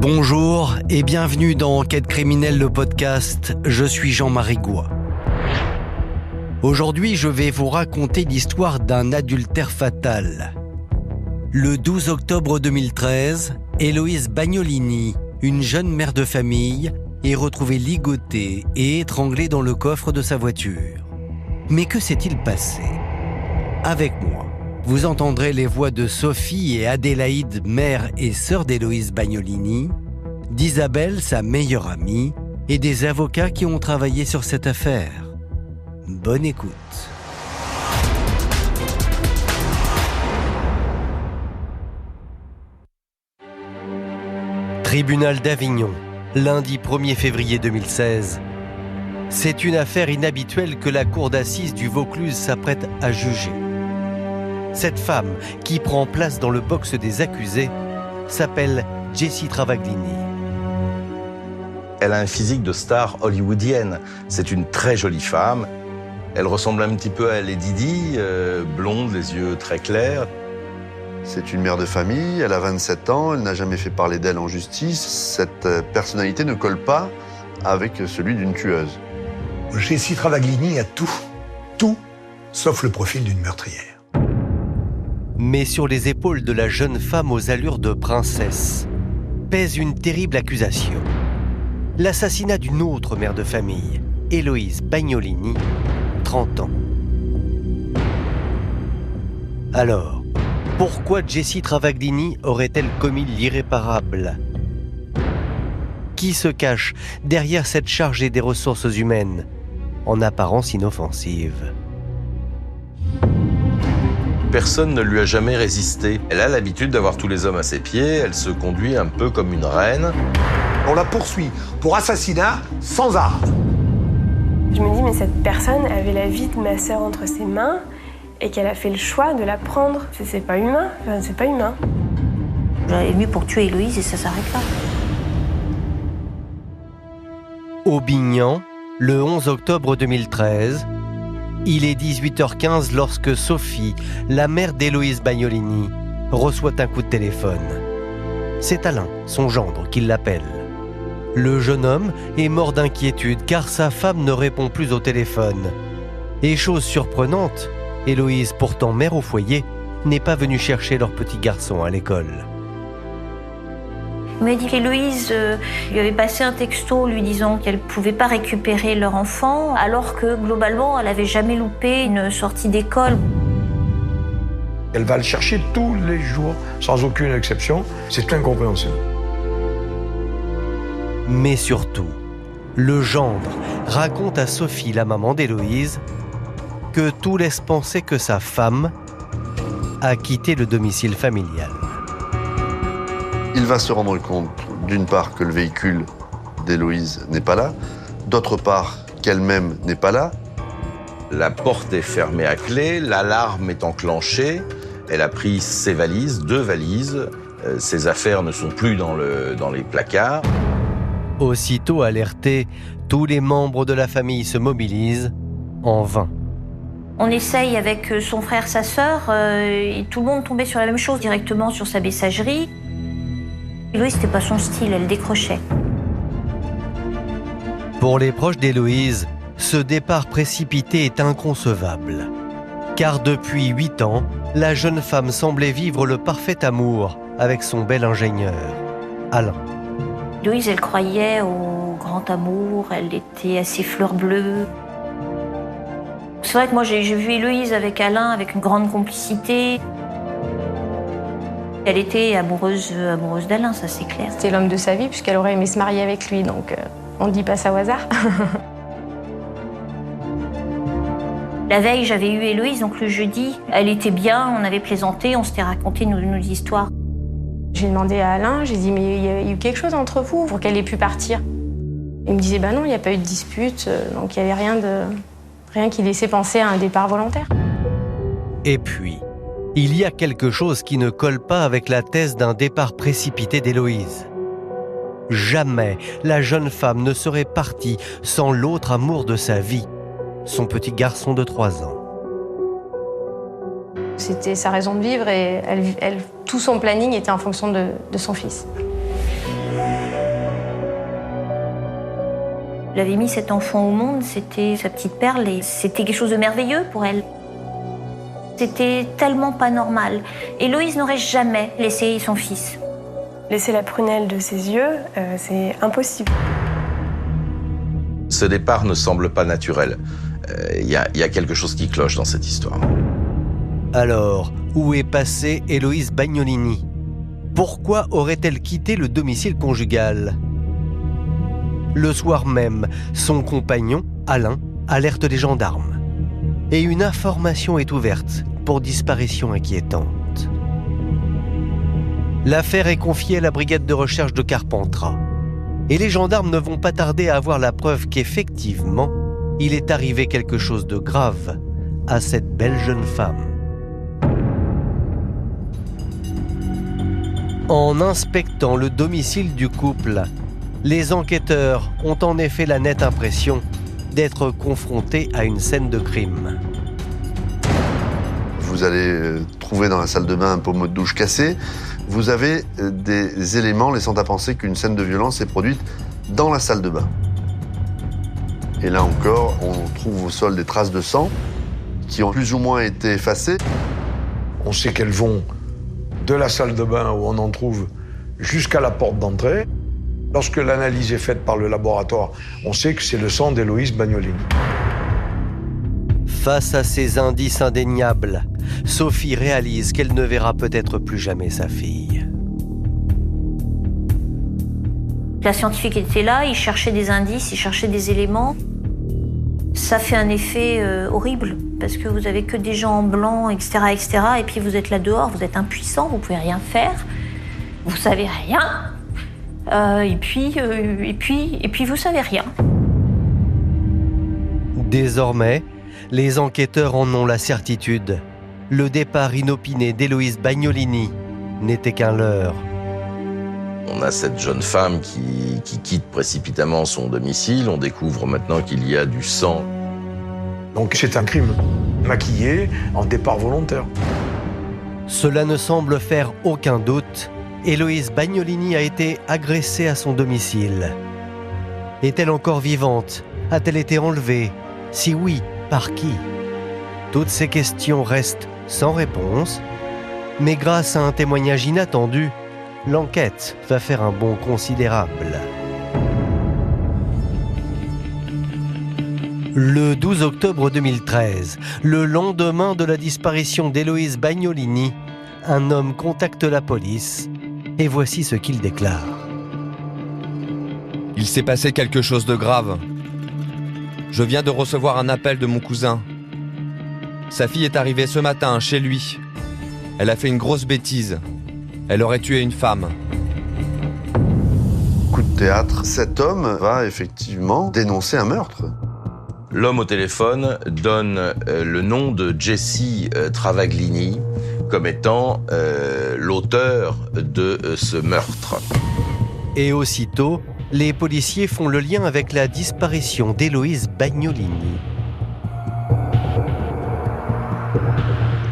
Bonjour et bienvenue dans Enquête criminelle, le podcast. Je suis Jean-Marie Goua. Aujourd'hui, je vais vous raconter l'histoire d'un adultère fatal. Le 12 octobre 2013, Héloïse Bagnolini, une jeune mère de famille, est retrouvée ligotée et étranglée dans le coffre de sa voiture. Mais que s'est-il passé ? Avec moi, vous entendrez les voix de Sophie et Adélaïde, mère et sœur d'Héloïse Bagnolini, d'Isabelle, sa meilleure amie, et des avocats qui ont travaillé sur cette affaire. Bonne écoute. Tribunal d'Avignon, lundi 1er février 2016. C'est une affaire inhabituelle que la cour d'assises du Vaucluse s'apprête à juger. Cette femme, qui prend place dans le box des accusés, s'appelle Jessie Travaglini. Elle a un physique de star hollywoodienne. C'est une très jolie femme. Elle ressemble un petit peu à Lady Di, blonde, les yeux très clairs. C'est une mère de famille, elle a 27 ans, elle n'a jamais fait parler d'elle en justice. Cette personnalité ne colle pas avec celui d'une tueuse. Jessie Travaglini a tout, sauf le profil d'une meurtrière. Mais sur les épaules de la jeune femme aux allures de princesse pèse une terrible accusation. L'assassinat d'une autre mère de famille, Héloïse Bagnolini, 30 ans. Alors, pourquoi Jessie Travaglini aurait-elle commis l'irréparable ? Qui se cache derrière cette chargée des ressources humaines, en apparence inoffensive ? Personne ne lui a jamais résisté. Elle a l'habitude d'avoir tous les hommes à ses pieds, elle se conduit un peu comme une reine. On la poursuit pour assassinat sans arme. Je me dis, mais cette personne avait la vie de ma sœur entre ses mains et qu'elle a fait le choix de la prendre. C'est pas humain, c'est pas humain. J'avais venu pour tuer Héloïse et ça s'arrête là. Aubignan, le 11 octobre 2013, il est 18h15 lorsque Sophie, la mère d'Héloïse Bagnolini, reçoit un coup de téléphone. C'est Alain, son gendre, qui l'appelle. Le jeune homme est mort d'inquiétude car sa femme ne répond plus au téléphone. Et chose surprenante, Héloïse, pourtant mère au foyer, n'est pas venue chercher leur petit garçon à l'école. Il m'a dit qu'Héloïse lui avait passé un texto lui disant qu'elle ne pouvait pas récupérer leur enfant, alors que globalement, elle n'avait jamais loupé une sortie d'école. Elle va le chercher tous les jours, sans aucune exception. C'est incompréhensible. Mais surtout, le gendre raconte à Sophie, la maman d'Héloïse, que tout laisse penser que sa femme a quitté le domicile familial. Il va se rendre compte, d'une part, que le véhicule d'Héloïse n'est pas là, d'autre part, qu'elle-même n'est pas là. La porte est fermée à clé, l'alarme est enclenchée. Elle a pris ses valises, 2 valises. Ses affaires ne sont plus dans les placards. Aussitôt alertés, tous les membres de la famille se mobilisent, en vain. On essaye avec son frère, sa sœur, et tout le monde tombait sur la même chose, directement sur sa messagerie. Héloïse, c'était pas son style, elle décrochait. Pour les proches d'Héloïse, ce départ précipité est inconcevable. Car depuis 8 ans, la jeune femme semblait vivre le parfait amour avec son bel ingénieur, Alain. Héloïse, elle croyait au grand amour, elle était assez fleur bleue. C'est vrai que moi, j'ai vu Héloïse avec Alain, avec une grande complicité. Elle était amoureuse d'Alain, ça c'est clair. C'était l'homme de sa vie puisqu'elle aurait aimé se marier avec lui, donc on ne dit pas ça au hasard. La veille, j'avais eu Héloïse, donc le jeudi, elle était bien, on avait plaisanté, on s'était raconté nos histoires. J'ai demandé à Alain, j'ai dit, mais il y a eu quelque chose entre vous pour qu'elle ait pu partir. Il me disait, bah non, il n'y a pas eu de dispute, donc il n'y avait rien qui laissait penser à un départ volontaire. Et puis, il y a quelque chose qui ne colle pas avec la thèse d'un départ précipité d'Héloïse. Jamais la jeune femme ne serait partie sans l'autre amour de sa vie, son petit garçon de 3 ans. C'était sa raison de vivre et tout son planning était en fonction de son fils. Elle avait mis cet enfant au monde, c'était sa petite perle et c'était quelque chose de merveilleux pour elle. C'était tellement pas normal. Héloïse n'aurait jamais laissé son fils. Laisser la prunelle de ses yeux, c'est impossible. Ce départ ne semble pas naturel. Il y a quelque chose qui cloche dans cette histoire. Alors, où est passée Héloïse Bagnolini? Pourquoi aurait-elle quitté le domicile conjugal? Le soir même, son compagnon, Alain, alerte les gendarmes. Et une information est ouverte pour disparition inquiétante. L'affaire est confiée à la brigade de recherche de Carpentras. Et les gendarmes ne vont pas tarder à avoir la preuve qu'effectivement, il est arrivé quelque chose de grave à cette belle jeune femme. En inspectant le domicile du couple, les enquêteurs ont en effet la nette impression d'être confrontés à une scène de crime. Vous allez trouver dans la salle de bain un pommeau de douche cassé. Vous avez des éléments laissant à penser qu'une scène de violence s'est produite dans la salle de bain. Et là encore, on trouve au sol des traces de sang qui ont plus ou moins été effacées. On sait qu'elles vont de la salle de bain où on en trouve jusqu'à la porte d'entrée. Lorsque l'analyse est faite par le laboratoire, on sait que c'est le sang d'Héloïse Bagnolini. Face à ces indices indéniables, Sophie réalise qu'elle ne verra peut-être plus jamais sa fille. La scientifique était là, il cherchait des indices, il cherchait des éléments. Ça fait un effet horrible, parce que vous avez que des gens blancs, etc., etc., et puis vous êtes là dehors, vous êtes impuissant, vous pouvez rien faire, vous savez rien, et puis vous savez rien. Désormais, les enquêteurs en ont la certitude. Le départ inopiné d'Héloïse Bagnolini n'était qu'un leurre. On a cette jeune femme qui quitte précipitamment son domicile. On découvre maintenant qu'il y a du sang. Donc c'est un crime maquillé en départ volontaire. Cela ne semble faire aucun doute. Héloïse Bagnolini a été agressée à son domicile. Est-elle encore vivante? A-t-elle été enlevée? Si oui, par qui? Toutes ces questions restent sans réponse. Mais grâce à un témoignage inattendu, l'enquête va faire un bond considérable. Le 12 octobre 2013, le lendemain de la disparition d'Héloïse Bagnolini, un homme contacte la police et voici ce qu'il déclare. Il s'est passé quelque chose de grave. Je viens de recevoir un appel de mon cousin. Sa fille est arrivée ce matin chez lui. Elle a fait une grosse bêtise. Elle aurait tué une femme. Coup de théâtre, cet homme va effectivement dénoncer un meurtre. L'homme au téléphone donne le nom de Jesse Travaglini comme étant l'auteur de ce meurtre. Et aussitôt, les policiers font le lien avec la disparition d'Héloïse Bagnolini.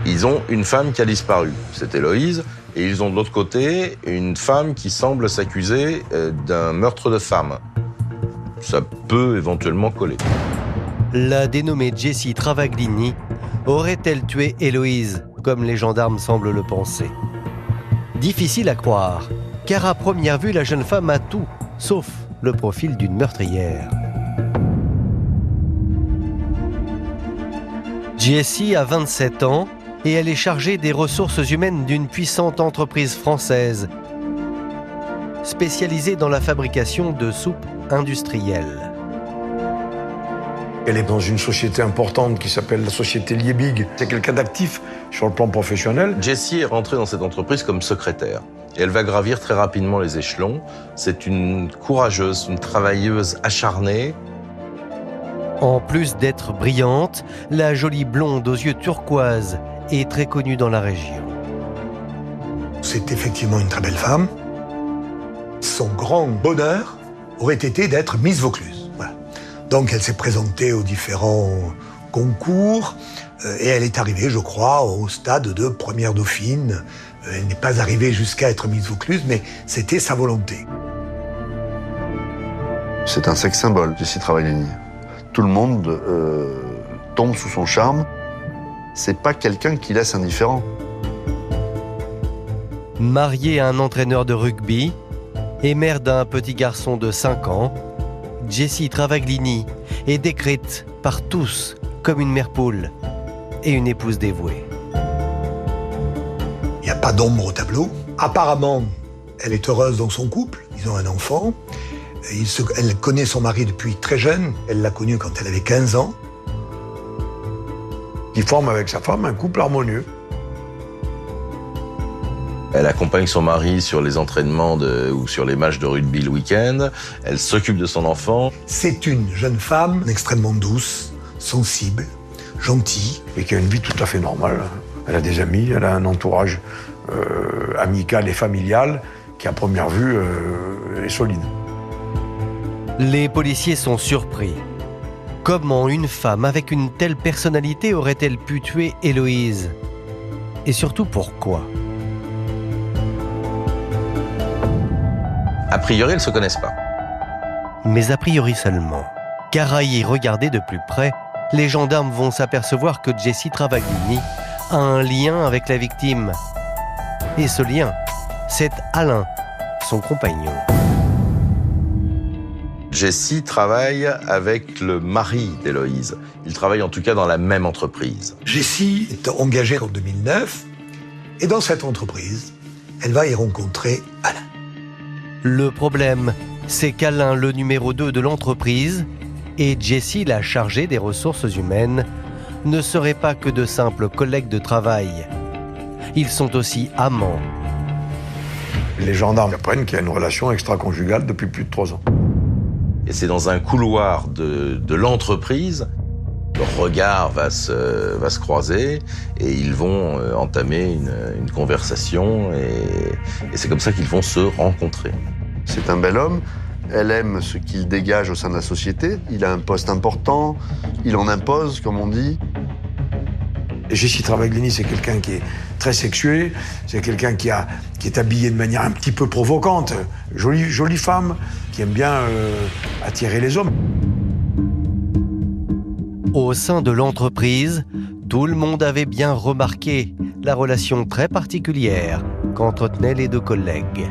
Ils ont une femme qui a disparu, c'est Héloïse, et ils ont de l'autre côté une femme qui semble s'accuser d'un meurtre de femme. Ça peut éventuellement coller. La dénommée Jessie Travaglini aurait-elle tué Héloïse, comme les gendarmes semblent le penser? Difficile à croire, car à première vue, la jeune femme a tout, sauf le profil d'une meurtrière. Jessie a 27 ans et elle est chargée des ressources humaines d'une puissante entreprise française, spécialisée dans la fabrication de soupes industrielles. Elle est dans une société importante qui s'appelle la société Liebig. C'est quelqu'un d'actif sur le plan professionnel. Jessie est rentrée dans cette entreprise comme secrétaire. Et elle va gravir très rapidement les échelons. C'est une courageuse, une travailleuse acharnée. En plus d'être brillante, la jolie blonde aux yeux turquoise est très connue dans la région. C'est effectivement une très belle femme. Son grand bonheur aurait été d'être Miss Vaucluse. Voilà. Donc elle s'est présentée aux différents concours et elle est arrivée, je crois, au stade de première dauphine. Elle n'est pas arrivée jusqu'à être Miss Vaucluse, mais c'était sa volonté. C'est un sex symbole, Jessie Travaglini. Tout le monde tombe sous son charme. C'est pas quelqu'un qui laisse indifférent. Mariée à un entraîneur de rugby et mère d'un petit garçon de 5 ans, Jessie Travaglini est décrite par tous comme une mère poule et une épouse dévouée. Il n'y a pas d'ombre au tableau. Apparemment, elle est heureuse dans son couple. Ils ont un enfant. Elle connaît son mari depuis très jeune. Elle l'a connu quand elle avait 15 ans. Il forme avec sa femme un couple harmonieux. Elle accompagne son mari sur les entraînements ou sur les matchs de rugby le week-end. Elle s'occupe de son enfant. C'est une jeune femme extrêmement douce, sensible, gentille. Et qui a une vie tout à fait normale. Elle a des amis, elle a un entourage amical et familial qui, à première vue, est solide. Les policiers sont surpris. Comment une femme avec une telle personnalité aurait-elle pu tuer Héloïse? Et surtout, pourquoi? A priori, elles ne se connaissent pas. Mais a priori seulement. Car à y regarder de plus près, les gendarmes vont s'apercevoir que Jessie Travaglini a un lien avec la victime. Et ce lien, c'est Alain, son compagnon. Jessie travaille avec le mari d'Héloïse. Ils travaillent en tout cas dans la même entreprise. Jessie est engagée en 2009 et dans cette entreprise, elle va y rencontrer Alain. Le problème, c'est qu'Alain, le numéro 2 de l'entreprise, et Jessie, la chargée des ressources humaines, ne seraient pas que de simples collègues de travail. Ils sont aussi amants. Les gendarmes apprennent qu'il y a une relation extra-conjugale depuis plus de 3 ans. Et c'est dans un couloir de l'entreprise, leur regard va se croiser et ils vont entamer une conversation et c'est comme ça qu'ils vont se rencontrer. C'est un bel homme, elle aime ce qu'il dégage au sein de la société, il a un poste important, il en impose, comme on dit. Jessie Travaglini, c'est quelqu'un qui est très sexué, c'est quelqu'un qui est habillé de manière un petit peu provocante, jolie femme, qui aime bien attirer les hommes. Au sein de l'entreprise, tout le monde avait bien remarqué la relation très particulière qu'entretenaient les 2 collègues.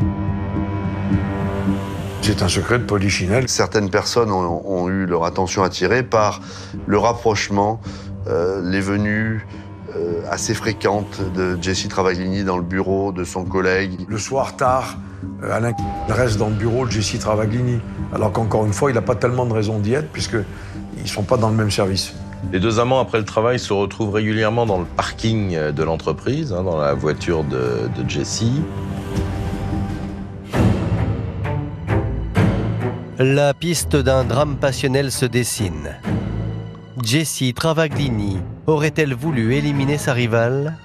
C'est un secret de polichinelle. Certaines personnes ont eu leur attention attirée par le rapprochement, les venues assez fréquentes de Jessie Travaglini dans le bureau de son collègue. Le soir tard, Alain reste dans le bureau de Jessie Travaglini, alors qu'encore une fois, il n'a pas tellement de raison d'y être, puisqu'ils ne sont pas dans le même service. Les 2 amants, après le travail, se retrouvent régulièrement dans le parking de l'entreprise, dans la voiture de Jessie. La piste d'un drame passionnel se dessine. Jessie Travaglini aurait-elle voulu éliminer sa rivale?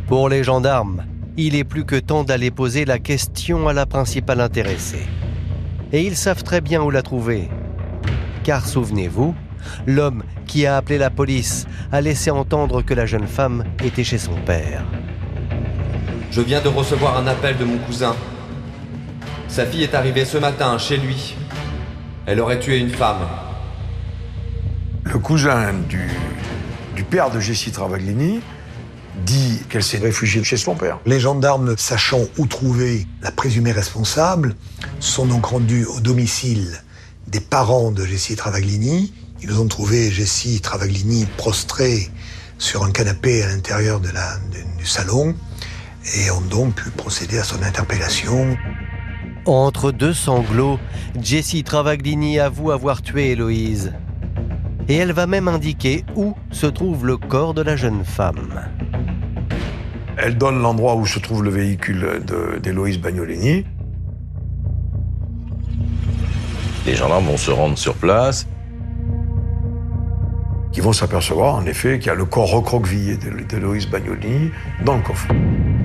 Pour les gendarmes, il est plus que temps d'aller poser la question à la principale intéressée. Et ils savent très bien où la trouver. Car souvenez-vous, l'homme qui a appelé la police a laissé entendre que la jeune femme était chez son père. Je viens de recevoir un appel de mon cousin. Sa fille est arrivée ce matin chez lui. Elle aurait tué une femme. Le cousin du père de Jessie Travaglini dit qu'elle s'est réfugiée chez son père. Les gendarmes, sachant où trouver la présumée responsable, sont donc rendus au domicile des parents de Jessie Travaglini. Ils ont trouvé Jessie Travaglini prostrée sur un canapé à l'intérieur du salon et ont donc pu procéder à son interpellation. Entre 2 sanglots, Jessie Travaglini avoue avoir tué Héloïse. Et elle va même indiquer où se trouve le corps de la jeune femme. Elle donne l'endroit où se trouve le véhicule d'Héloïse Bagnolini. Les gendarmes vont se rendre sur place. Ils vont s'apercevoir, en effet, qu'il y a le corps recroquevillé d'Héloïse Bagnolini dans le coffre.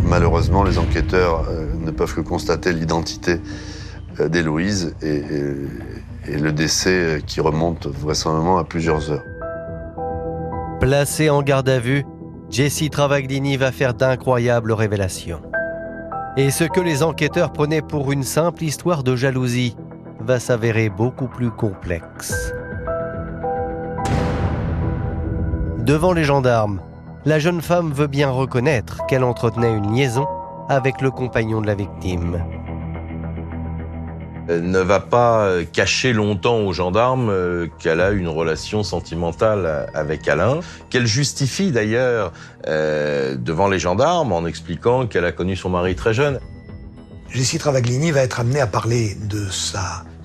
Malheureusement, les enquêteurs ne peuvent que constater l'identité d'Héloïse et le décès qui remonte vraisemblablement à plusieurs heures. Placée en garde à vue, Jessie Travaglini va faire d'incroyables révélations. Et ce que les enquêteurs prenaient pour une simple histoire de jalousie va s'avérer beaucoup plus complexe. Devant les gendarmes, la jeune femme veut bien reconnaître qu'elle entretenait une liaison avec le compagnon de la victime. Elle ne va pas cacher longtemps aux gendarmes qu'elle a une relation sentimentale avec Alain, qu'elle justifie d'ailleurs devant les gendarmes en expliquant qu'elle a connu son mari très jeune. Jessie Travaglini va être amenée à parler de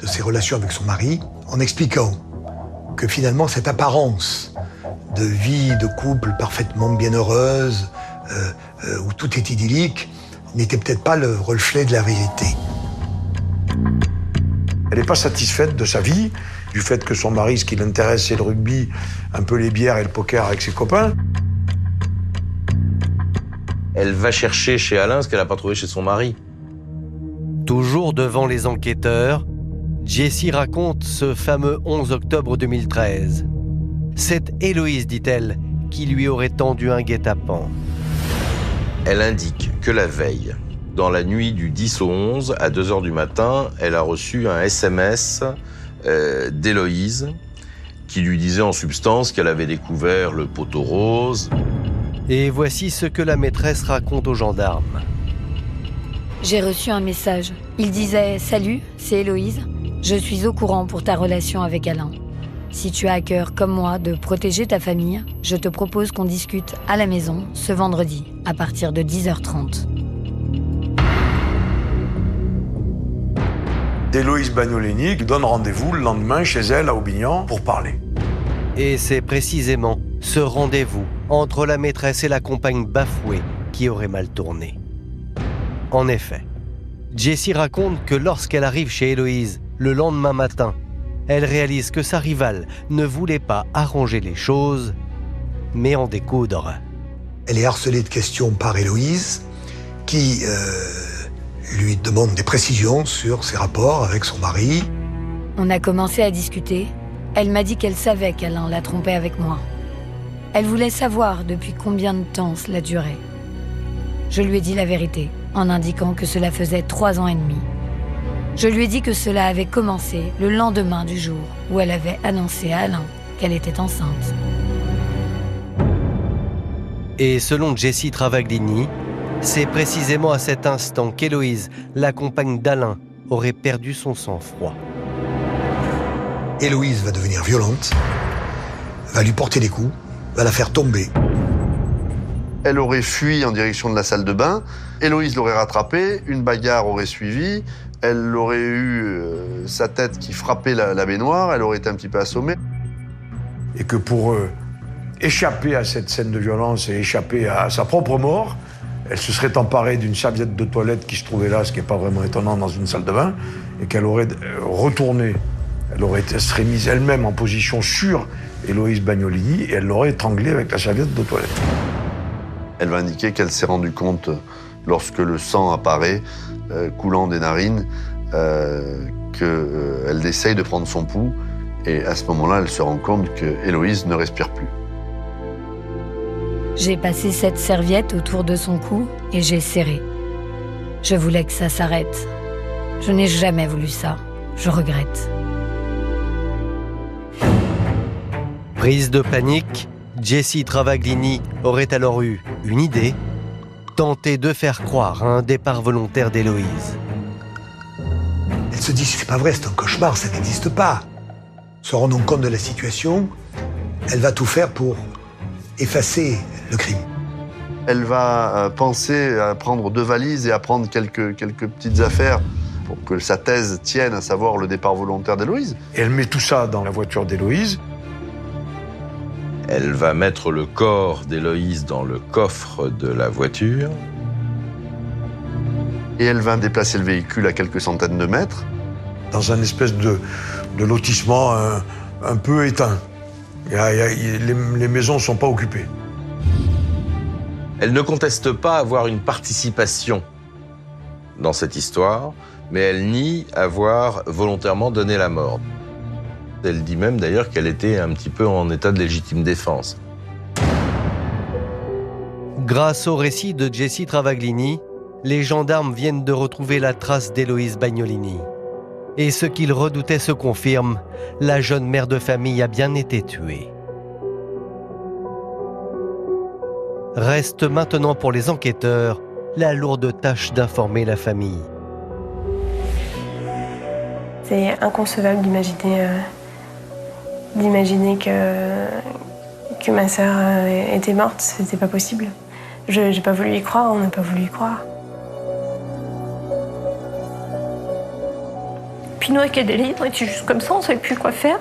ses relations avec son mari en expliquant que finalement cette apparence de vie de couple parfaitement bienheureuse, où tout est idyllique, n'était peut-être pas le reflet de la vérité. Elle n'est pas satisfaite de sa vie, du fait que son mari, ce qui l'intéresse, c'est le rugby, un peu les bières et le poker avec ses copains. Elle va chercher chez Alain ce qu'elle n'a pas trouvé chez son mari. Toujours devant les enquêteurs, Jessie raconte ce fameux 11 octobre 2013. C'est Héloïse, dit-elle, qui lui aurait tendu un guet-apens. Elle indique que la veille, dans la nuit du 10 au 11, à 2h du matin, elle a reçu un SMS d'Héloïse qui lui disait en substance qu'elle avait découvert le poteau rose. Et voici ce que la maîtresse raconte aux gendarmes. J'ai reçu un message. Il disait « Salut, c'est Héloïse. Je suis au courant pour ta relation avec Alain. Si tu as à cœur, comme moi, de protéger ta famille, je te propose qu'on discute à la maison ce vendredi, à partir de 10h30. » Héloïse Bagnolini donne rendez-vous le lendemain chez elle à Aubignan pour parler. Et c'est précisément ce rendez-vous entre la maîtresse et la compagne bafouée qui aurait mal tourné. En effet, Jessie raconte que lorsqu'elle arrive chez Héloïse le lendemain matin, elle réalise que sa rivale ne voulait pas arranger les choses, mais en découdre. Elle est harcelée de questions par Héloïse, qui lui demande des précisions sur ses rapports avec son mari. On a commencé à discuter. Elle m'a dit qu'elle savait qu'Alain la trompait avec moi. Elle voulait savoir depuis combien de temps cela durait. Je lui ai dit la vérité, en indiquant que cela faisait 3 ans et demi. Je lui ai dit que cela avait commencé le lendemain du jour où elle avait annoncé à Alain qu'elle était enceinte. Et selon Jessie Travaglini, c'est précisément à cet instant qu'Héloïse, la compagne d'Alain, aurait perdu son sang-froid. Héloïse va devenir violente, va lui porter des coups, va la faire tomber. Elle aurait fui en direction de la salle de bain, Héloïse l'aurait rattrapée, une bagarre aurait suivi, elle aurait eu sa tête qui frappait la baignoire, elle aurait été un petit peu assommée. Et que pour échapper à cette scène de violence et échapper à sa propre mort, elle se serait emparée d'une serviette de toilette qui se trouvait là, ce qui n'est pas vraiment étonnant dans une salle de bain, et qu'elle aurait retourné. Elle serait mise elle-même en position sur Héloïse Bagnolini et elle l'aurait étranglée avec la serviette de toilette. Elle va indiquer qu'elle s'est rendue compte, lorsque le sang apparaît, coulant des narines, qu'elle essaye de prendre son pouls, et à ce moment-là, elle se rend compte que Héloïse ne respire plus. J'ai passé cette serviette autour de son cou et j'ai serré. Je voulais que ça s'arrête. Je n'ai jamais voulu ça. Je regrette. Prise de panique, Jessie Travaglini aurait alors eu une idée, tenter de faire croire à un départ volontaire d'Héloïse. Elle se dit, c'est pas vrai, c'est un cauchemar, ça n'existe pas. Se rendant compte de la situation, elle va tout faire pour effacer le crime. Elle va penser à prendre 2 valises et à prendre quelques petites affaires pour que sa thèse tienne, à savoir le départ volontaire d'Héloïse. Et elle met tout ça dans la voiture d'Héloïse. Elle va mettre le corps d'Héloïse dans le coffre de la voiture. Et elle va déplacer le véhicule à quelques centaines de mètres. Dans un espèce de lotissement un peu éteint. Les maisons ne sont pas occupées. Elle ne conteste pas avoir une participation dans cette histoire, mais elle nie avoir volontairement donné la mort. Elle dit même d'ailleurs qu'elle était un petit peu en état de légitime défense. Grâce au récit de Jessie Travaglini, les gendarmes viennent de retrouver la trace d'Héloïse Bagnolini. Et ce qu'ils redoutaient se confirme, la jeune mère de famille a bien été tuée. Reste maintenant pour les enquêteurs la lourde tâche d'informer la famille. C'est inconcevable d'imaginer que ma sœur était morte. C'était pas possible. J'ai pas voulu y croire, on n'a pas voulu y croire. Puis nous, avec Adélie, on était juste comme ça, on savait plus quoi faire.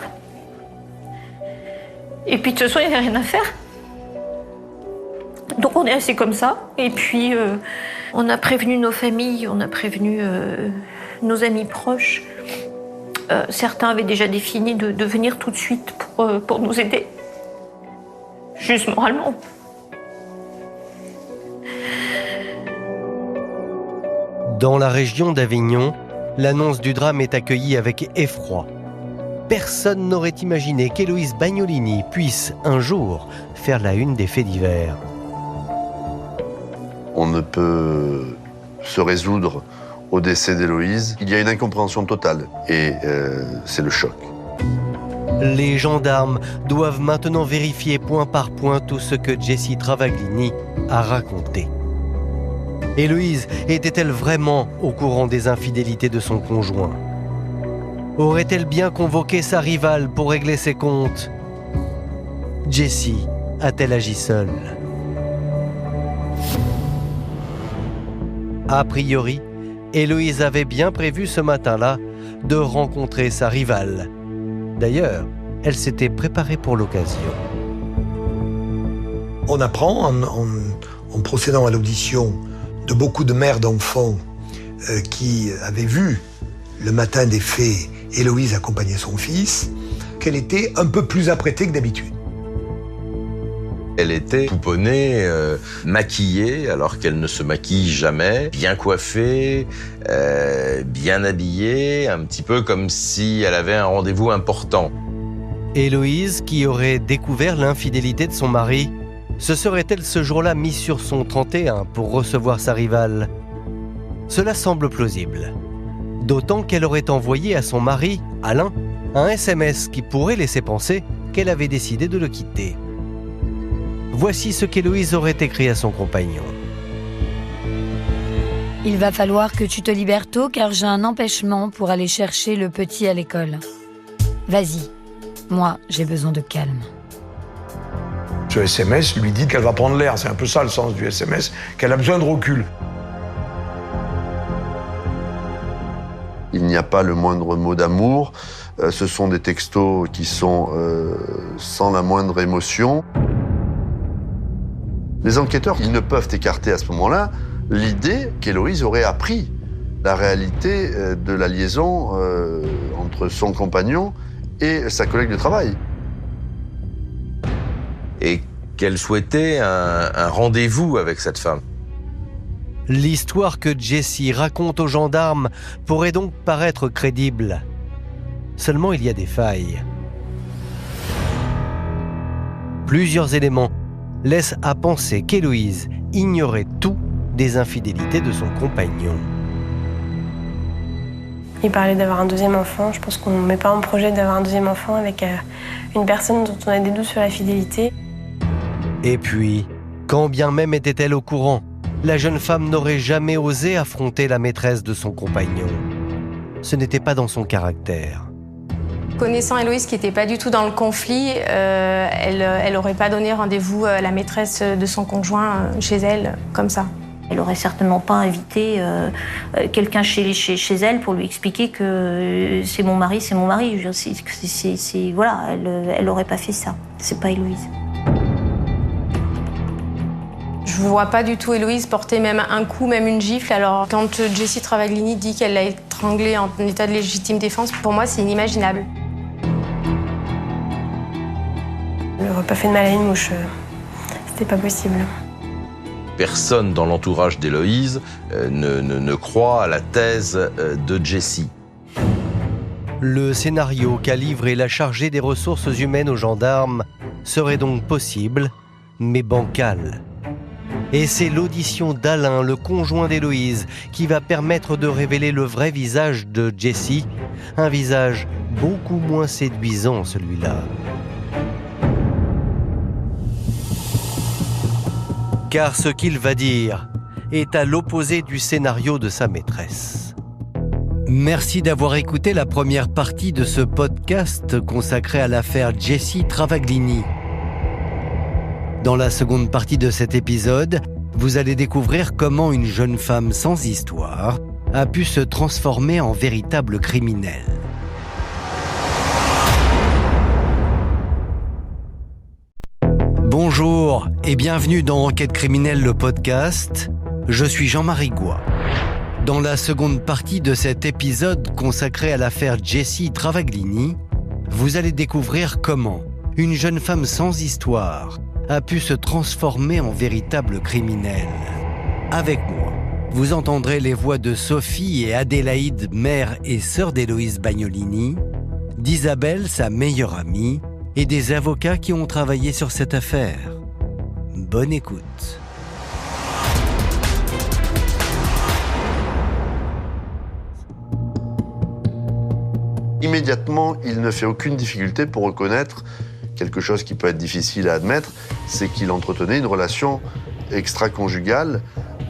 Et puis de toute façon, il n'y avait rien à faire. Donc on est resté comme ça. Et puis on a prévenu nos familles, on a prévenu nos amis proches. Certains avaient déjà défini de venir tout de suite pour nous aider. Juste moralement. Dans la région d'Avignon, l'annonce du drame est accueillie avec effroi. Personne n'aurait imaginé qu'Héloïse Bagnolini puisse, un jour, faire la une des faits divers. On ne peut se résoudre au décès d'Héloïse. Il y a une incompréhension totale et c'est le choc. Les gendarmes doivent maintenant vérifier point par point tout ce que Jessie Travaglini a raconté. Héloïse était-elle vraiment au courant des infidélités de son conjoint? Aurait-elle bien convoqué sa rivale pour régler ses comptes? Jessie a-t-elle agi seule? A priori, Héloïse avait bien prévu ce matin-là de rencontrer sa rivale. D'ailleurs, elle s'était préparée pour l'occasion. On apprend en procédant à l'audition de beaucoup de mères d'enfants qui avaient vu le matin des faits Héloïse accompagner son fils, qu'elle était un peu plus apprêtée que d'habitude. Elle était couponnée, maquillée, alors qu'elle ne se maquille jamais, bien coiffée, bien habillée, un petit peu comme si elle avait un rendez-vous important. Héloïse, qui aurait découvert l'infidélité de son mari, se serait-elle ce jour-là mise sur son 31 pour recevoir sa rivale? Cela semble plausible. D'autant qu'elle aurait envoyé à son mari, Alain, un SMS qui pourrait laisser penser qu'elle avait décidé de le quitter. Voici ce qu'Héloïse aurait écrit à son compagnon. Il va falloir que tu te libères tôt car j'ai un empêchement pour aller chercher le petit à l'école. Vas-y, moi j'ai besoin de calme. Ce SMS lui dit qu'elle va prendre l'air, c'est un peu ça le sens du SMS, qu'elle a besoin de recul. Il n'y a pas le moindre mot d'amour, ce sont des textos qui sont sans la moindre émotion. Les enquêteurs, ils ne peuvent écarter à ce moment-là l'idée qu'Héloïse aurait appris la réalité de la liaison entre son compagnon et sa collègue de travail. Et qu'elle souhaitait un rendez-vous avec cette femme. L'histoire que Jessie raconte aux gendarmes pourrait donc paraître crédible. Seulement, il y a des failles. Plusieurs éléments laissent à penser qu'Héloïse ignorait tout des infidélités de son compagnon. Il parlait d'avoir un deuxième enfant. Je pense qu'on ne met pas en projet d'avoir un deuxième enfant avec une personne dont on a des doutes sur la fidélité. Et puis, quand bien même était-elle au courant, la jeune femme n'aurait jamais osé affronter la maîtresse de son compagnon. Ce n'était pas dans son caractère. Connaissant Héloïse qui n'était pas du tout dans le conflit, elle n'aurait pas donné rendez-vous à la maîtresse de son conjoint chez elle, comme ça. Elle n'aurait certainement pas invité quelqu'un chez elle pour lui expliquer que c'est mon mari, c'est mon mari. Voilà, elle n'aurait pas fait ça. C'est pas Héloïse. Je ne vois pas du tout Héloïse porter même un coup, même une gifle. Alors, quand Jessie Travaglini dit qu'elle l'a étranglée en état de légitime défense, pour moi, c'est inimaginable. Elle n'aurait pas fait de mal à une mouche. C'était pas possible. Personne dans l'entourage d'Héloïse ne croit à la thèse de Jessie. Le scénario qu'a livré la chargée des ressources humaines aux gendarmes serait donc possible, mais bancal. Et c'est l'audition d'Alain, le conjoint d'Héloïse, qui va permettre de révéler le vrai visage de Jessie. Un visage beaucoup moins séduisant, celui-là. Car ce qu'il va dire est à l'opposé du scénario de sa maîtresse. Merci d'avoir écouté la première partie de ce podcast consacré à l'affaire Jessie Travaglini. Dans la seconde partie de cet épisode, vous allez découvrir comment une jeune femme sans histoire a pu se transformer en véritable criminelle. Bonjour et bienvenue dans Enquête criminelle, le podcast. Je suis Jean-Marie Goy. Dans la seconde partie de cet épisode consacré à l'affaire Jessie Travaglini, vous allez découvrir comment une jeune femme sans histoire a pu se transformer en véritable criminelle. Avec moi, vous entendrez les voix de Sophie et Adélaïde, mère et sœur d'Héloïse Bagnolini, d'Isabelle, sa meilleure amie, et des avocats qui ont travaillé sur cette affaire. Bonne écoute. Immédiatement, il ne fait aucune difficulté pour reconnaître quelque chose qui peut être difficile à admettre, c'est qu'il entretenait une relation extra-conjugale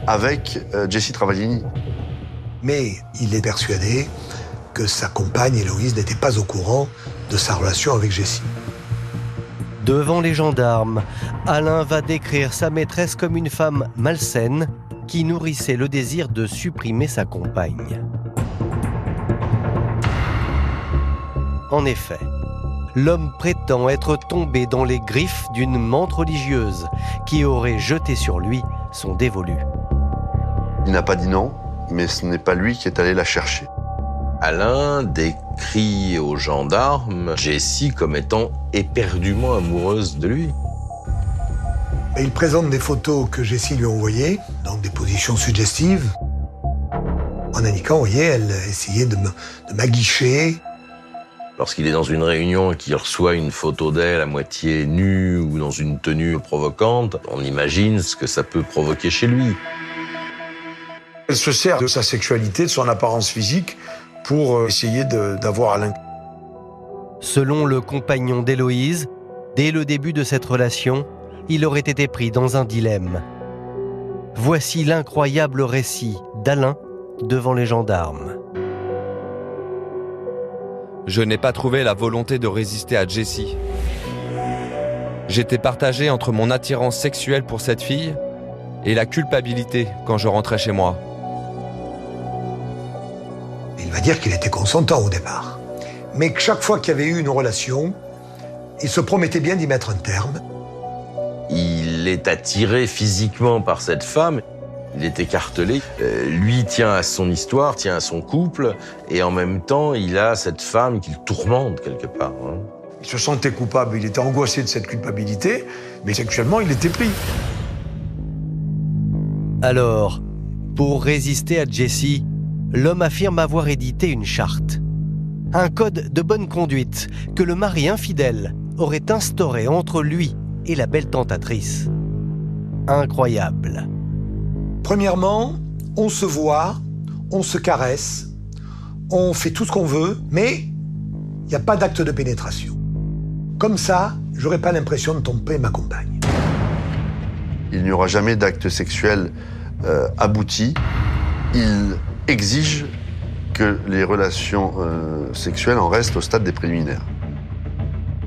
avec Jessie Travaglini. Mais il est persuadé que sa compagne Héloïse n'était pas au courant de sa relation avec Jessie. Devant les gendarmes, Alain va décrire sa maîtresse comme une femme malsaine qui nourrissait le désir de supprimer sa compagne. En effet, l'homme prétend être tombé dans les griffes d'une menthe religieuse qui aurait jeté sur lui son dévolu. Il n'a pas dit non, mais ce n'est pas lui qui est allé la chercher. Alain décrit aux gendarmes Jessie comme étant éperdument amoureuse de lui. Et il présente des photos que Jessie lui a envoyées, donc des positions suggestives, en indiquant, vous voyez, elle essayait de m'aguicher. Lorsqu'il est dans une réunion et qu'il reçoit une photo d'elle à moitié nue ou dans une tenue provocante, on imagine ce que ça peut provoquer chez lui. Elle se sert de sa sexualité, de son apparence physique, pour essayer d'avoir Alain. Selon le compagnon d'Héloïse, dès le début de cette relation, il aurait été pris dans un dilemme. Voici l'incroyable récit d'Alain devant les gendarmes. Je n'ai pas trouvé la volonté de résister à Jessie. J'étais partagé entre mon attirance sexuelle pour cette fille et la culpabilité quand je rentrais chez moi. Il va dire qu'il était consentant au départ, mais que chaque fois qu'il y avait eu une relation, il se promettait bien d'y mettre un terme. Il est attiré physiquement par cette femme. Il est écartelé. Lui tient à son histoire, tient à son couple, et en même temps, il a cette femme qu'il tourmente quelque part. Il se sentait coupable, il était angoissé de cette culpabilité, mais sexuellement, il était pris. Alors, pour résister à Jessie, l'homme affirme avoir édité une charte. Un code de bonne conduite que le mari infidèle aurait instauré entre lui et la belle tentatrice. Incroyable. Premièrement, on se voit, on se caresse, on fait tout ce qu'on veut, mais il n'y a pas d'acte de pénétration. Comme ça, j'aurais pas l'impression de tromper ma compagne. Il n'y aura jamais d'acte sexuel abouti. Il exige que les relations sexuelles en restent au stade des préliminaires.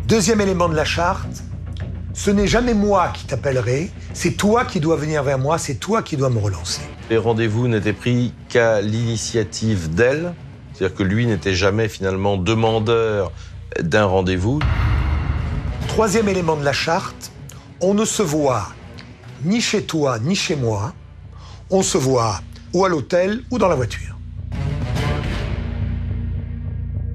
Deuxième élément de la charte, ce n'est jamais moi qui t'appellerai, c'est toi qui dois venir vers moi, c'est toi qui dois me relancer. Les rendez-vous n'étaient pris qu'à l'initiative d'elle, c'est-à-dire que lui n'était jamais finalement demandeur d'un rendez-vous. Troisième élément de la charte, on ne se voit ni chez toi ni chez moi, on se voit ou à l'hôtel ou dans la voiture.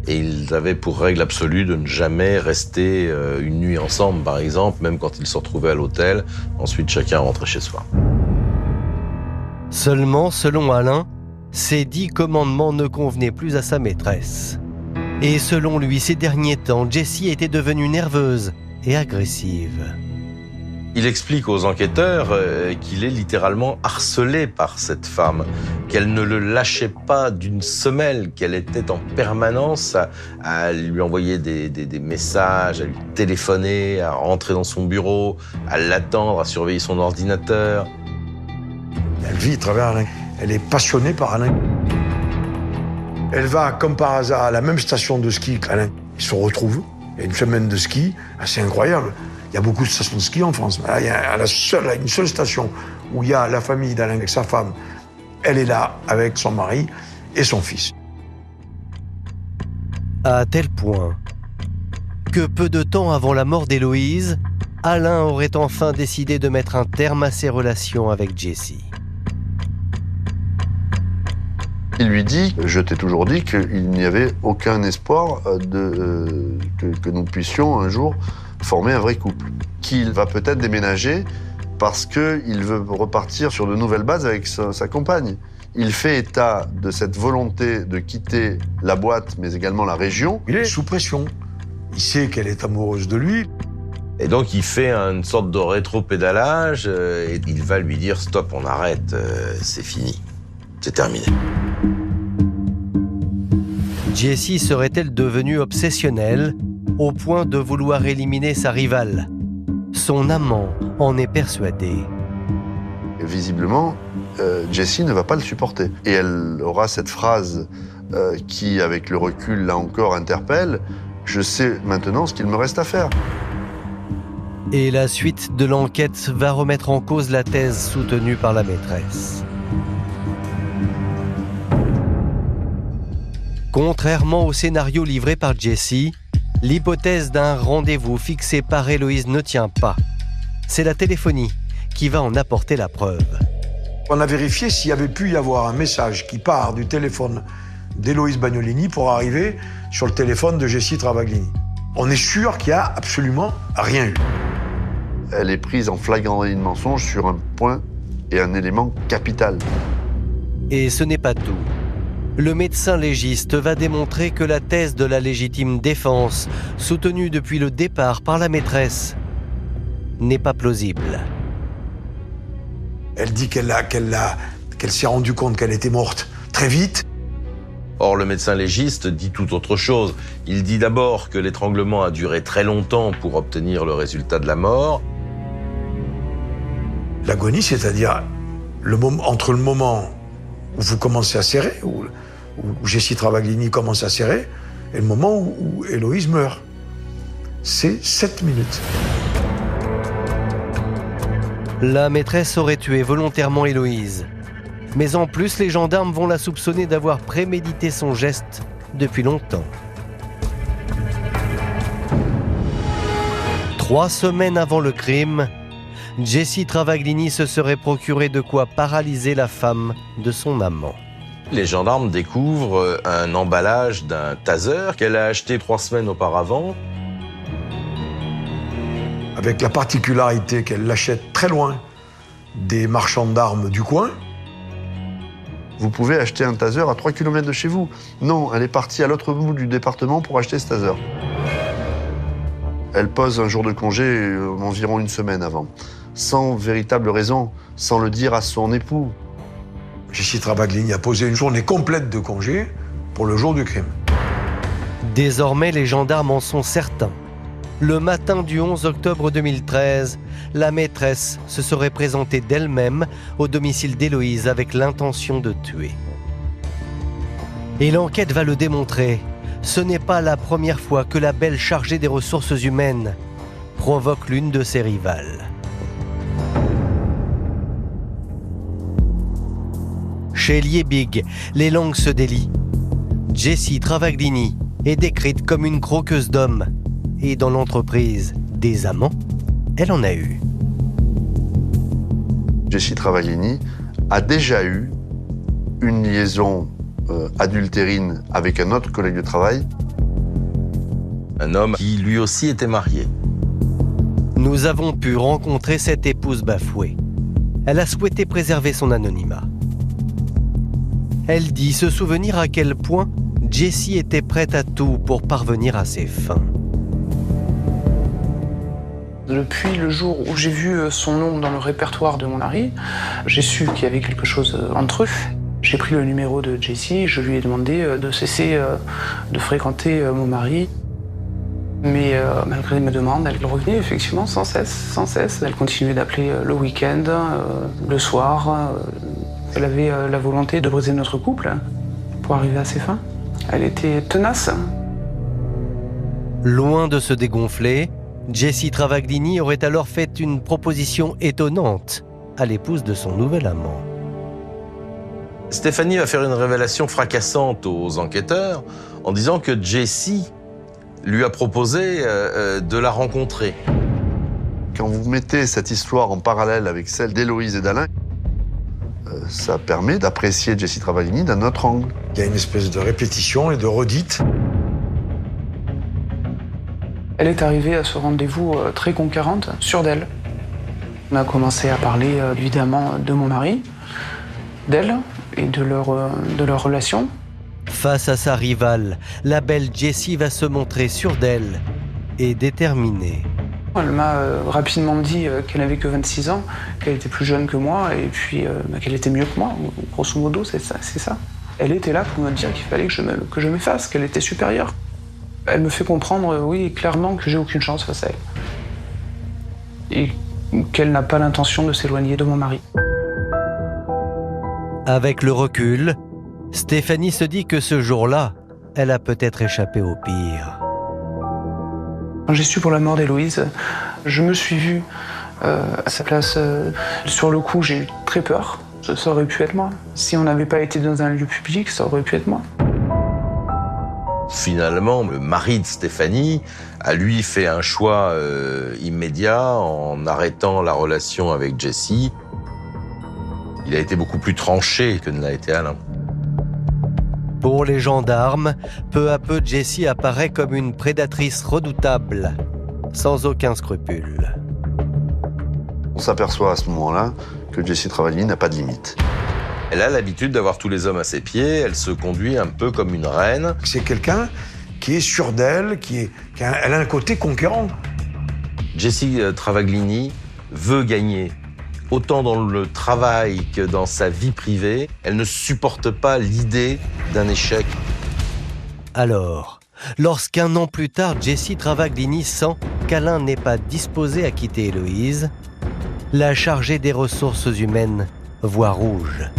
Et ils avaient pour règle absolue de ne jamais rester une nuit ensemble, par exemple, même quand ils se retrouvaient à l'hôtel. Ensuite, chacun rentrait chez soi. Seulement, selon Alain, ces 10 commandements ne convenaient plus à sa maîtresse. Et selon lui, ces derniers temps, Jessie était devenue nerveuse et agressive. Il explique aux enquêteurs qu'il est littéralement harcelé par cette femme, qu'elle ne le lâchait pas d'une semelle, qu'elle était en permanence à lui envoyer des messages, à lui téléphoner, à rentrer dans son bureau, à l'attendre, à surveiller son ordinateur. Elle vit à travers Alain. Elle est passionnée par Alain. Elle va, comme par hasard, à la même station de ski qu'Alain. Ils se retrouvent. Il y a une semaine de ski, c'est incroyable. Il y a beaucoup de stations de ski en France. Là, il y a une seule station où il y a la famille d'Alain avec sa femme. Elle est là avec son mari et son fils. À tel point que peu de temps avant la mort d'Héloïse, Alain aurait enfin décidé de mettre un terme à ses relations avec Jessie. Il lui dit, je t'ai toujours dit qu'il n'y avait aucun espoir que nous puissions un jour former un vrai couple. Qu'il va peut-être déménager parce qu'il veut repartir sur de nouvelles bases avec sa compagne. Il fait état de cette volonté de quitter la boîte, mais également la région. Il est sous pression. Il sait qu'elle est amoureuse de lui. Et donc il fait une sorte de rétro-pédalage et il va lui dire « Stop, on arrête, c'est fini, c'est terminé ». Jessie serait-elle devenue obsessionnelle au point de vouloir éliminer sa rivale? Son amant en est persuadé. Et visiblement, Jessie ne va pas le supporter. Et elle aura cette phrase qui, avec le recul, là encore, interpelle « Je sais maintenant ce qu'il me reste à faire ». Et la suite de l'enquête va remettre en cause la thèse soutenue par la maîtresse. Contrairement au scénario livré par Jessie, l'hypothèse d'un rendez-vous fixé par Héloïse ne tient pas. C'est la téléphonie qui va en apporter la preuve. On a vérifié s'il y avait pu y avoir un message qui part du téléphone d'Héloïse Bagnolini pour arriver sur le téléphone de Jessie Travaglini. On est sûr qu'il n'y a absolument rien eu. Elle est prise en flagrant délit de mensonge sur un point et un élément capital. Et ce n'est pas tout. Le médecin légiste va démontrer que la thèse de la légitime défense, soutenue depuis le départ par la maîtresse, n'est pas plausible. Elle dit qu'elle s'est rendue compte qu'elle était morte très vite. Or, le médecin légiste dit tout autre chose. Il dit d'abord que l'étranglement a duré très longtemps pour obtenir le résultat de la mort. L'agonie, c'est-à-dire entre le moment où vous commencez à serrer, où Jessie Travaglini commence à serrer, et le moment où Héloïse meurt. C'est 7 minutes. La maîtresse aurait tué volontairement Héloïse. Mais en plus, les gendarmes vont la soupçonner d'avoir prémédité son geste depuis longtemps. 3 semaines avant le crime, Jessie Travaglini se serait procuré de quoi paralyser la femme de son amant. Les gendarmes découvrent un emballage d'un taser qu'elle a acheté 3 semaines auparavant. Avec la particularité qu'elle l'achète très loin des marchands d'armes du coin. Vous pouvez acheter un taser à 3 km de chez vous. Non, elle est partie à l'autre bout du département pour acheter ce taser. Elle pose un jour de congé environ 1 semaine avant, sans véritable raison, sans le dire à son époux. Jessie Travaglini a posé une journée complète de congé pour le jour du crime. Désormais, les gendarmes en sont certains. Le matin du 11 octobre 2013, la maîtresse se serait présentée d'elle-même au domicile d'Héloïse avec l'intention de tuer. Et l'enquête va le démontrer. Ce n'est pas la première fois que la belle chargée des ressources humaines provoque l'une de ses rivales. Chez Liebig, les langues se délient. Jessie Travaglini est décrite comme une croqueuse d'hommes. Et dans l'entreprise des amants, elle en a eu. Jessie Travaglini a déjà eu une liaison adultérine avec un autre collègue de travail. Un homme qui lui aussi était marié. Nous avons pu rencontrer cette épouse bafouée. Elle a souhaité préserver son anonymat. Elle dit se souvenir à quel point Jessie était prête à tout pour parvenir à ses fins. Depuis le jour où j'ai vu son nom dans le répertoire de mon mari, j'ai su qu'il y avait quelque chose entre eux. J'ai pris le numéro de Jessie, je lui ai demandé de cesser de fréquenter mon mari. Mais malgré mes demandes, elle revenait effectivement sans cesse. Elle continuait d'appeler le week-end, le soir. Elle avait la volonté de briser notre couple pour arriver à ses fins. Elle était tenace. Loin de se dégonfler, Jessie Travaglini aurait alors fait une proposition étonnante à l'épouse de son nouvel amant. Stéphanie va faire une révélation fracassante aux enquêteurs en disant que Jessie lui a proposé de la rencontrer. Quand vous mettez cette histoire en parallèle avec celle d'Héloïse et d'Alain, ça permet d'apprécier Jessie Travaglini d'un autre angle. Il y a une espèce de répétition et de redite. Elle est arrivée à ce rendez-vous très conquérante, sûre d'elle. On a commencé à parler évidemment de mon mari, d'elle et de leur relation. Face à sa rivale, la belle Jessie va se montrer sûre d'elle et déterminée. Elle m'a rapidement dit qu'elle n'avait que 26 ans, qu'elle était plus jeune que moi et puis qu'elle était mieux que moi. Grosso modo, c'est ça. Elle était là pour me dire qu'il fallait que je m'efface, qu'elle était supérieure. Elle me fait comprendre, oui, clairement que j'ai aucune chance face à elle. Et qu'elle n'a pas l'intention de s'éloigner de mon mari. Avec le recul, Stéphanie se dit que ce jour-là, elle a peut-être échappé au pire. Quand j'ai su pour la mort d'Héloïse, je me suis vu à sa place. Sur le coup, j'ai eu très peur. Ça aurait pu être moi. Si on n'avait pas été dans un lieu public, ça aurait pu être moi. Finalement, le mari de Stéphanie a lui fait un choix immédiat en arrêtant la relation avec Jessie. Il a été beaucoup plus tranché que ne l'a été Alain. Pour les gendarmes, peu à peu, Jessie apparaît comme une prédatrice redoutable, sans aucun scrupule. On s'aperçoit à ce moment-là que Jessie Travaglini n'a pas de limite. Elle a l'habitude d'avoir tous les hommes à ses pieds, elle se conduit un peu comme une reine. C'est quelqu'un qui est sûr d'elle, elle a un côté conquérant. Jessie Travaglini veut gagner. Autant dans le travail que dans sa vie privée, elle ne supporte pas l'idée d'un échec. Alors, lorsqu'un an plus tard, Jessie Travaglini sent qu'Alain n'est pas disposé à quitter Héloïse, la chargée des ressources humaines voit rouge.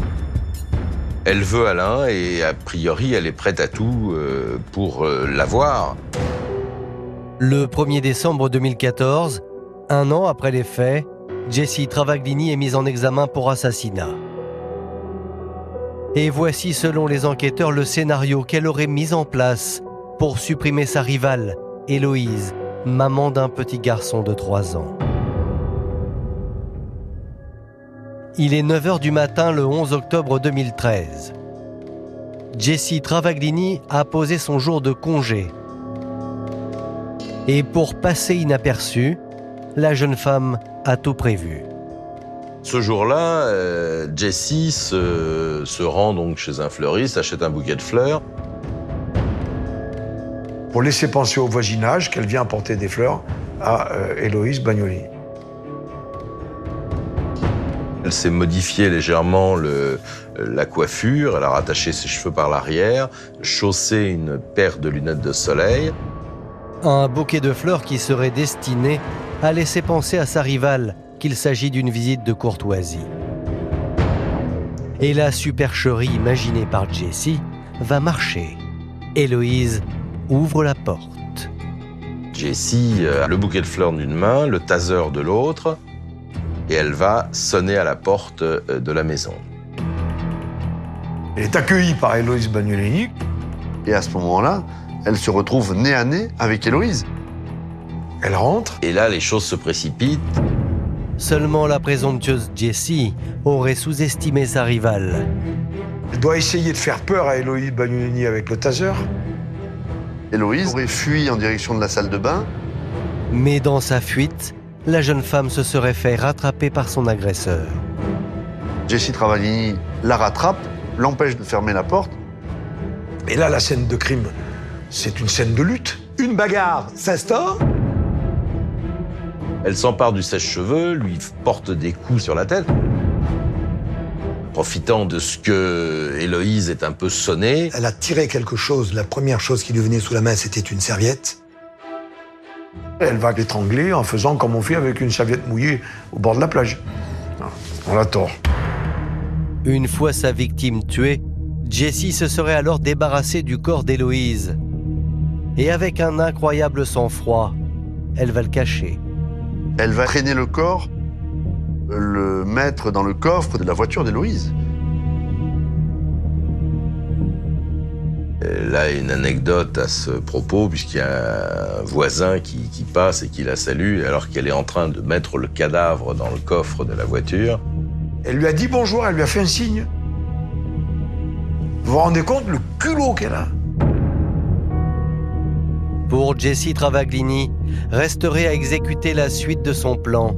Elle veut Alain et a priori, elle est prête à tout pour l'avoir. Le 1er décembre 2014, un an après les faits, Jessie Travaglini est mise en examen pour assassinat. Et voici, selon les enquêteurs, le scénario qu'elle aurait mis en place pour supprimer sa rivale, Héloïse, maman d'un petit garçon de 3 ans. Il est 9h du matin le 11 octobre 2013. Jessie Travaglini a posé son jour de congé. Et pour passer inaperçue, la jeune femme a tout prévu. Ce jour-là, Jessie se rend donc chez un fleuriste, achète un bouquet de fleurs. Pour laisser penser au voisinage qu'elle vient apporter des fleurs à Héloïse Bagnolini. Elle s'est modifiée légèrement la coiffure, elle a rattaché ses cheveux par l'arrière, chaussé une paire de lunettes de soleil. Un bouquet de fleurs qui serait destiné à laisser penser à sa rivale qu'il s'agit d'une visite de courtoisie. Et la supercherie imaginée par Jessie va marcher. Héloïse ouvre la porte. Jessie a le bouquet de fleurs d'une main, le taser de l'autre, et elle va sonner à la porte de la maison. Elle est accueillie par Héloïse Bagnolini. Et à ce moment-là, elle se retrouve nez à nez avec Héloïse. Elle rentre. Et là, les choses se précipitent. Seulement la présomptueuse Jessie aurait sous-estimé sa rivale. Elle doit essayer de faire peur à Héloïse Bagnolini avec le taser. Héloïse aurait fui en direction de la salle de bain. Mais dans sa fuite, la jeune femme se serait fait rattraper par son agresseur. Jessie Travaglini la rattrape, l'empêche de fermer la porte. Et là, la scène de crime, c'est une scène de lutte. Une bagarre s'instaure. Elle s'empare du sèche-cheveux, lui porte des coups sur la tête. Profitant de ce que Héloïse est un peu sonnée. Elle a tiré quelque chose. La première chose qui lui venait sous la main, c'était une serviette. Elle va l'étrangler en faisant comme on fait avec une serviette mouillée au bord de la plage. On la tord. Une fois sa victime tuée, Jessie se serait alors débarrassée du corps d'Héloïse. Et avec un incroyable sang-froid, elle va le cacher. Elle va traîner le corps, le mettre dans le coffre de la voiture d'Héloïse. Là, une anecdote à ce propos, puisqu'il y a un voisin qui passe et qui la salue, alors qu'elle est en train de mettre le cadavre dans le coffre de la voiture. Elle lui a dit bonjour, elle lui a fait un signe. Vous vous rendez compte le culot qu'elle a? Pour Jessie Travaglini, resterait à exécuter la suite de son plan.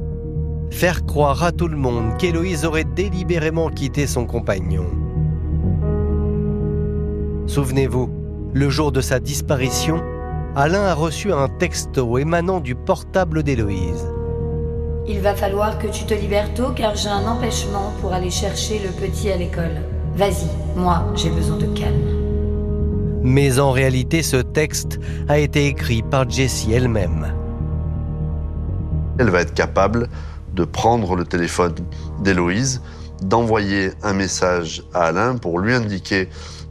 Faire croire à tout le monde qu'Héloïse aurait délibérément quitté son compagnon. Souvenez-vous, le jour de sa disparition, Alain a reçu un texto émanant du portable d'Héloïse. Il va falloir que tu te libères tôt car j'ai un empêchement pour aller chercher le petit à l'école. Vas-y, moi j'ai besoin de calme. Mais en réalité, ce texte a été écrit par Jessie elle-même. Elle va être capable de prendre le téléphone d'Héloïse, d'envoyer un message à Alain pour lui indiquer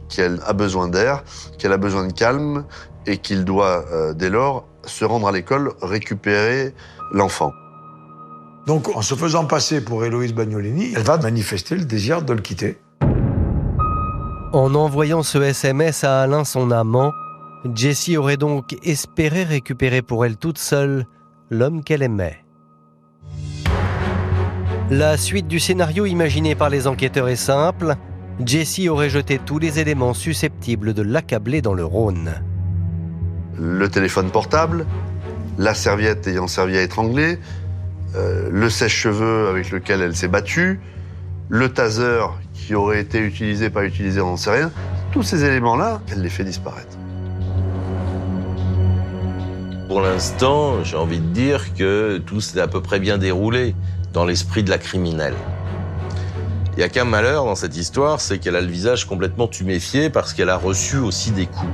qu'elle a besoin d'air, qu'elle a besoin de calme et qu'il doit, dès lors, se rendre à l'école, récupérer l'enfant. Donc, en se faisant passer pour Héloïse Bagnolini, elle va manifester le désir de le quitter. En envoyant ce SMS à Alain, son amant, Jessie aurait donc espéré récupérer pour elle toute seule l'homme qu'elle aimait. La suite du scénario imaginé par les enquêteurs est simple. Jessie aurait jeté tous les éléments susceptibles de l'accabler dans le Rhône. Le téléphone portable, la serviette ayant servi à étrangler, le sèche-cheveux avec lequel elle s'est battue, le taser qui aurait été utilisé, pas utilisé, on n'en sait rien. Tous ces éléments-là, elle les fait disparaître. Pour l'instant, j'ai envie de dire que tout s'est à peu près bien déroulé dans l'esprit de la criminelle. Il n'y a qu'un malheur dans cette histoire, c'est qu'elle a le visage complètement tuméfié parce qu'elle a reçu aussi des coups.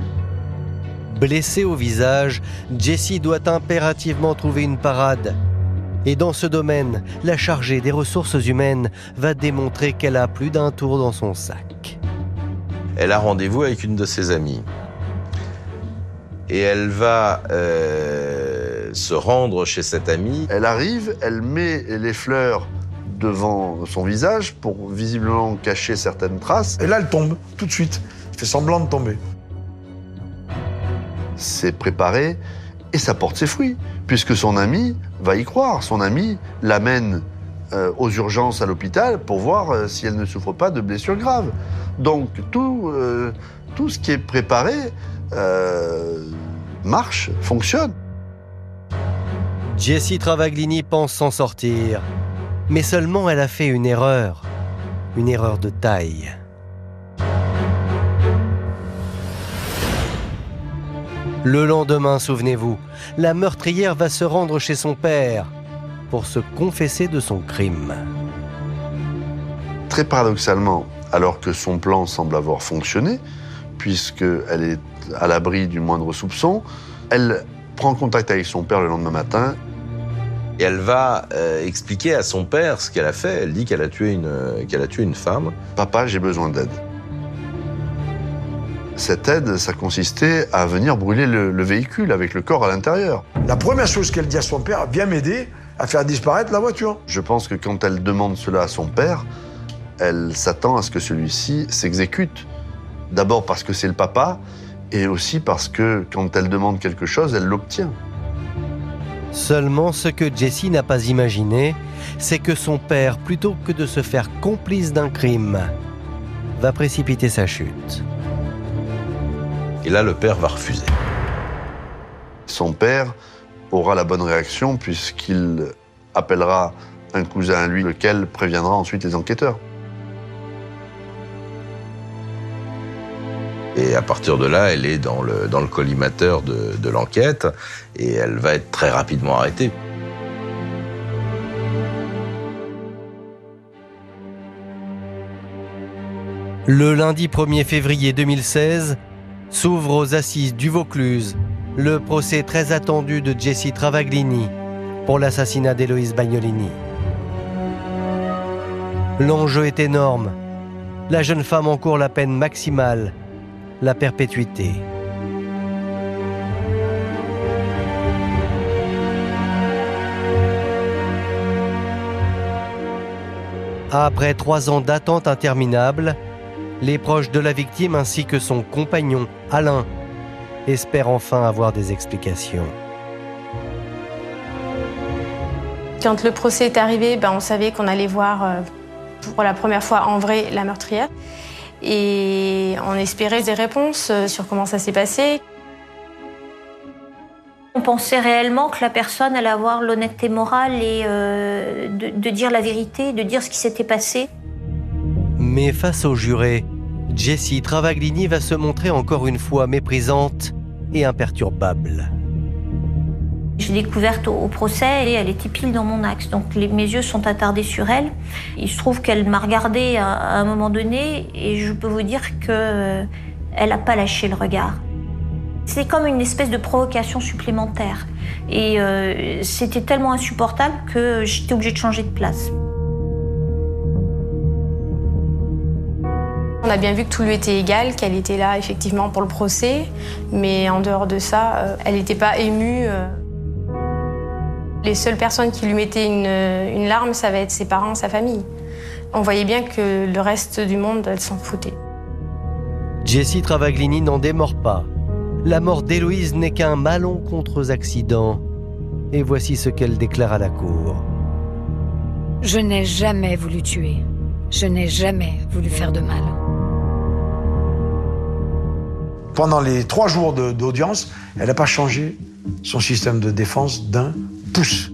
Blessée au visage, Jessie doit impérativement trouver une parade. Et dans ce domaine, la chargée des ressources humaines va démontrer qu'elle a plus d'un tour dans son sac. Elle a rendez-vous avec une de ses amies. Et elle va se rendre chez cette amie. Elle arrive, elle met les fleurs devant son visage pour visiblement cacher certaines traces. Et là, elle tombe, tout de suite. Elle fait semblant de tomber. C'est préparé et ça porte ses fruits, puisque son ami va y croire. Son ami l'amène aux urgences à l'hôpital pour voir si elle ne souffre pas de blessures graves. Donc tout ce qui est préparé marche, fonctionne. Jessie Travaglini pense s'en sortir. Mais seulement elle a fait une erreur de taille. Le lendemain, souvenez-vous, la meurtrière va se rendre chez son père pour se confesser de son crime. Très paradoxalement, alors que son plan semble avoir fonctionné, puisqu'elle est à l'abri du moindre soupçon, elle prend contact avec son père le lendemain matin. Et elle va expliquer à son père ce qu'elle a fait. Elle dit qu'elle a tué une femme. Papa, j'ai besoin d'aide. Cette aide, ça consistait à venir brûler le véhicule avec le corps à l'intérieur. La première chose qu'elle dit à son père, viens m'aider à faire disparaître la voiture. Je pense que quand elle demande cela à son père, elle s'attend à ce que celui-ci s'exécute. D'abord parce que c'est le papa, et aussi parce que quand elle demande quelque chose, elle l'obtient. Seulement, ce que Jessie n'a pas imaginé, c'est que son père, plutôt que de se faire complice d'un crime, va précipiter sa chute. Et là, le père va refuser. Son père aura la bonne réaction puisqu'il appellera un cousin à lui, lequel préviendra ensuite les enquêteurs. Et à partir de là, elle est dans le collimateur de l'enquête et elle va être très rapidement arrêtée. Le lundi 1er février 2016 s'ouvre aux assises du Vaucluse le procès très attendu de Jessie Travaglini pour l'assassinat d'Héloïse Bagnolini. L'enjeu est énorme. La jeune femme encourt la peine maximale, la perpétuité. Après 3 ans d'attente interminable, les proches de la victime ainsi que son compagnon, Alain, espèrent enfin avoir des explications. Quand le procès est arrivé, on savait qu'on allait voir pour la première fois en vrai la meurtrière. Et on espérait des réponses sur comment ça s'est passé. On pensait réellement que la personne allait avoir l'honnêteté morale et de dire la vérité, de dire ce qui s'était passé. Mais face au juré, Jessie Travaglini va se montrer encore une fois méprisante et imperturbable. Je l'ai découverte au procès et elle était pile dans mon axe. Donc mes yeux sont attardés sur elle. Il se trouve qu'elle m'a regardée à un moment donné et je peux vous dire qu'elle n'a pas lâché le regard. C'est comme une espèce de provocation supplémentaire. Et c'était tellement insupportable que j'étais obligée de changer de place. On a bien vu que tout lui était égal, qu'elle était là effectivement pour le procès, mais en dehors de ça, elle n'était pas émue. Les seules personnes qui lui mettaient une larme, ça va être ses parents, sa famille. On voyait bien que le reste du monde, elle s'en foutait. Jessie Travaglini n'en démord pas. La mort d'Héloïse n'est qu'un malencontreux accident. Et voici ce qu'elle déclare à la cour. Je n'ai jamais voulu tuer. Je n'ai jamais voulu faire de mal. Pendant les 3 jours d'audience, elle n'a pas changé son système de défense d'un pouce.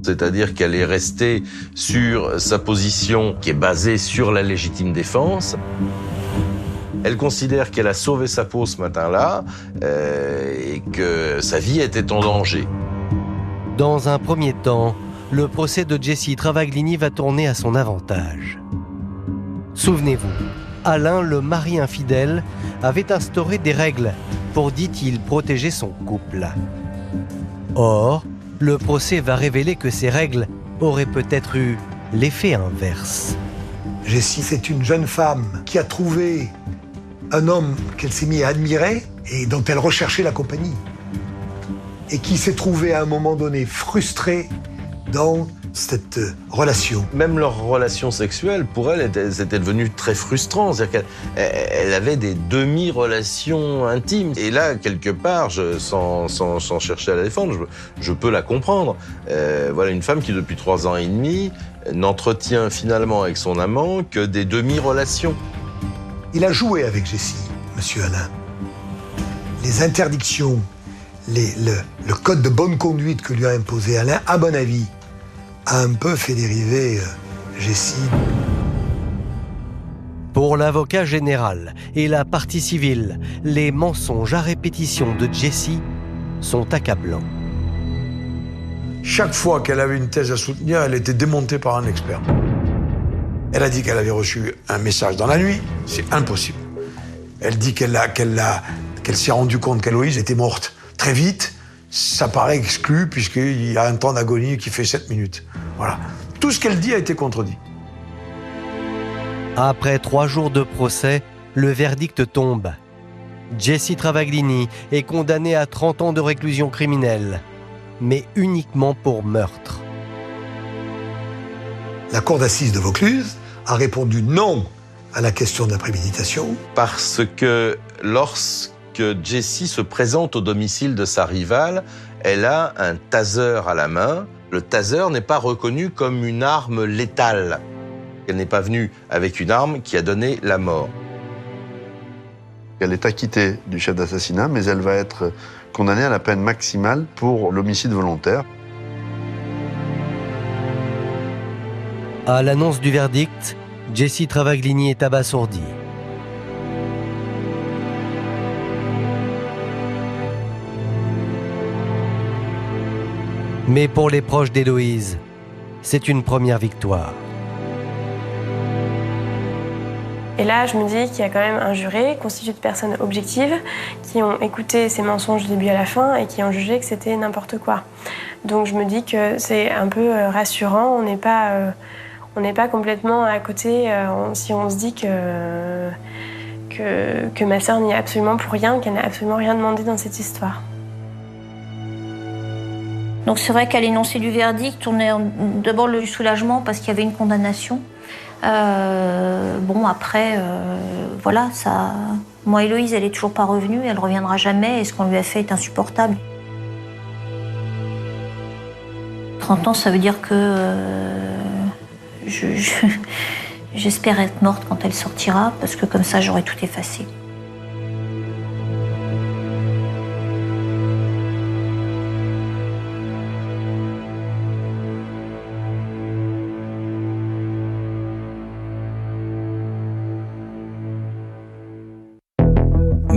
C'est-à-dire qu'elle est restée sur sa position qui est basée sur la légitime défense. Elle considère qu'elle a sauvé sa peau ce matin-là et que sa vie était en danger. Dans un premier temps, le procès de Jessie Travaglini va tourner à son avantage. Souvenez-vous, Alain, le mari infidèle, avait instauré des règles pour, dit-il, protéger son couple. Or, le procès va révéler que ces règles auraient peut-être eu l'effet inverse. Jessie, c'est une jeune femme qui a trouvé un homme qu'elle s'est mis à admirer et dont elle recherchait la compagnie. Et qui s'est trouvé à un moment donné frustrée dans cette relation. Même leur relation sexuelle, pour elle, c'était devenu très frustrant. C'est-à-dire qu'elle avait des demi-relations intimes. Et là, quelque part, sans chercher à la défendre, je peux la comprendre. Voilà une femme qui, depuis 3 ans et demi, n'entretient finalement avec son amant que des demi-relations. Il a joué avec Jessie, monsieur Alain. Les interdictions, le code de bonne conduite que lui a imposé Alain, à mon avis, a un peu fait dériver Jessie. Pour l'avocat général et la partie civile, les mensonges à répétition de Jessie sont accablants. Chaque fois qu'elle avait une thèse à soutenir, elle était démontée par un expert. Elle a dit qu'elle avait reçu un message dans la nuit, c'est impossible. Elle dit qu'elle s'est rendue compte qu'Héloïse était morte très vite. Ça paraît exclu puisqu'il y a un temps d'agonie qui fait 7 minutes. Voilà. Tout ce qu'elle dit a été contredit. Après 3 jours de procès, le verdict tombe. Jessie Travaglini est condamnée à 30 ans de réclusion criminelle, mais uniquement pour meurtre. La cour d'assises de Vaucluse a répondu non à la question de la préméditation. Parce que lorsque Jessie se présente au domicile de sa rivale, elle a un taser à la main. Le taser n'est pas reconnu comme une arme létale. Elle n'est pas venue avec une arme qui a donné la mort. Elle est acquittée du chef d'assassinat, mais elle va être condamnée à la peine maximale pour l'homicide volontaire. À l'annonce du verdict, Jessie Travaglini est abasourdie. Mais pour les proches d'Héloïse, c'est une première victoire. Et là, je me dis qu'il y a quand même un jury constitué de personnes objectives qui ont écouté ces mensonges du début à la fin et qui ont jugé que c'était n'importe quoi. Donc je me dis que c'est un peu rassurant, on n'est pas complètement à côté si on se dit que ma sœur n'y est absolument pour rien, qu'elle n'a absolument rien demandé dans cette histoire. Donc c'est vrai qu'à l'énoncé du verdict, on a d'abord le soulagement parce qu'il y avait une condamnation. Après, voilà, ça... Moi, Héloïse, elle est toujours pas revenue, elle reviendra jamais, et ce qu'on lui a fait est insupportable. 30 ans, ça veut dire que j'espère être morte quand elle sortira, parce que comme ça, j'aurai tout effacé.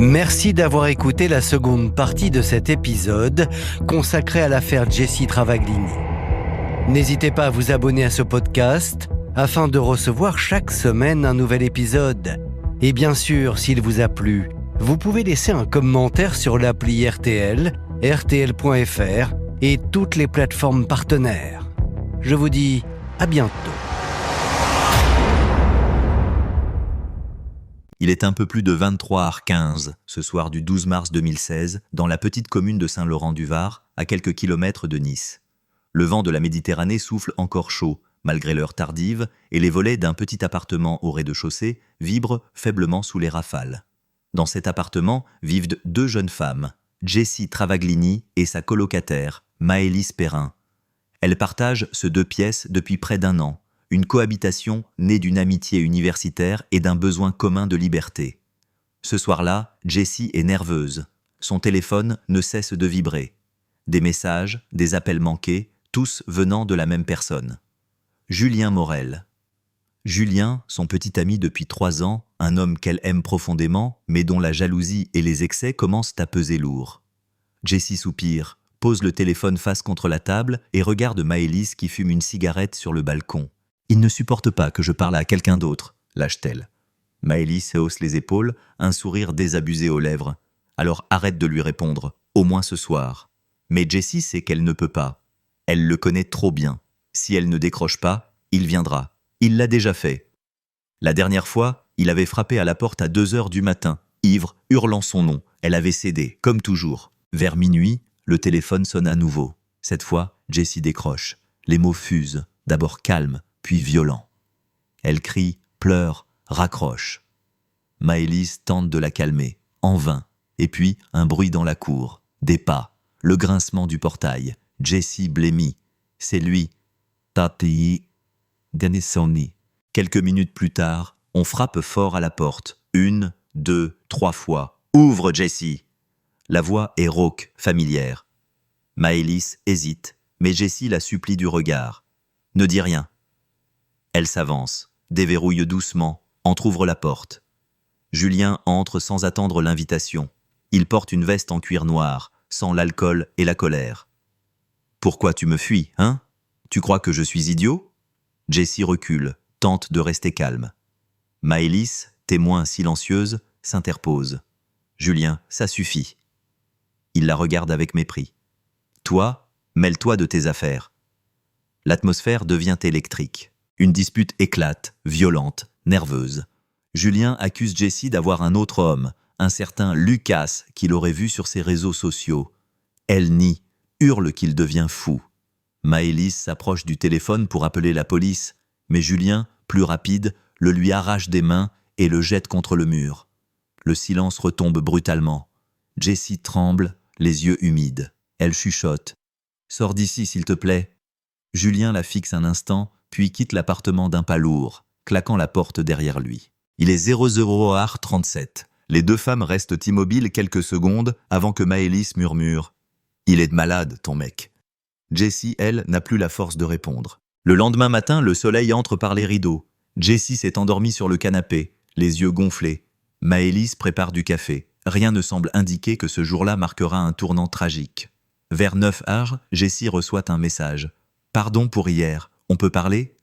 Merci d'avoir écouté la seconde partie de cet épisode consacré à l'affaire Jessie Travaglini. N'hésitez pas à vous abonner à ce podcast afin de recevoir chaque semaine un nouvel épisode. Et bien sûr, s'il vous a plu, vous pouvez laisser un commentaire sur l'appli RTL, rtl.fr et toutes les plateformes partenaires. Je vous dis à bientôt. Il est un peu plus de 23h15 ce soir du 12 mars 2016 dans la petite commune de Saint-Laurent-du-Var, à quelques kilomètres de Nice. Le vent de la Méditerranée souffle encore chaud, malgré l'heure tardive, et les volets d'un petit appartement au rez-de-chaussée vibrent faiblement sous les rafales. Dans cet appartement vivent deux jeunes femmes, Jessie Travaglini et sa colocataire, Maëlys Perrin. Elles partagent ce 2 pièces depuis près d'1 an. Une cohabitation née d'une amitié universitaire et d'un besoin commun de liberté. Ce soir-là, Jessie est nerveuse. Son téléphone ne cesse de vibrer. Des messages, des appels manqués, tous venant de la même personne. Julien Morel. Julien, son petit ami depuis 3 ans, un homme qu'elle aime profondément, mais dont la jalousie et les excès commencent à peser lourd. Jessie soupire, pose le téléphone face contre la table et regarde Maëlys qui fume une cigarette sur le balcon. « Il ne supporte pas que je parle à quelqu'un d'autre », lâche-t-elle. Maëlys hausse les épaules, un sourire désabusé aux lèvres. Alors arrête de lui répondre, au moins ce soir. Mais Jessie sait qu'elle ne peut pas. Elle le connaît trop bien. Si elle ne décroche pas, il viendra. Il l'a déjà fait. La dernière fois, il avait frappé à la porte à 2h du matin, ivre, hurlant son nom. Elle avait cédé, comme toujours. Vers minuit, le téléphone sonne à nouveau. Cette fois, Jessie décroche. Les mots fusent, d'abord calmes, puis violent. Elle crie, pleure, raccroche. Maëlys tente de la calmer, en vain. Et puis, un bruit dans la cour, des pas, le grincement du portail. Jessie blêmit. C'est lui. Tati Denisoni. Quelques minutes plus tard, on frappe fort à la porte. 1, 2, 3 fois. Ouvre, Jessie. La voix est rauque, familière. Maëlys hésite, mais Jessie la supplie du regard. Ne dis rien. Elle s'avance, déverrouille doucement, entr'ouvre la porte. Julien entre sans attendre l'invitation. Il porte une veste en cuir noir, sans l'alcool et la colère. « Pourquoi tu me fuis, hein ? Tu crois que je suis idiot ?» Jessie recule, tente de rester calme. Maëlys, témoin silencieuse, s'interpose. « Julien, ça suffit. » Il la regarde avec mépris. « Toi, mêle-toi de tes affaires. » L'atmosphère devient électrique. Une dispute éclate, violente, nerveuse. Julien accuse Jessie d'avoir un autre homme, un certain Lucas qu'il aurait vu sur ses réseaux sociaux. Elle nie, hurle qu'il devient fou. Maëlys s'approche du téléphone pour appeler la police, mais Julien, plus rapide, le lui arrache des mains et le jette contre le mur. Le silence retombe brutalement. Jessie tremble, les yeux humides. Elle chuchote. « Sors d'ici, s'il te plaît. » Julien la fixe un instant, puis quitte l'appartement d'un pas lourd, claquant la porte derrière lui. Il est 00h37. Les deux femmes restent immobiles quelques secondes avant que Maëlys murmure « Il est malade, ton mec ». Jessie, elle, n'a plus la force de répondre. Le lendemain matin, le soleil entre par les rideaux. Jessie s'est endormie sur le canapé, les yeux gonflés. Maëlys prépare du café. Rien ne semble indiquer que ce jour-là marquera un tournant tragique. Vers 9h, Jessie reçoit un message. « Pardon pour hier, on peut parler ?»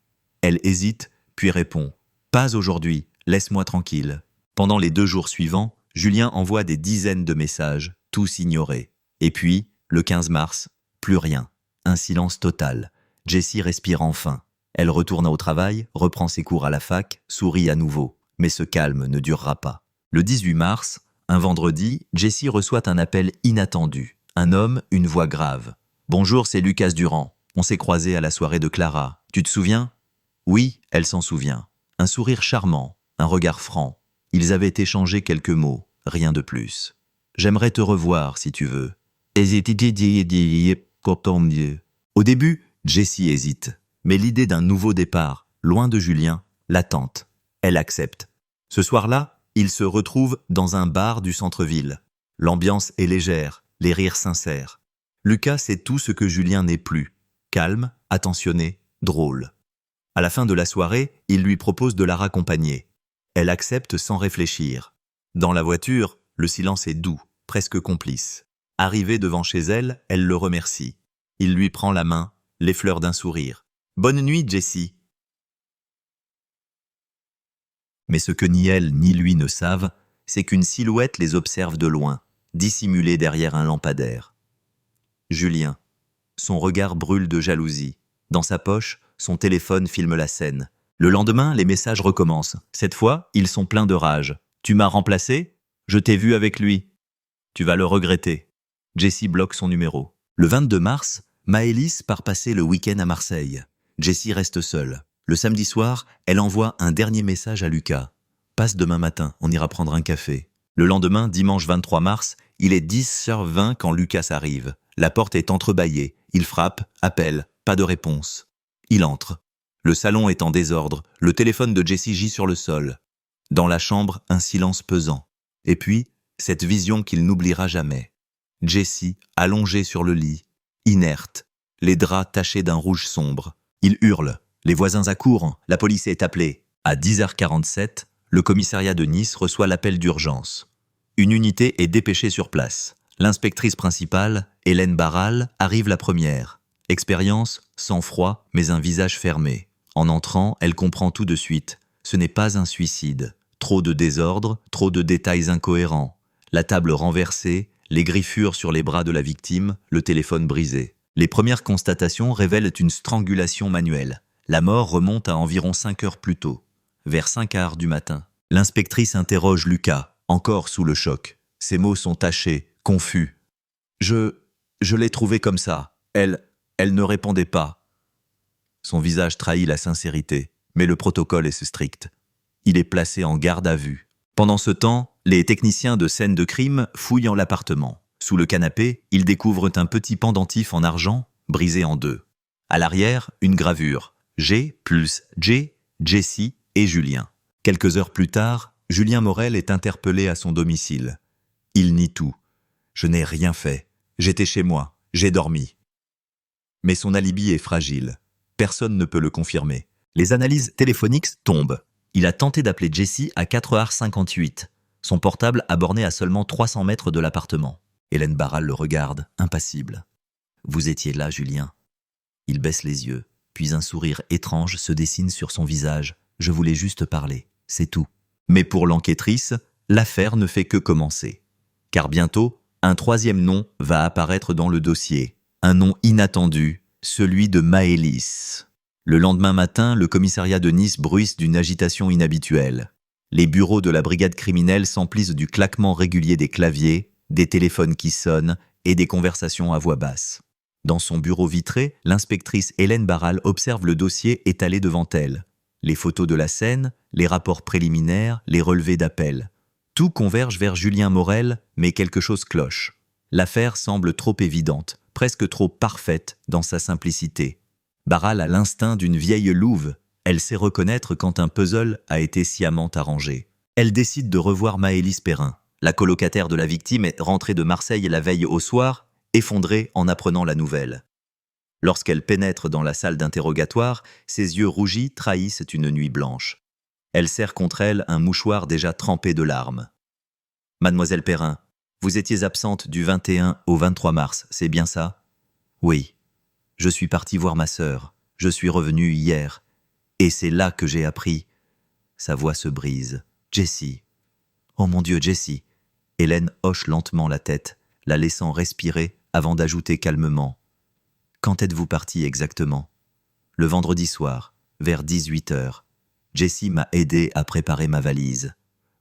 Elle hésite, puis répond. « Pas aujourd'hui, laisse-moi tranquille. Pendant les 2 jours suivants, Julien envoie des dizaines de messages, tous ignorés. Et puis, le 15 mars, plus rien. Un silence total. Jessie respire enfin. Elle retourne au travail, reprend ses cours à la fac, sourit à nouveau. Mais ce calme ne durera pas. Le 18 mars, un vendredi, Jessie reçoit un appel inattendu. Un homme, une voix grave. « Bonjour, c'est Lucas Durand. On s'est croisés à la soirée de Clara. Tu te souviens ?» Oui, elle s'en souvient. Un sourire charmant, un regard franc. Ils avaient échangé quelques mots, rien de plus. « J'aimerais te revoir, si tu veux. » Au début, Jessie hésite. Mais l'idée d'un nouveau départ, loin de Julien, la tente. Elle accepte. Ce soir-là, ils se retrouvent dans un bar du centre-ville. L'ambiance est légère, les rires sincères. Lucas sait tout ce que Julien n'est plus. Calme, attentionné, drôle. À la fin de la soirée, il lui propose de la raccompagner. Elle accepte sans réfléchir. Dans la voiture, le silence est doux, presque complice. Arrivée devant chez elle, elle le remercie. Il lui prend la main, les fleurs d'un sourire. « Bonne nuit, Jessie !» Mais ce que ni elle ni lui ne savent, c'est qu'une silhouette les observe de loin, dissimulée derrière un lampadaire. Julien. Son regard brûle de jalousie. Dans sa poche, son téléphone filme la scène. Le lendemain, les messages recommencent. Cette fois, ils sont pleins de rage. « Tu m'as remplacé ? Je t'ai vu avec lui. Tu vas le regretter. » Jessie bloque son numéro. Le 22 mars, Maëlys part passer le week-end à Marseille. Jessie reste seule. Le samedi soir, elle envoie un dernier message à Lucas. « Passe demain matin, on ira prendre un café. » Le lendemain, dimanche 23 mars, il est 10h20 quand Lucas arrive. La porte est entrebâillée. Il frappe, appelle, pas de réponse. Il entre. Le salon est en désordre. Le téléphone de Jessie gît sur le sol. Dans la chambre, un silence pesant. Et puis, cette vision qu'il n'oubliera jamais. Jessie, allongée sur le lit, inerte, les draps tachés d'un rouge sombre. Il hurle. Les voisins accourent, la police est appelée. À 10h47, le commissariat de Nice reçoit l'appel d'urgence. Une unité est dépêchée sur place. L'inspectrice principale, Hélène Barral, arrive la première. Expérience, sang-froid, mais un visage fermé. En entrant, elle comprend tout de suite. Ce n'est pas un suicide. Trop de désordre, trop de détails incohérents. La table renversée, les griffures sur les bras de la victime, le téléphone brisé. Les premières constatations révèlent une strangulation manuelle. La mort remonte à environ 5 heures plus tôt. Vers 5h du matin, l'inspectrice interroge Lucas, encore sous le choc. Ses mots sont tachés, confus. Je l'ai trouvé comme ça. Elle ne répondait pas. Son visage trahit la sincérité, mais le protocole est strict. Il est placé en garde à vue. Pendant ce temps, les techniciens de scène de crime fouillent l'appartement. Sous le canapé, ils découvrent un petit pendentif en argent, brisé en 2. À l'arrière, une gravure. G plus J, Jessie et Julien. Quelques heures plus tard, Julien Morel est interpellé à son domicile. Il nie tout. « Je n'ai rien fait. J'étais chez moi. J'ai dormi. » Mais son alibi est fragile. Personne ne peut le confirmer. Les analyses téléphoniques tombent. Il a tenté d'appeler Jessie à 4h58. Son portable a borné à seulement 300 mètres de l'appartement. Hélène Barral le regarde, impassible. « Vous étiez là, Julien. » Il baisse les yeux. Puis un sourire étrange se dessine sur son visage. « Je voulais juste parler, c'est tout. » Mais pour l'enquêtrice, l'affaire ne fait que commencer. Car bientôt, un 3e nom va apparaître dans le dossier. Un nom inattendu, celui de Maëlys. Le lendemain matin, le commissariat de Nice bruisse d'une agitation inhabituelle. Les bureaux de la brigade criminelle s'emplissent du claquement régulier des claviers, des téléphones qui sonnent et des conversations à voix basse. Dans son bureau vitré, l'inspectrice Hélène Barral observe le dossier étalé devant elle. Les photos de la scène, les rapports préliminaires, les relevés d'appel. Tout converge vers Julien Morel, mais quelque chose cloche. L'affaire semble trop évidente, presque trop parfaite dans sa simplicité. Barral a l'instinct d'une vieille louve. Elle sait reconnaître quand un puzzle a été sciemment arrangé. Elle décide de revoir Maëlys Perrin. La colocataire de la victime est rentrée de Marseille la veille au soir, effondrée en apprenant la nouvelle. Lorsqu'elle pénètre dans la salle d'interrogatoire, ses yeux rougis trahissent une nuit blanche. Elle serre contre elle un mouchoir déjà trempé de larmes. « Mademoiselle Perrin, vous étiez absente du 21 au 23 mars, c'est bien ça ? » ?»« Oui. Je suis partie voir ma sœur. Je suis revenue hier. Et c'est là que j'ai appris. Sa voix se brise. « Jessie. Oh mon Dieu, Jessie !» Hélène hoche lentement la tête, la laissant respirer avant d'ajouter calmement. « Quand êtes-vous partie exactement ?»« Le vendredi soir, vers 18h. Jessie m'a aidé à préparer ma valise.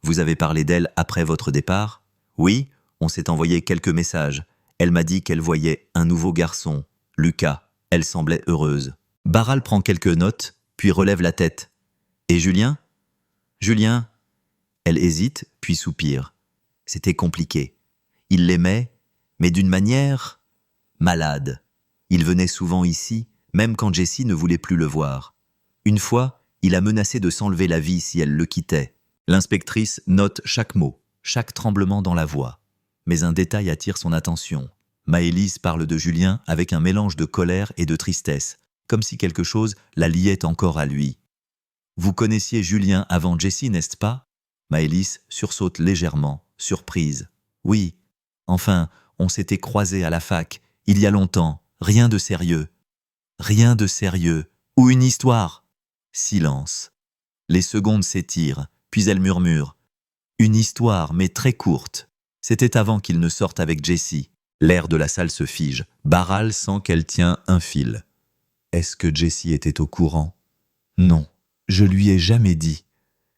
Vous avez parlé d'elle après votre départ ? Oui, on s'est envoyé quelques messages. Elle m'a dit qu'elle voyait un nouveau garçon, Lucas. Elle semblait heureuse. » Barral prend quelques notes, puis relève la tête. « Et Julien ? Julien ?» Elle hésite, puis soupire. C'était compliqué. Il l'aimait, mais d'une manière malade. Il venait souvent ici, même quand Jessie ne voulait plus le voir. Une fois, il a menacé de s'enlever la vie si elle le quittait. L'inspectrice note chaque mot, chaque tremblement dans la voix. Mais un détail attire son attention. Maëlys parle de Julien avec un mélange de colère et de tristesse, comme si quelque chose la liait encore à lui. « Vous connaissiez Julien avant Jessie, n'est-ce pas ?» Maëlys sursaute légèrement, surprise. « Oui. Enfin, on s'était croisés à la fac, il y a longtemps. Rien de sérieux. »« Rien de sérieux. Ou une histoire ?» Silence. Les secondes s'étirent, puis elle murmure. « Une histoire, mais très courte. C'était avant qu'il ne sorte avec Jessie. » L'air de la salle se fige. Barral sent qu'elle tient un fil. Est-ce que Jessie était au courant ? Non, je lui ai jamais dit.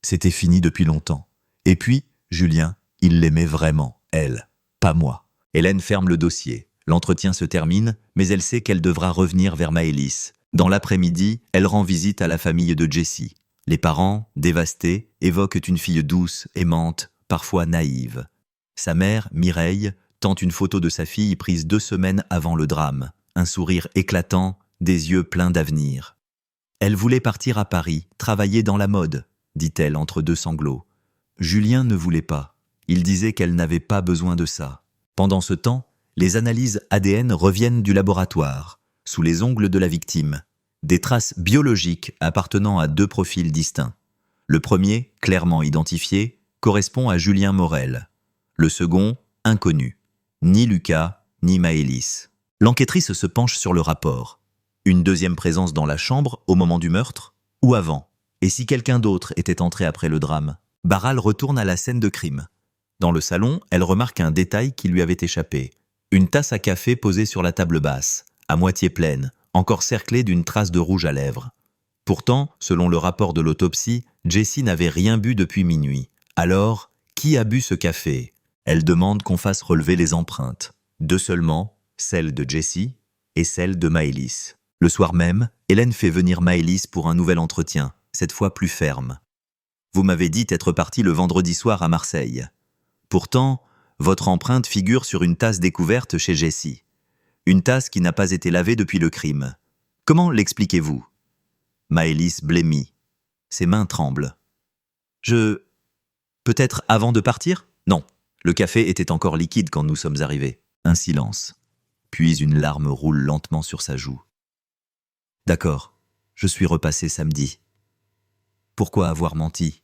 C'était fini depuis longtemps. Et puis, Julien, il l'aimait vraiment, elle, pas moi. Hélène ferme le dossier. L'entretien se termine, mais elle sait qu'elle devra revenir vers Maëlys. Dans l'après-midi, elle rend visite à la famille de Jessie. Les parents, dévastés, évoquent une fille douce, aimante, parfois naïve. Sa mère, Mireille, tente une photo de sa fille prise 2 semaines avant le drame. Un sourire éclatant, des yeux pleins d'avenir. Elle voulait partir à Paris, travailler dans la mode, dit-elle entre 2 sanglots. Julien ne voulait pas. Il disait qu'elle n'avait pas besoin de ça. Pendant ce temps, les analyses ADN reviennent du laboratoire, sous les ongles de la victime. Des traces biologiques appartenant à 2 profils distincts. Le premier, clairement identifié, correspond à Julien Morel. Le second, inconnu. Ni Lucas, ni Maëlys. L'enquêtrice se penche sur le rapport. Une deuxième présence dans la chambre au moment du meurtre, ou avant. Et si quelqu'un d'autre était entré après le drame ? Barral retourne à la scène de crime. Dans le salon, elle remarque un détail qui lui avait échappé. Une tasse à café posée sur la table basse, à moitié pleine, encore cerclée d'une trace de rouge à lèvres. Pourtant, selon le rapport de l'autopsie, Jessie n'avait rien bu depuis minuit. Alors, qui a bu ce café ? Elle demande qu'on fasse relever les empreintes. 2 seulement, celle de Jessie et celle de Maëlys. Le soir même, Hélène fait venir Maëlys pour un nouvel entretien, cette fois plus ferme. Vous m'avez dit être parti le vendredi soir à Marseille. Pourtant, votre empreinte figure sur une tasse découverte chez Jessie. Une tasse qui n'a pas été lavée depuis le crime. Comment l'expliquez-vous ? Maëlys blêmit. Ses mains tremblent. Peut-être avant de partir ? Non. Le café était encore liquide quand nous sommes arrivés. Un silence. Puis une larme roule lentement sur sa joue. D'accord, je suis repassé samedi. Pourquoi avoir menti ?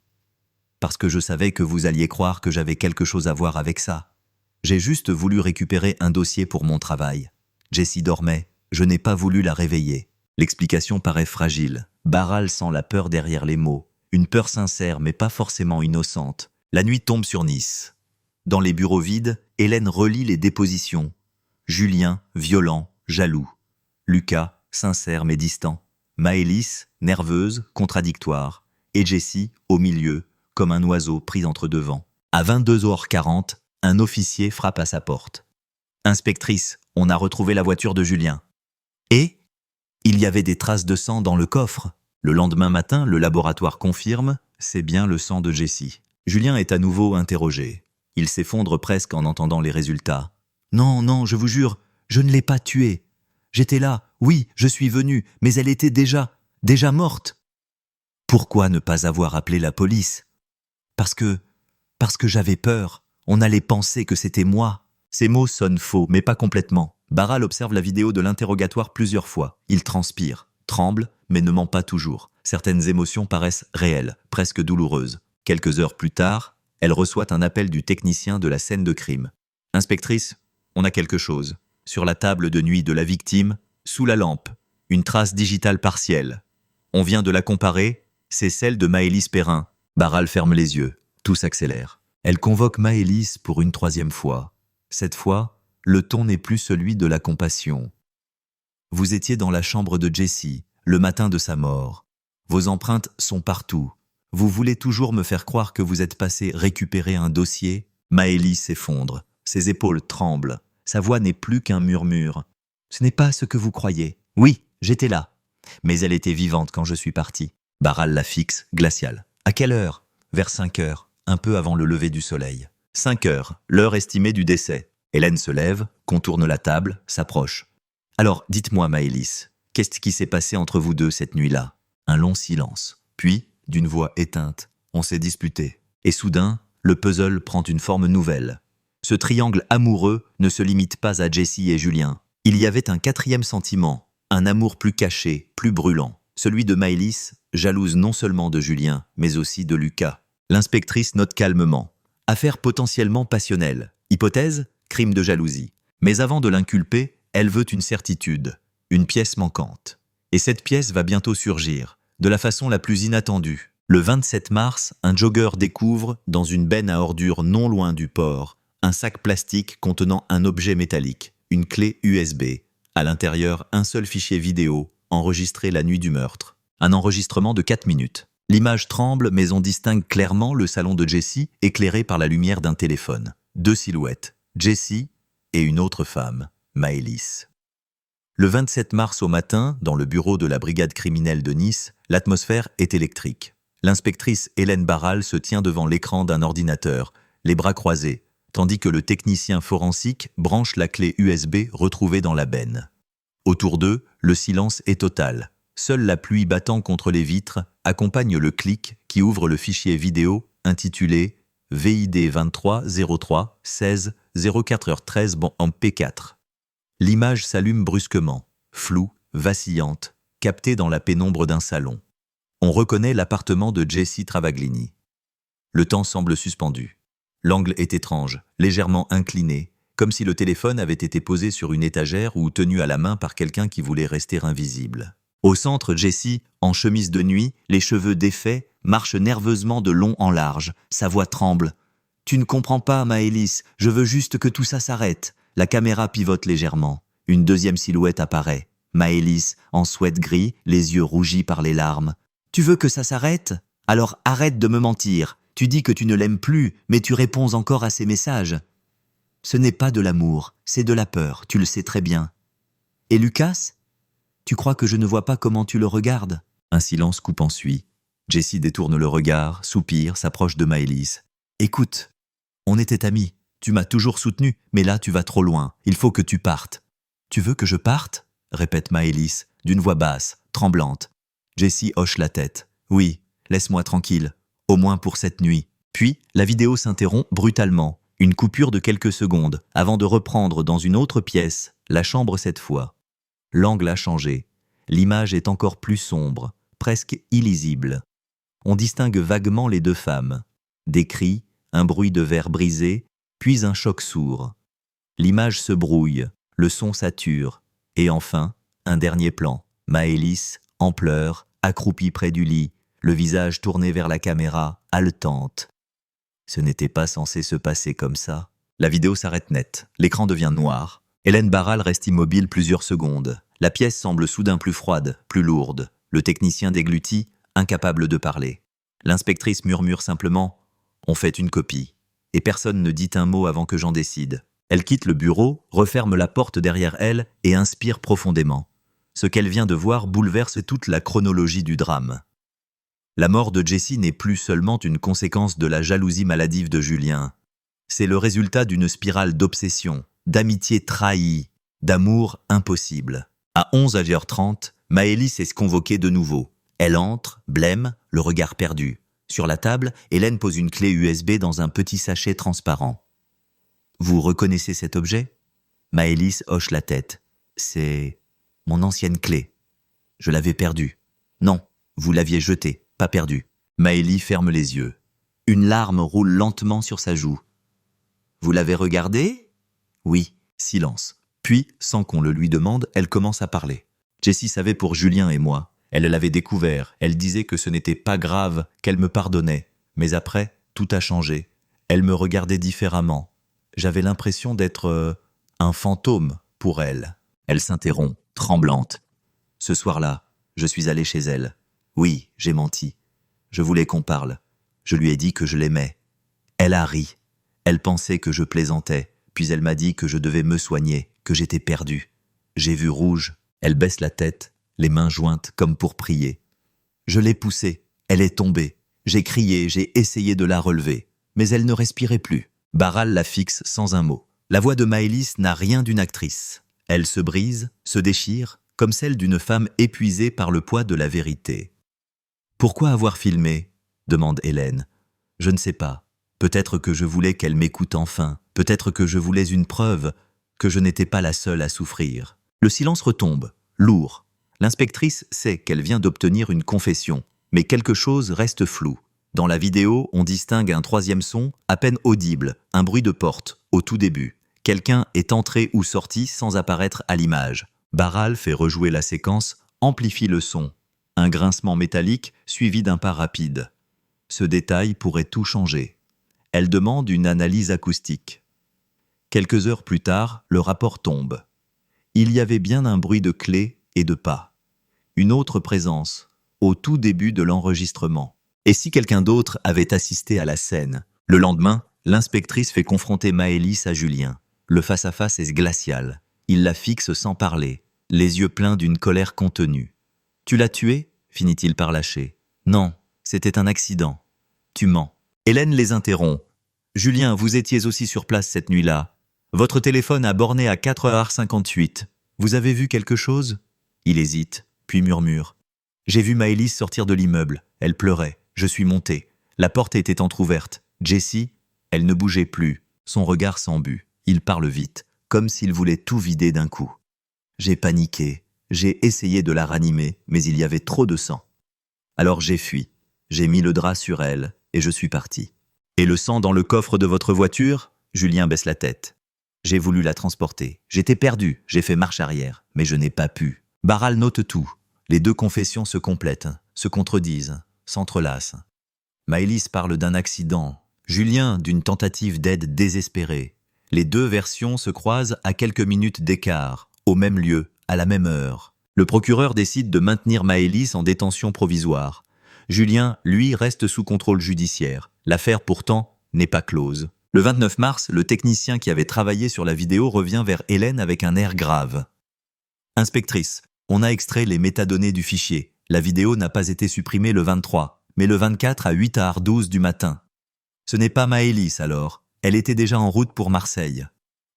Parce que je savais que vous alliez croire que j'avais quelque chose à voir avec ça. J'ai juste voulu récupérer un dossier pour mon travail. Jessie dormait, je n'ai pas voulu la réveiller. L'explication paraît fragile. Barral sent la peur derrière les mots. Une peur sincère mais pas forcément innocente. La nuit tombe sur Nice. Dans les bureaux vides, Hélène relit les dépositions. Julien, violent, jaloux. Lucas, sincère mais distant. Maëlys, nerveuse, contradictoire. Et Jessie, au milieu, comme un oiseau pris entre 2 vents. À 22h40, un officier frappe à sa porte. « Inspectrice, on a retrouvé la voiture de Julien. » Et il y avait des traces de sang dans le coffre. Le lendemain matin, le laboratoire confirme, c'est bien le sang de Jessie. Julien est à nouveau interrogé. Il s'effondre presque en entendant les résultats. « Non, je vous jure, je ne l'ai pas tuée. J'étais là, oui, je suis venu, mais elle était déjà morte. » Pourquoi ne pas avoir appelé la police ? Parce que j'avais peur. On allait penser que c'était moi. Ces mots sonnent faux, mais pas complètement. Barral observe la vidéo de l'interrogatoire plusieurs fois. Il transpire, tremble, mais ne ment pas toujours. Certaines émotions paraissent réelles, presque douloureuses. Quelques heures plus tard, elle reçoit un appel du technicien de la scène de crime. « Inspectrice, on a quelque chose. Sur la table de nuit de la victime, sous la lampe, une trace digitale partielle. On vient de la comparer, c'est celle de Maëlys Perrin. Barral ferme les yeux. Tout s'accélère. Elle convoque Maëlys pour une 3e fois. Cette fois, le ton n'est plus celui de la compassion. Vous étiez dans la chambre de Jessie, le matin de sa mort. Vos empreintes sont partout. Vous voulez toujours me faire croire que vous êtes passé récupérer un dossier? Maëlys s'effondre. Ses épaules tremblent. Sa voix n'est plus qu'un murmure. Ce n'est pas ce que vous croyez. Oui, j'étais là. Mais elle était vivante quand je suis parti. Barral la fixe, glacial. À quelle heure? Vers 5 heures, un peu avant le lever du soleil. 5 heures, l'heure estimée du décès. Hélène se lève, contourne la table, s'approche. Alors, dites-moi, Maëlys, qu'est-ce qui s'est passé entre vous deux cette nuit-là? Un long silence. Puis, d'une voix éteinte, on s'est disputé. Et soudain, le puzzle prend une forme nouvelle. Ce triangle amoureux ne se limite pas à Jessie et Julien. Il y avait un 4e sentiment, un amour plus caché, plus brûlant. Celui de Maëlys, jalouse non seulement de Julien, mais aussi de Lucas. L'inspectrice note calmement. Affaire potentiellement passionnelle. Hypothèse, crime de jalousie. Mais avant de l'inculper, elle veut une certitude, une pièce manquante. Et cette pièce va bientôt surgir, de la façon la plus inattendue. Le 27 mars, un jogger découvre, dans une benne à ordures non loin du port, un sac plastique contenant un objet métallique, une clé USB. À l'intérieur, un seul fichier vidéo, enregistré la nuit du meurtre. Un enregistrement de 4 minutes. L'image tremble, mais on distingue clairement le salon de Jessie, éclairé par la lumière d'un téléphone. 2 silhouettes, Jessie et une autre femme, Maëlys. Le 27 mars au matin, dans le bureau de la brigade criminelle de Nice, l'atmosphère est électrique. L'inspectrice Hélène Barral se tient devant l'écran d'un ordinateur, les bras croisés, tandis que le technicien forensique branche la clé USB retrouvée dans la benne. Autour d'eux, le silence est total. Seule la pluie battant contre les vitres accompagne le clic qui ouvre le fichier vidéo intitulé VID 23 03 16 04h13 en P4. L'image s'allume brusquement, floue, vacillante, captée dans la pénombre d'un salon. On reconnaît l'appartement de Jessie Travaglini. Le temps semble suspendu. L'angle est étrange, légèrement incliné, comme si le téléphone avait été posé sur une étagère ou tenu à la main par quelqu'un qui voulait rester invisible. Au centre, Jessie, en chemise de nuit, les cheveux défaits, marche nerveusement de long en large. Sa voix tremble. « Tu ne comprends pas, Maëlys, je veux juste que tout ça s'arrête. » La caméra pivote légèrement. Une 2e silhouette apparaît. Maëlys, en sweat gris, les yeux rougis par les larmes. « Tu veux que ça s'arrête? Alors arrête de me mentir. Tu dis que tu ne l'aimes plus, mais tu réponds encore à ses messages. » Ce n'est pas de l'amour, c'est de la peur, tu le sais très bien. « Et Lucas? Tu crois que je ne vois pas comment tu le regardes ?» Un silence coupant suit. Jessie détourne le regard, soupire, s'approche de Maëlys. « Écoute, on était amis. Tu m'as toujours soutenu, mais là tu vas trop loin. Il faut que tu partes. »« Tu veux que je parte ?» répète Maëlys, d'une voix basse, tremblante. Jessie hoche la tête. « Oui, laisse-moi tranquille, au moins pour cette nuit. » Puis, la vidéo s'interrompt brutalement. Une coupure de quelques secondes, avant de reprendre dans une autre pièce, la chambre cette fois. L'angle a changé. L'image est encore plus sombre, presque illisible. On distingue vaguement les 2 femmes. Des cris, un bruit de verre brisé, puis un choc sourd. L'image se brouille, le son sature, et enfin, un dernier plan. Maëlys, en pleurs, accroupie près du lit, le visage tourné vers la caméra, haletante. Ce n'était pas censé se passer comme ça. La vidéo s'arrête net, l'écran devient noir. Hélène Barral reste immobile plusieurs secondes. La pièce semble soudain plus froide, plus lourde. Le technicien déglutit, incapable de parler. L'inspectrice murmure simplement « On fait une copie ». Et personne ne dit un mot avant que j'en décide. Elle quitte le bureau, referme la porte derrière elle et inspire profondément. Ce qu'elle vient de voir bouleverse toute la chronologie du drame. La mort de Jessie n'est plus seulement une conséquence de la jalousie maladive de Julien. C'est le résultat d'une spirale d'obsession, d'amitié trahie, d'amour impossible. À 11h30, Maëlys est convoquée de nouveau. Elle entre, blême, le regard perdu. Sur la table, Hélène pose une clé USB dans un petit sachet transparent. « Vous reconnaissez cet objet ?» Maëlys hoche la tête. « C'est mon ancienne clé. Je l'avais perdue. »« Non, vous l'aviez jetée, pas perdue. » Maëlys ferme les yeux. Une larme roule lentement sur sa joue. « Vous l'avez regardée ?»« Oui. » Silence. Puis, sans qu'on le lui demande, elle commence à parler. Jessie savait pour Julien et moi. Elle l'avait découvert, elle disait que ce n'était pas grave, qu'elle me pardonnait. Mais après, tout a changé. Elle me regardait différemment. J'avais l'impression d'être un fantôme pour elle. Elle s'interrompt, tremblante. Ce soir-là, je suis allé chez elle. Oui, j'ai menti. Je voulais qu'on parle. Je lui ai dit que je l'aimais. Elle a ri. Elle pensait que je plaisantais, puis elle m'a dit que je devais me soigner, que j'étais perdu. J'ai vu rouge. Elle baisse la tête, les mains jointes comme pour prier. Je l'ai poussée. Elle est tombée. J'ai crié, j'ai essayé de la relever. Mais elle ne respirait plus. Barral la fixe sans un mot. La voix de Maëlys n'a rien d'une actrice. Elle se brise, se déchire, comme celle d'une femme épuisée par le poids de la vérité. « Pourquoi avoir filmé ?» demande Hélène. « Je ne sais pas. Peut-être que je voulais qu'elle m'écoute enfin. Peut-être que je voulais une preuve que je n'étais pas la seule à souffrir. » Le silence retombe, lourd. L'inspectrice sait qu'elle vient d'obtenir une confession, mais quelque chose reste flou. Dans la vidéo, on distingue un troisième son, à peine audible, un bruit de porte, au tout début. Quelqu'un est entré ou sorti sans apparaître à l'image. Barral fait rejouer la séquence, amplifie le son. Un grincement métallique suivi d'un pas rapide. Ce détail pourrait tout changer. Elle demande une analyse acoustique. Quelques heures plus tard, le rapport tombe. Il y avait bien un bruit de clé et de pas. Une autre présence, au tout début de l'enregistrement. Et si quelqu'un d'autre avait assisté à la scène? Le lendemain, l'inspectrice fait confronter Maëlys à Julien. Le face-à-face est glacial. Il la fixe sans parler, les yeux pleins d'une colère contenue. « Tu l'as tué ?» finit-il par lâcher. « Non, c'était un accident. Tu mens. » Hélène les interrompt. « Julien, vous étiez aussi sur place cette nuit-là. Votre téléphone a borné à 4h58. Vous avez vu quelque chose ?» Il hésite, puis murmure. « J'ai vu Maëlys sortir de l'immeuble. Elle pleurait. Je suis monté. La porte était entr'ouverte. Jessie, elle ne bougeait plus. Son regard s'embut. Il parle vite, comme s'il voulait tout vider d'un coup. J'ai paniqué. J'ai essayé de la ranimer, mais il y avait trop de sang. Alors j'ai fui. J'ai mis le drap sur elle, et je suis parti. Et le sang dans le coffre de votre voiture ? Julien baisse la tête. J'ai voulu la transporter. J'étais perdu. J'ai fait marche arrière, mais je n'ai pas pu. Barral note tout. Les deux confessions se complètent, se contredisent, s'entrelacent. Maëlys parle d'un accident. Julien d'une tentative d'aide désespérée. Les deux versions se croisent à quelques minutes d'écart, au même lieu, à la même heure. Le procureur décide de maintenir Maëlys en détention provisoire. Julien, lui, reste sous contrôle judiciaire. L'affaire, pourtant, n'est pas close. Le 29 mars, le technicien qui avait travaillé sur la vidéo revient vers Hélène avec un air grave. « Inspectrice, on a extrait les métadonnées du fichier. La vidéo n'a pas été supprimée le 23, mais le 24 à 8h12 du matin. Ce n'est pas Maëlys alors. Elle était déjà en route pour Marseille.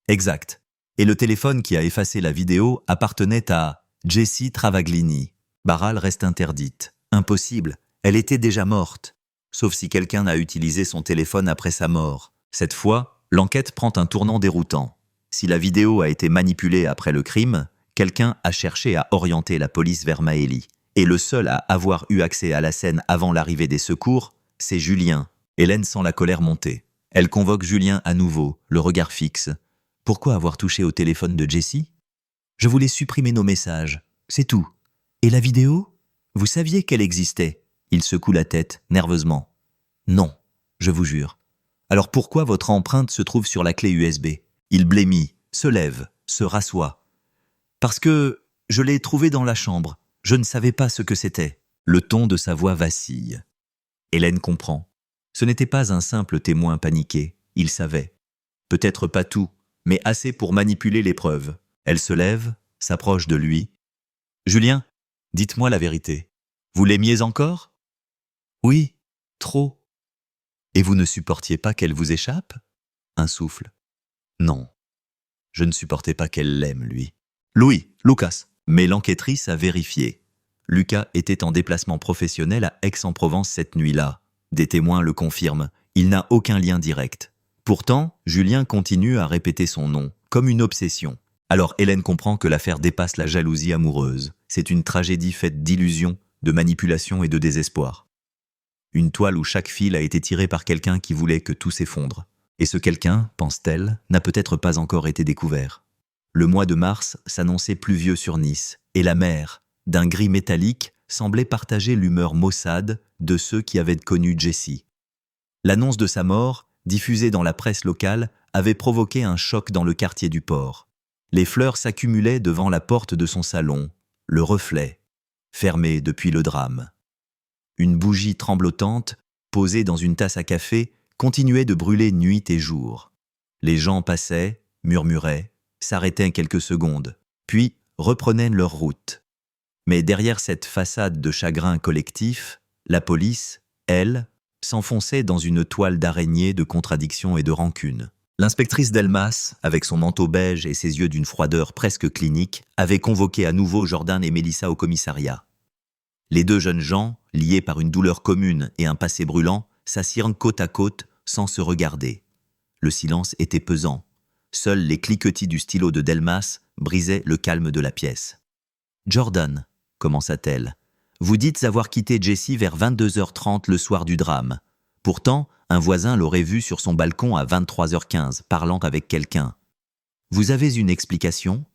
Exact. Et le téléphone qui a effacé la vidéo appartenait à Jessie Travaglini. Barral reste interdite. Impossible. Elle était déjà morte. Sauf si quelqu'un a utilisé son téléphone après sa mort. Cette fois, l'enquête prend un tournant déroutant. Si la vidéo a été manipulée après le crime, quelqu'un a cherché à orienter la police vers Maëlys. Et le seul à avoir eu accès à la scène avant l'arrivée des secours, c'est Julien. Hélène sent la colère monter. Elle convoque Julien à nouveau, le regard fixe. Pourquoi avoir touché au téléphone de Jessie ? Je voulais supprimer nos messages, c'est tout. Et la vidéo ? Vous saviez qu'elle existait ? Il secoue la tête, nerveusement. Non, je vous jure. Alors pourquoi votre empreinte se trouve sur la clé USB ? Il blêmit, se lève, se rassoit. Parce que je l'ai trouvée dans la chambre. Je ne savais pas ce que c'était. Le ton de sa voix vacille. Hélène comprend. Ce n'était pas un simple témoin paniqué. Il savait. Peut-être pas tout, mais assez pour manipuler les preuves. Elle se lève, s'approche de lui. « Julien, dites-moi la vérité. Vous l'aimiez encore ? » ?»« Oui, trop. » »« Et vous ne supportiez pas qu'elle vous échappe ? » Un souffle. « Non. Je ne supportais pas qu'elle l'aime, lui. »« Louis, Lucas. » Mais l'enquêtrice a vérifié. Lucas était en déplacement professionnel à Aix-en-Provence cette nuit-là. Des témoins le confirment. Il n'a aucun lien direct. Pourtant, Julien continue à répéter son nom, comme une obsession. Alors Hélène comprend que l'affaire dépasse la jalousie amoureuse. C'est une tragédie faite d'illusions, de manipulation et de désespoir. Une toile où chaque fil a été tiré par quelqu'un qui voulait que tout s'effondre. Et ce quelqu'un, pense-t-elle, n'a peut-être pas encore été découvert. Le mois de mars s'annonçait pluvieux sur Nice, et la mer, d'un gris métallique, semblait partager l'humeur maussade de ceux qui avaient connu Jessie. L'annonce de sa mort, diffusée dans la presse locale, avait provoqué un choc dans le quartier du port. Les fleurs s'accumulaient devant la porte de son salon, le reflet, fermé depuis le drame. Une bougie tremblotante, posée dans une tasse à café, continuait de brûler nuit et jour. Les gens passaient, murmuraient, s'arrêtaient quelques secondes, puis reprenaient leur route. Mais derrière cette façade de chagrin collectif, la police, elle, s'enfonçait dans une toile d'araignée de contradictions et de rancune. L'inspectrice Delmas, avec son manteau beige et ses yeux d'une froideur presque clinique, avait convoqué à nouveau Jordan et Mélissa au commissariat. Les deux jeunes gens, liés par une douleur commune et un passé brûlant, s'assirent côte à côte sans se regarder. Le silence était pesant. Seuls les cliquetis du stylo de Delmas brisaient le calme de la pièce. « Jordan, commença-t-elle, vous dites avoir quitté Jessie vers 22h30 le soir du drame. Pourtant, un voisin l'aurait vue sur son balcon à 23h15, parlant avec quelqu'un. Vous avez une explication ?»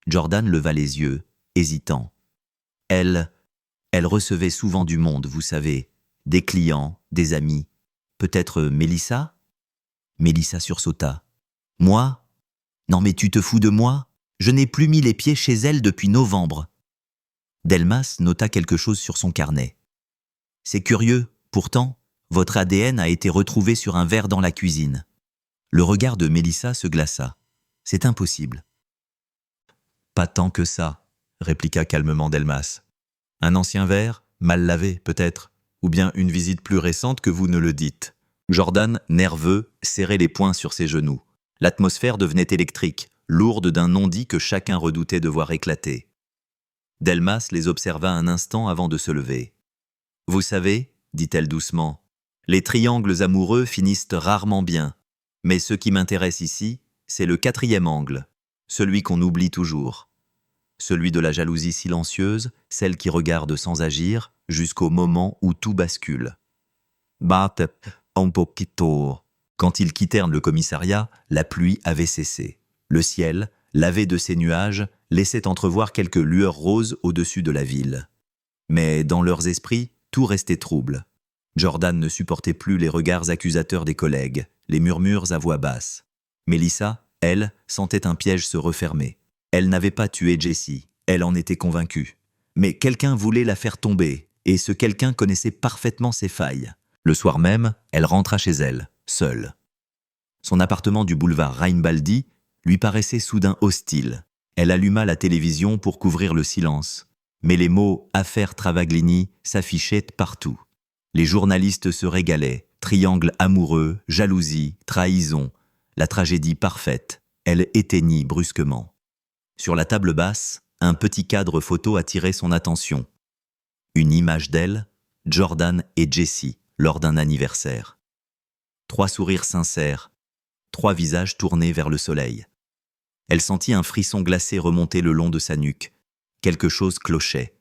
Jordan leva les yeux, hésitant. Elle recevait souvent du monde, vous savez, des clients, des amis. Peut-être Mélissa ? Mélissa sursauta. Moi ? Non mais tu te fous de moi ? Je n'ai plus mis les pieds chez elle depuis novembre. Delmas nota quelque chose sur son carnet. C'est curieux, pourtant, votre ADN a été retrouvé sur un verre dans la cuisine. Le regard de Mélissa se glaça. C'est impossible. Pas tant que ça, répliqua calmement Delmas. Un ancien verre, mal lavé peut-être, ou bien une visite plus récente que vous ne le dites. Jordan, nerveux, serrait les poings sur ses genoux. L'atmosphère devenait électrique, lourde d'un non-dit que chacun redoutait de voir éclater. Delmas les observa un instant avant de se lever. « Vous savez, dit-elle doucement, les triangles amoureux finissent rarement bien, mais ce qui m'intéresse ici, c'est le 4e angle, celui qu'on oublie toujours. Celui de la jalousie silencieuse, celle qui regarde sans agir, jusqu'au moment où tout bascule. Bate un poquito. » Quand ils quittèrent le commissariat, la pluie avait cessé. Le ciel, lavé de ses nuages, laissait entrevoir quelques lueurs roses au-dessus de la ville. Mais dans leurs esprits, tout restait trouble. Jordan ne supportait plus les regards accusateurs des collègues, les murmures à voix basse. Mélissa, elle, sentait un piège se refermer. Elle n'avait pas tué Jessie, elle en était convaincue. Mais quelqu'un voulait la faire tomber, et ce quelqu'un connaissait parfaitement ses failles. Le soir même, elle rentra chez elle, seule. Son appartement du boulevard Raimbaldi lui paraissait soudain hostile. Elle alluma la télévision pour couvrir le silence. Mais les mots « affaire Travaglini » s'affichaient partout. Les journalistes se régalaient, triangle amoureux, jalousie, trahison, la tragédie parfaite. Elle éteignit brusquement. Sur la table basse, un petit cadre photo attirait son attention. Une image d'elle, Jordan et Jessie, lors d'un anniversaire. 3 sourires sincères, 3 visages tournés vers le soleil. Elle sentit un frisson glacé remonter le long de sa nuque. Quelque chose clochait.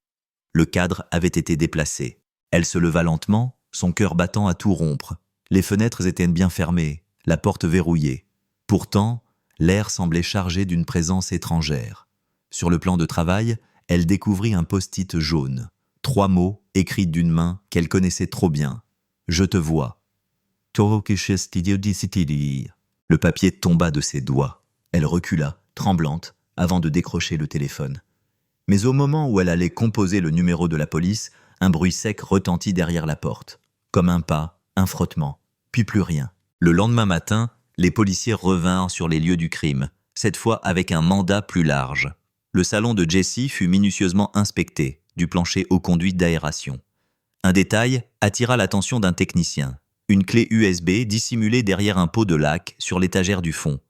Le cadre avait été déplacé. Elle se leva lentement, son cœur battant à tout rompre. Les fenêtres étaient bien fermées, la porte verrouillée. Pourtant, l'air semblait chargé d'une présence étrangère. Sur le plan de travail, elle découvrit un post-it jaune. 3 mots écrits d'une main qu'elle connaissait trop bien. « Je te vois ». Le papier tomba de ses doigts. Elle recula, tremblante, avant de décrocher le téléphone. Mais au moment où elle allait composer le numéro de la police, un bruit sec retentit derrière la porte. Comme un pas, un frottement, puis plus rien. Le lendemain matin, les policiers revinrent sur les lieux du crime, cette fois avec un mandat plus large. Le salon de Jessie fut minutieusement inspecté, du plancher aux conduites d'aération. Un détail attira l'attention d'un technicien. Une clé USB dissimulée derrière un pot de laque sur l'étagère du fond.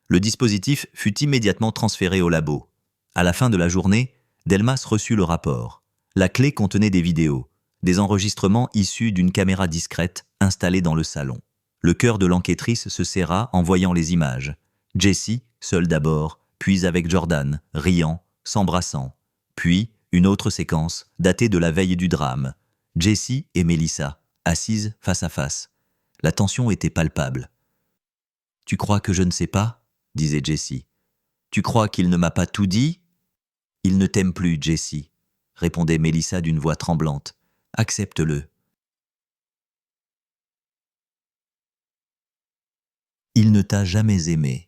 Le dispositif fut immédiatement transféré au labo. À la fin de la journée, Delmas reçut le rapport. La clé contenait des vidéos, des enregistrements issus d'une caméra discrète installée dans le salon. Le cœur de l'enquêtrice se serra en voyant les images. Jessie, seule d'abord, puis avec Jordan, riant, s'embrassant. Puis, une autre séquence, datée de la veille du drame. Jessie et Mélissa, assises face à face. La tension était palpable. « Tu crois que je ne sais pas ?» disait Jessie. « Tu crois qu'il ne m'a pas tout dit ?»« Il ne t'aime plus, Jessie, » répondait Mélissa d'une voix tremblante. « Accepte-le. » Il ne t'a jamais aimé.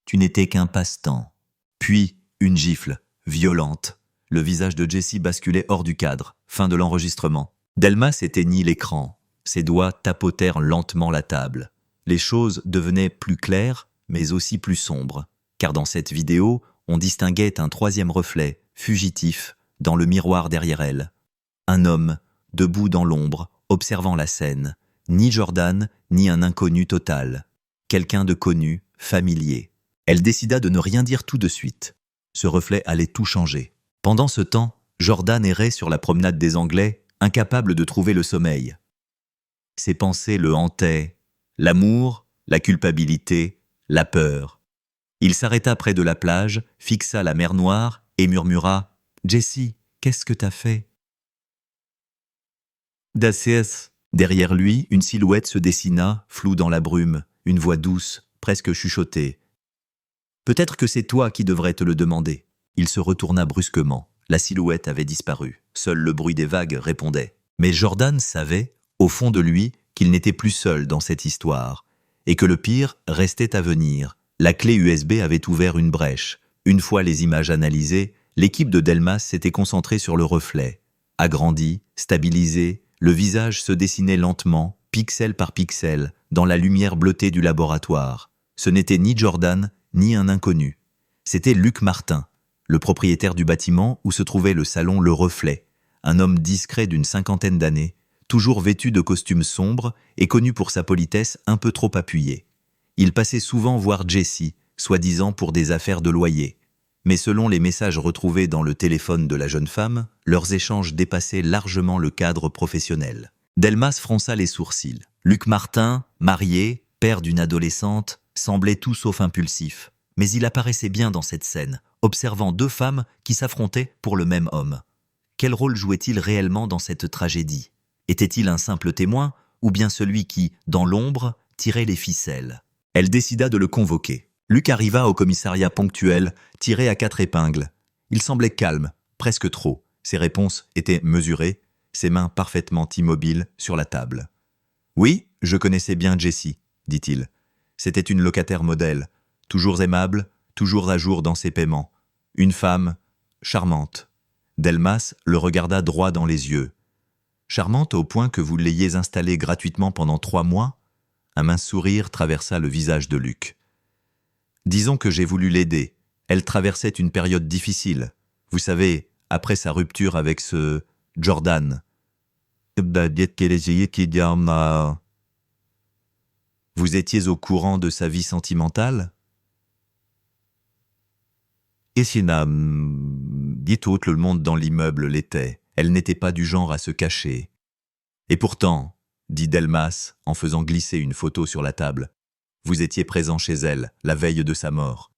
Tu n'étais qu'un passe-temps. Puis, une gifle, violente. Le visage de Jessie basculait hors du cadre. Fin de l'enregistrement. Delmas éteignit l'écran. Ses doigts tapotèrent lentement la table. Les choses devenaient plus claires, mais aussi plus sombres. Car dans cette vidéo, on distinguait un troisième reflet, fugitif, dans le miroir derrière elle. Un homme, debout dans l'ombre, observant la scène. Ni Jordan, ni un inconnu total. Quelqu'un de connu, familier. Elle décida de ne rien dire tout de suite. Ce reflet allait tout changer. Pendant ce temps, Jordan errait sur la promenade des Anglais, incapable de trouver le sommeil. Ses pensées le hantaient. L'amour, la culpabilité, la peur. Il s'arrêta près de la plage, fixa la mer Noire et murmura « Jessie, qu'est-ce que t'as fait ?» Daciès. Derrière lui, une silhouette se dessina, floue dans la brume, une voix douce, presque chuchotée. « Peut-être que c'est toi qui devrais te le demander. » Il se retourna brusquement. La silhouette avait disparu. Seul le bruit des vagues répondait. Mais Jordan savait, au fond de lui, qu'il n'était plus seul dans cette histoire, et que le pire restait à venir. La clé USB avait ouvert une brèche. Une fois les images analysées, l'équipe de Delmas s'était concentrée sur le reflet. Agrandi, stabilisé, le visage se dessinait lentement, pixel par pixel, dans la lumière bleutée du laboratoire. Ce n'était ni Jordan, ni un inconnu. C'était Luc Martin, le propriétaire du bâtiment où se trouvait le salon Le Reflet, un homme discret d'une 50aine d'années, toujours vêtu de costumes sombres et connu pour sa politesse un peu trop appuyée. Il passait souvent voir Jessie, soi-disant pour des affaires de loyer. Mais selon les messages retrouvés dans le téléphone de la jeune femme, leurs échanges dépassaient largement le cadre professionnel. Delmas fronça les sourcils. Luc Martin, marié, père d'une adolescente, semblait tout sauf impulsif. Mais il apparaissait bien dans cette scène, observant deux femmes qui s'affrontaient pour le même homme. Quel rôle jouait-il réellement dans cette tragédie ? Était-il un simple témoin, ou bien celui qui, dans l'ombre, tirait les ficelles ? Elle décida de le convoquer. Luc arriva au commissariat ponctuel, tiré à 4 épingles. Il semblait calme, presque trop. Ses réponses étaient mesurées, ses mains parfaitement immobiles sur la table. « Oui, je connaissais bien Jessie, » dit-il. C'était une locataire modèle, toujours aimable, toujours à jour dans ses paiements. Une femme charmante. Delmas le regarda droit dans les yeux. « Charmante au point que vous l'ayez installée gratuitement pendant 3 mois ?» Un mince sourire traversa le visage de Luc. « Disons que j'ai voulu l'aider. Elle traversait une période difficile. Vous savez, après sa rupture avec ce Jordan. » Vous étiez au courant de sa vie sentimentale ? Et si dit tout le monde dans l'immeuble l'était. Elle n'était pas du genre à se cacher. Et pourtant, dit Delmas en faisant glisser une photo sur la table, vous étiez présent chez elle, la veille de sa mort.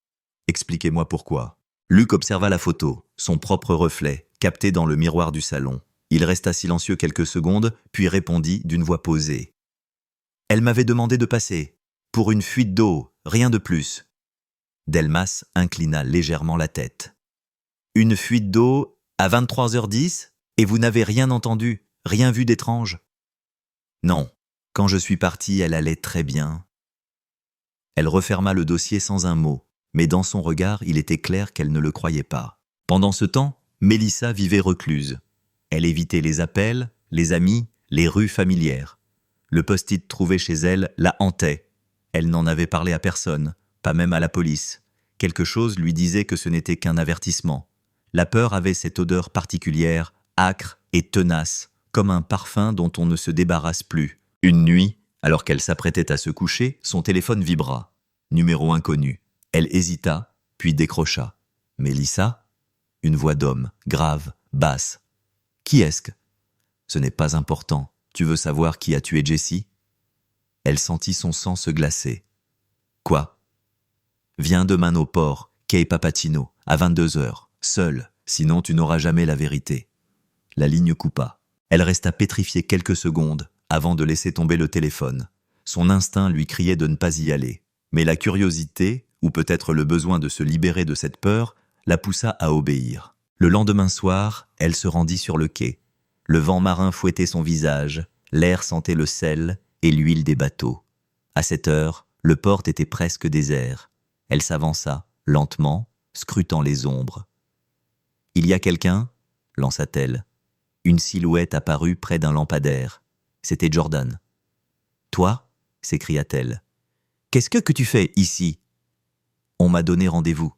Expliquez-moi pourquoi. Luc observa la photo, son propre reflet, capté dans le miroir du salon. Il resta silencieux quelques secondes, puis répondit d'une voix posée. « Elle m'avait demandé de passer. Pour une fuite d'eau, rien de plus. » Delmas inclina légèrement la tête. « Une fuite d'eau à 23h10 et vous n'avez rien entendu, rien vu d'étrange ?»« Non. Quand je suis parti, elle allait très bien. » Elle referma le dossier sans un mot, mais dans son regard, il était clair qu'elle ne le croyait pas. Pendant ce temps, Mélissa vivait recluse. Elle évitait les appels, les amis, les rues familières. Le post-it trouvé chez elle la hantait. Elle n'en avait parlé à personne, pas même à la police. Quelque chose lui disait que ce n'était qu'un avertissement. La peur avait cette odeur particulière, âcre et tenace, comme un parfum dont on ne se débarrasse plus. Une nuit, alors qu'elle s'apprêtait à se coucher, son téléphone vibra. Numéro inconnu. Elle hésita, puis décrocha. « Mélissa ?» Une voix d'homme, grave, basse. « Qui est-ce que ?»« Ce n'est pas important. Tu veux savoir qui a tué Jessie ?» Elle sentit son sang se glacer. « Quoi ?»« Viens demain au port, quai Papatino, à 22h, seul, sinon tu n'auras jamais la vérité. » La ligne coupa. Elle resta pétrifiée quelques secondes avant de laisser tomber le téléphone. Son instinct lui criait de ne pas y aller. Mais la curiosité, ou peut-être le besoin de se libérer de cette peur, la poussa à obéir. Le lendemain soir, elle se rendit sur le quai. Le vent marin fouettait son visage, l'air sentait le sel et l'huile des bateaux. À cette heure, Le port était presque désert. Elle s'avança, lentement, scrutant les ombres. « Il y a quelqu'un » lança-t-elle. Une silhouette apparut près d'un lampadaire. C'était Jordan. « Toi » s'écria-t-elle. « Qu'est-ce que tu fais ici ?»« On m'a donné rendez-vous.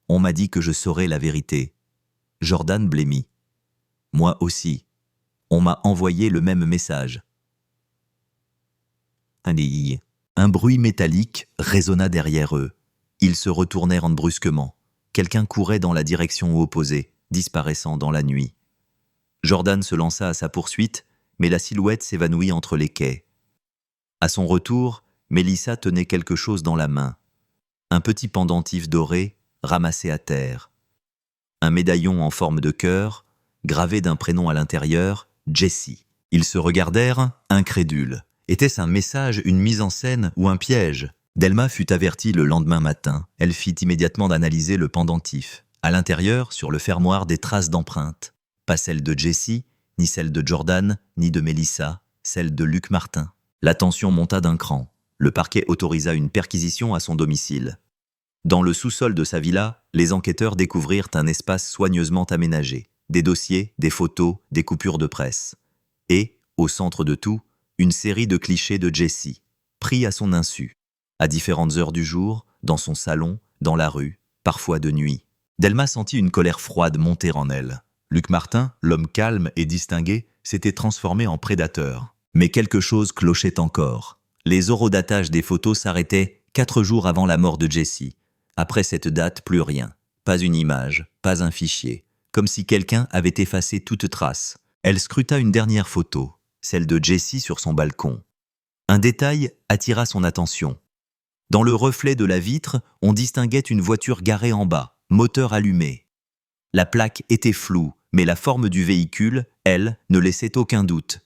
On m'a dit que je saurais la vérité. » Jordan blêmit. « Moi aussi. On m'a envoyé le même message. » Un bruit métallique résonna derrière eux. Ils se retournèrent brusquement. Quelqu'un courait dans la direction opposée, disparaissant dans la nuit. Jordan se lança à sa poursuite, mais la silhouette s'évanouit entre les quais. À son retour, Mélissa tenait quelque chose dans la main. Un petit pendentif doré, ramassé à terre. Un médaillon en forme de cœur, gravé d'un prénom à l'intérieur, Jessie. Ils se regardèrent, incrédules. Était-ce un message, une mise en scène ou un piège ? Delma fut avertie le lendemain matin. Elle fit immédiatement d'analyser le pendentif. À l'intérieur, sur le fermoir, des traces d'empreintes. Pas celles de Jessie, ni celles de Jordan, ni de Mélissa, celles de Luc Martin. La tension monta d'un cran. Le parquet autorisa une perquisition à son domicile. Dans le sous-sol de sa villa, les enquêteurs découvrirent un espace soigneusement aménagé. Des dossiers, des photos, des coupures de presse. Et, au centre de tout, une série de clichés de Jessie, pris à son insu. À différentes heures du jour, dans son salon, dans la rue, parfois de nuit. Delma sentit une colère froide monter en elle. Luc Martin, l'homme calme et distingué, s'était transformé en prédateur. Mais quelque chose clochait encore. Les horodatages des photos s'arrêtaient 4 jours avant la mort de Jessie. Après cette date, plus rien. Pas une image, pas un fichier. Comme si quelqu'un avait effacé toute trace. Elle scruta une dernière photo, celle de Jessie sur son balcon. Un détail attira son attention. Dans le reflet de la vitre, on distinguait une voiture garée en bas, moteur allumé. La plaque était floue, mais la forme du véhicule, elle, ne laissait aucun doute.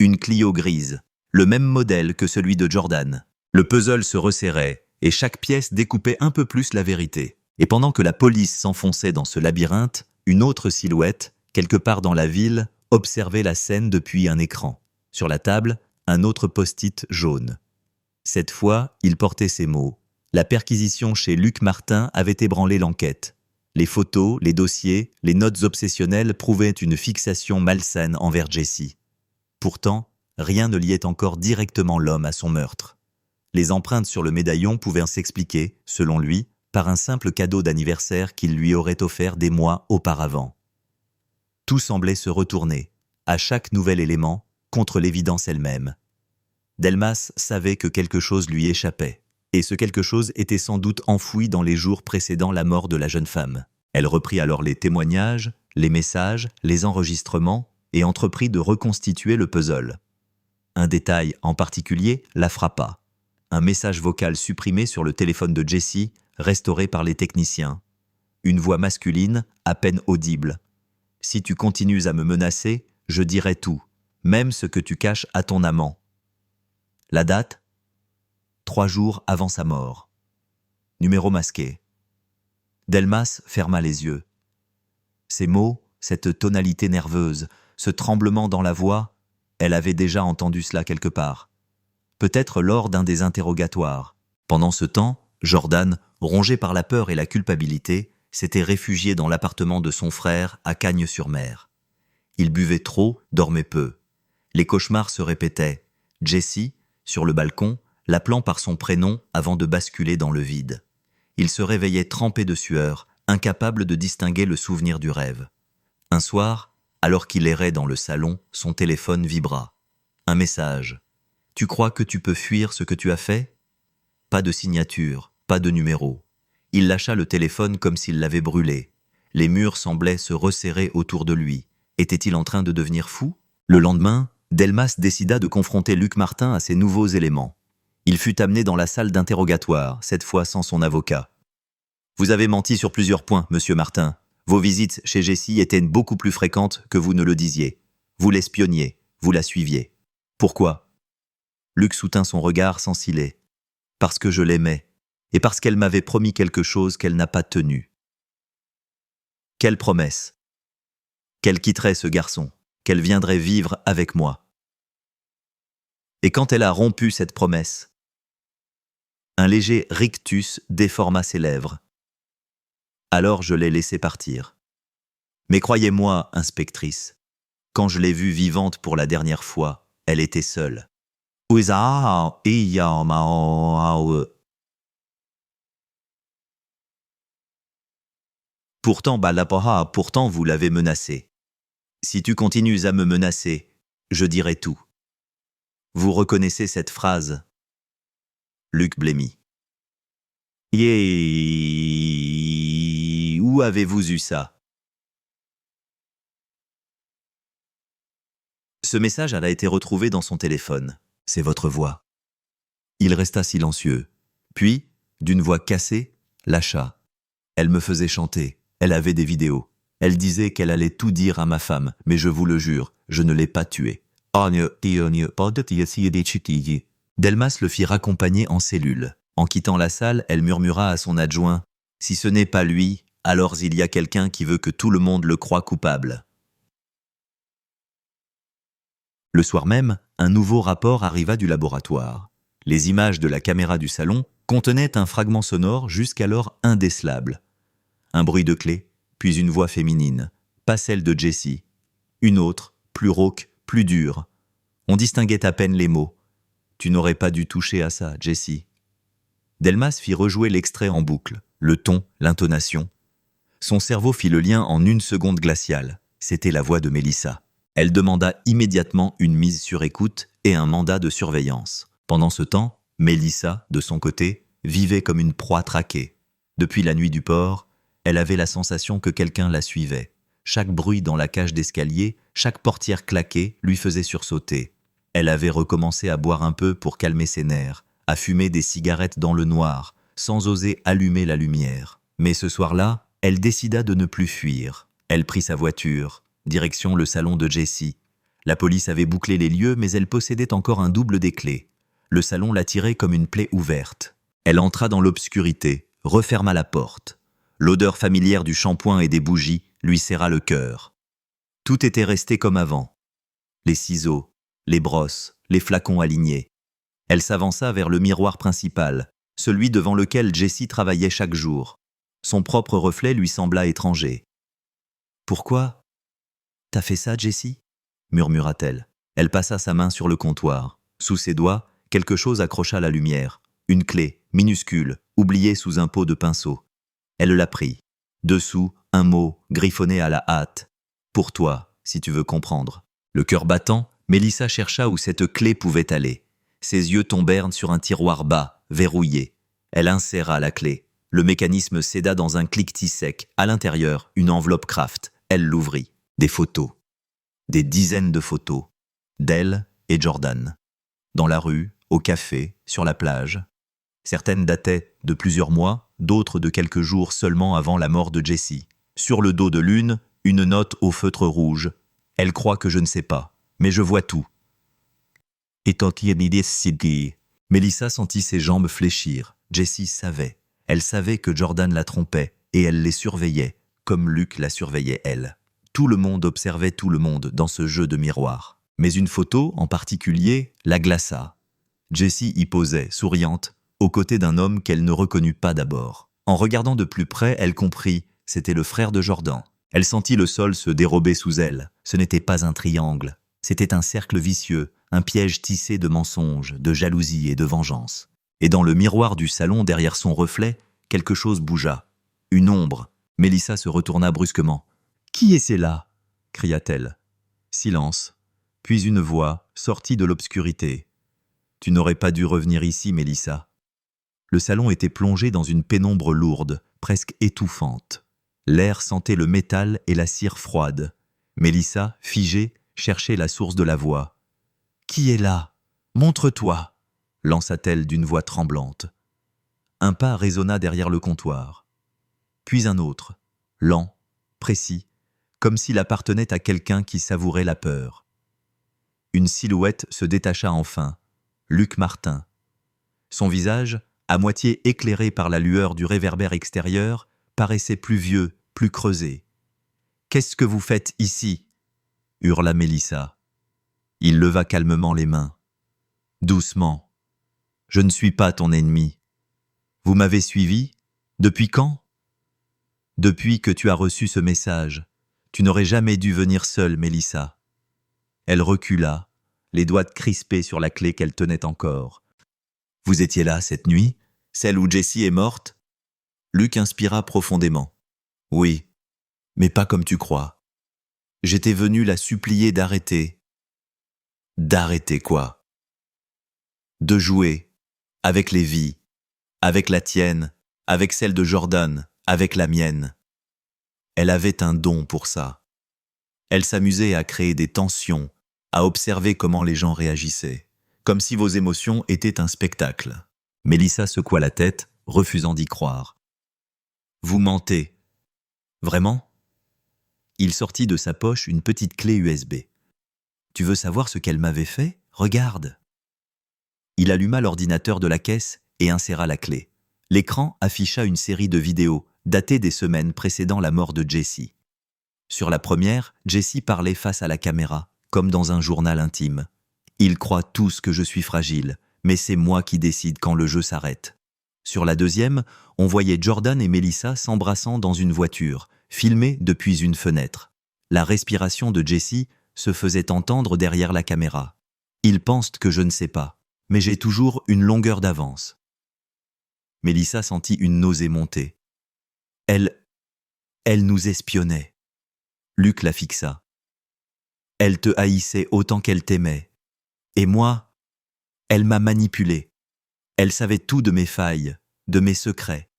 Une Clio grise, le même modèle que celui de Jordan. Le puzzle se resserrait, et chaque pièce découpait un peu plus la vérité. Et pendant que la police s'enfonçait dans ce labyrinthe, une autre silhouette, quelque part dans la ville, observait la scène depuis un écran. Sur la table, un autre post-it jaune. Cette fois, il portait ces mots. La perquisition chez Luc Martin avait ébranlé l'enquête. Les photos, les dossiers, les notes obsessionnelles prouvaient une fixation malsaine envers Jessie. Pourtant, rien ne liait encore directement l'homme à son meurtre. Les empreintes sur le médaillon pouvaient s'expliquer, selon lui, par un simple cadeau d'anniversaire qu'il lui aurait offert des mois auparavant. Tout semblait se retourner, à chaque nouvel élément, contre l'évidence elle-même. Delmas savait que quelque chose lui échappait, et ce quelque chose était sans doute enfoui dans les jours précédant la mort de la jeune femme. Elle reprit alors les témoignages, les messages, les enregistrements, et entreprit de reconstituer le puzzle. Un détail en particulier la frappa. Un message vocal supprimé sur le téléphone de Jessie, restauré par les techniciens. Une voix masculine, à peine audible. « Si tu continues à me menacer, je dirai tout, même ce que tu caches à ton amant. » La date ? 3 jours avant sa mort. Numéro masqué. Delmas ferma les yeux. Ces mots, cette tonalité nerveuse, ce tremblement dans la voix, elle avait déjà entendu cela quelque part. Peut-être lors d'un des interrogatoires. Pendant ce temps, Jordan, rongé par la peur et la culpabilité, s'était réfugié dans l'appartement de son frère à Cagnes-sur-Mer. Il buvait trop, dormait peu. Les cauchemars se répétaient. Jessie, sur le balcon, l'appelant par son prénom avant de basculer dans le vide. Il se réveillait trempé de sueur, incapable de distinguer le souvenir du rêve. Un soir, alors qu'il errait dans le salon, son téléphone vibra. Un message. « Tu crois que tu peux fuir ce que tu as fait ?» Pas de signature, pas de numéro. Il lâcha le téléphone comme s'il l'avait brûlé. Les murs semblaient se resserrer autour de lui. Était-il en train de devenir fou ? Le lendemain, Delmas décida de confronter Luc Martin à ces nouveaux éléments. Il fut amené dans la salle d'interrogatoire, cette fois sans son avocat. « Vous avez menti sur plusieurs points, monsieur Martin. Vos visites chez Jessie étaient beaucoup plus fréquentes que vous ne le disiez. Vous l'espionniez, vous la suiviez. Pourquoi ?» Luc soutint son regard sans ciller. « Parce que je l'aimais, et parce qu'elle m'avait promis quelque chose qu'elle n'a pas tenu. » Quelle promesse ? Qu'elle quitterait ce garçon, qu'elle viendrait vivre avec moi. Et quand elle a rompu cette promesse ? Un léger rictus déforma ses lèvres. Alors je l'ai laissée partir. Mais croyez-moi, inspectrice, quand je l'ai vue vivante pour la dernière fois, elle était seule. Pourtant vous l'avez menacée. Si tu continues à me menacer, je dirai tout. Vous reconnaissez cette phrase? Luc blêmit. Où avez-vous eu ça? Ce message a été retrouvé dans son téléphone. C'est votre voix. Il resta silencieux. Puis, d'une voix cassée, lâcha. Elle me faisait chanter. Elle avait des vidéos. Elle disait qu'elle allait tout dire à ma femme, mais je vous le jure, je ne l'ai pas tuée. Delmas le fit raccompagner en cellule. En quittant la salle, elle murmura à son adjoint « Si ce n'est pas lui, alors il y a quelqu'un qui veut que tout le monde le croie coupable. » Le soir même, un nouveau rapport arriva du laboratoire. Les images de la caméra du salon contenaient un fragment sonore jusqu'alors indécelable. Un bruit de clé, puis une voix féminine, pas celle de Jessie. Une autre, plus rauque, plus dure. On distinguait à peine les mots. « Tu n'aurais pas dû toucher à ça, Jessie. » Delmas fit rejouer l'extrait en boucle, le ton, l'intonation. Son cerveau fit le lien en une seconde glaciale. C'était la voix de Mélissa. Elle demanda immédiatement une mise sur écoute et un mandat de surveillance. Pendant ce temps, Mélissa, de son côté, vivait comme une proie traquée. Depuis la nuit du port, elle avait la sensation que quelqu'un la suivait. Chaque bruit dans la cage d'escalier, chaque portière claquée lui faisait sursauter. Elle avait recommencé à boire un peu pour calmer ses nerfs, à fumer des cigarettes dans le noir, sans oser allumer la lumière. Mais ce soir-là, elle décida de ne plus fuir. Elle prit sa voiture, direction le salon de Jessie. La police avait bouclé les lieux, mais elle possédait encore un double des clés. Le salon l'attirait comme une plaie ouverte. Elle entra dans l'obscurité, referma la porte. L'odeur familière du shampoing et des bougies lui serra le cœur. Tout était resté comme avant. Les ciseaux, les brosses, les flacons alignés. Elle s'avança vers le miroir principal, celui devant lequel Jessie travaillait chaque jour. Son propre reflet lui sembla étranger. « Pourquoi ? T'as fait ça, Jessie ?» murmura-t-elle. Elle passa sa main sur le comptoir. Sous ses doigts, quelque chose accrocha la lumière. Une clé, minuscule, oubliée sous un pot de pinceau. Elle la prit. Dessous, un mot, griffonné à la hâte. « Pour toi, si tu veux comprendre. » Le cœur battant, Mélissa chercha où cette clé pouvait aller. Ses yeux tombèrent sur un tiroir bas, verrouillé. Elle inséra la clé. Le mécanisme céda dans un cliquetis sec. À l'intérieur, une enveloppe Kraft. Elle l'ouvrit. Des photos. Des dizaines de photos. D'elle et Jordan. Dans la rue, au café, sur la plage. Certaines dataient de plusieurs mois, d'autres de quelques jours seulement avant la mort de Jessie. Sur le dos de l'une, une note au feutre rouge. Elle croit que je ne sais pas, mais je vois tout. Mélissa sentit ses jambes fléchir. Jessie savait. Elle savait que Jordan la trompait, et elle les surveillait, comme Luc la surveillait elle. Tout le monde observait tout le monde dans ce jeu de miroir. Mais une photo, en particulier, la glaça. Jessie y posait, souriante, aux côtés d'un homme qu'elle ne reconnut pas d'abord. En regardant de plus près, elle comprit, c'était le frère de Jordan. Elle sentit le sol se dérober sous elle. Ce n'était pas un triangle, c'était un cercle vicieux, un piège tissé de mensonges, de jalousie et de vengeance. Et dans le miroir du salon, derrière son reflet, quelque chose bougea. Une ombre. Mélissa se retourna brusquement. « Qui est-ce là ?» cria-t-elle. Silence. Puis une voix sortit de l'obscurité. « Tu n'aurais pas dû revenir ici, Mélissa. » Le salon était plongé dans une pénombre lourde, presque étouffante. L'air sentait le métal et la cire froide. Mélissa, figée, cherchait la source de la voix. « Qui est là ? Montre-toi !» lança-t-elle d'une voix tremblante. Un pas résonna derrière le comptoir. Puis un autre, lent, précis, comme s'il appartenait à quelqu'un qui savourait la peur. Une silhouette se détacha enfin, Luc Martin. Son visage, à moitié éclairé par la lueur du réverbère extérieur, paraissait plus vieux, plus creusé. « Qu'est-ce que vous faites ici ?» hurla Mélissa. Il leva calmement les mains. « Doucement. Je ne suis pas ton ennemi. Vous m'avez suivi? Depuis quand? Depuis que tu as reçu ce message. Tu n'aurais jamais dû venir seule, Mélissa. Elle recula, les doigts crispés sur la clé qu'elle tenait encore. Vous étiez là cette nuit? Celle où Jessie est morte? Luc inspira profondément. Oui, mais pas comme tu crois. J'étais venu la supplier d'arrêter. D'arrêter quoi? De jouer, avec les vies, avec la tienne, avec celle de Jordan, avec la mienne. Elle avait un don pour ça. Elle s'amusait à créer des tensions, à observer comment les gens réagissaient, comme si vos émotions étaient un spectacle. Mélissa secoua la tête, refusant d'y croire. Vous mentez. Vraiment? Il sortit de sa poche une petite clé USB. Tu veux savoir ce qu'elle m'avait fait? Regarde. Il alluma l'ordinateur de la caisse et inséra la clé. L'écran afficha une série de vidéos datées des semaines précédant la mort de Jessie. Sur la première, Jessie parlait face à la caméra, comme dans un journal intime. Ils croient tous que je suis fragile, mais c'est moi qui décide quand le jeu s'arrête. Sur la deuxième, on voyait Jordan et Mélissa s'embrassant dans une voiture, filmée depuis une fenêtre. La respiration de Jessie se faisait entendre derrière la caméra. Ils pensent que je ne sais pas, mais j'ai toujours une longueur d'avance. Mélissa sentit une nausée monter. Elle nous espionnait. Luc la fixa. Elle te haïssait autant qu'elle t'aimait. Et moi, elle m'a manipulé. Elle savait tout de mes failles, de mes secrets.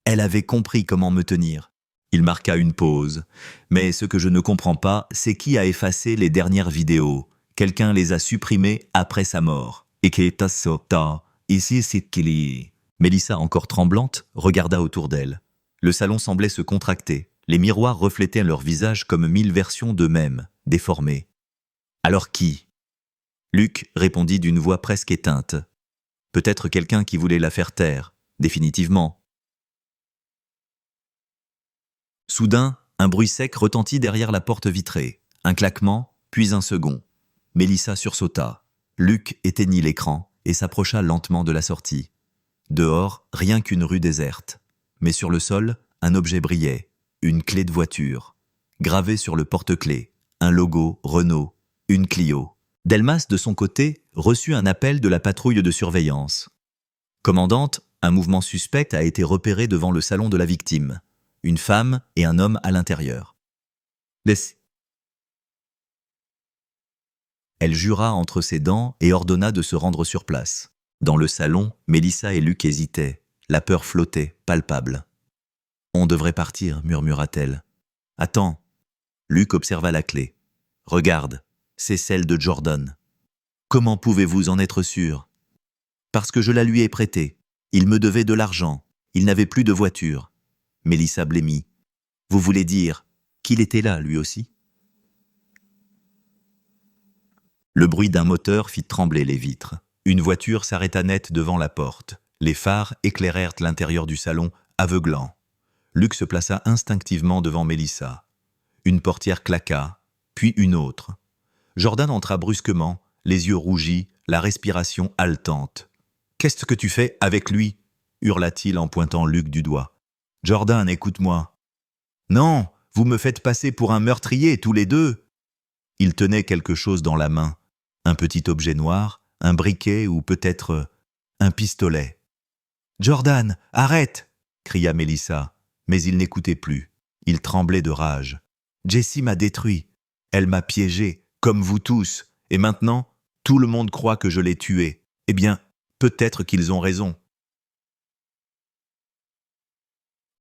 Elle avait compris comment me tenir. Il marqua une pause. Mais ce que je ne comprends pas, c'est qui a effacé les dernières vidéos. Quelqu'un les a supprimées après sa mort. Et qui est ici c'est qu'il. Mélissa, encore tremblante, regarda autour d'elle. Le salon semblait se contracter. Les miroirs reflétaient leur visage comme 1000 versions d'eux-mêmes, déformées. Alors qui? Luc répondit d'une voix presque éteinte. Peut-être quelqu'un qui voulait la faire taire, définitivement. Soudain, un bruit sec retentit derrière la porte vitrée. Un claquement, puis un second. Mélissa sursauta. Luc éteignit l'écran et s'approcha lentement de la sortie. Dehors, rien qu'une rue déserte. Mais sur le sol, un objet brillait. Une clé de voiture. Gravée sur le porte-clés, un logo Renault, une Clio. Delmas, de son côté, reçut un appel de la patrouille de surveillance. Commandante, un mouvement suspect a été repéré devant le salon de la victime. Une femme et un homme à l'intérieur. Laisse. Elle jura entre ses dents et ordonna de se rendre sur place. Dans le salon, Mélissa et Luc hésitaient. La peur flottait, palpable. « On devrait partir », murmura-t-elle. « Attends. » Luc observa la clé. « Regarde, c'est celle de Jordan. »« Comment pouvez-vous en être sûr ?»« Parce que je la lui ai prêtée. Il me devait de l'argent. Il n'avait plus de voiture. » Mélissa blêmit. « Vous voulez dire qu'il était là, lui aussi ?» Le bruit d'un moteur fit trembler les vitres. Une voiture s'arrêta net devant la porte. Les phares éclairèrent l'intérieur du salon, aveuglant. Luc se plaça instinctivement devant Mélissa. Une portière claqua, puis une autre. Jordan entra brusquement, les yeux rougis, la respiration haletante. « Qu'est-ce que tu fais avec lui ?» hurla-t-il en pointant Luc du doigt. « Jordan, écoute-moi. »« Non, vous me faites passer pour un meurtrier, tous les deux !» Il tenait quelque chose dans la main, un petit objet noir, un briquet ou peut-être un pistolet. « Jordan, arrête !» cria Mélissa, mais il n'écoutait plus. Il tremblait de rage. « Jessie m'a détruit. Elle m'a piégé, comme vous tous. Et maintenant, tout le monde croit que je l'ai tuée. Eh bien, peut-être qu'ils ont raison. »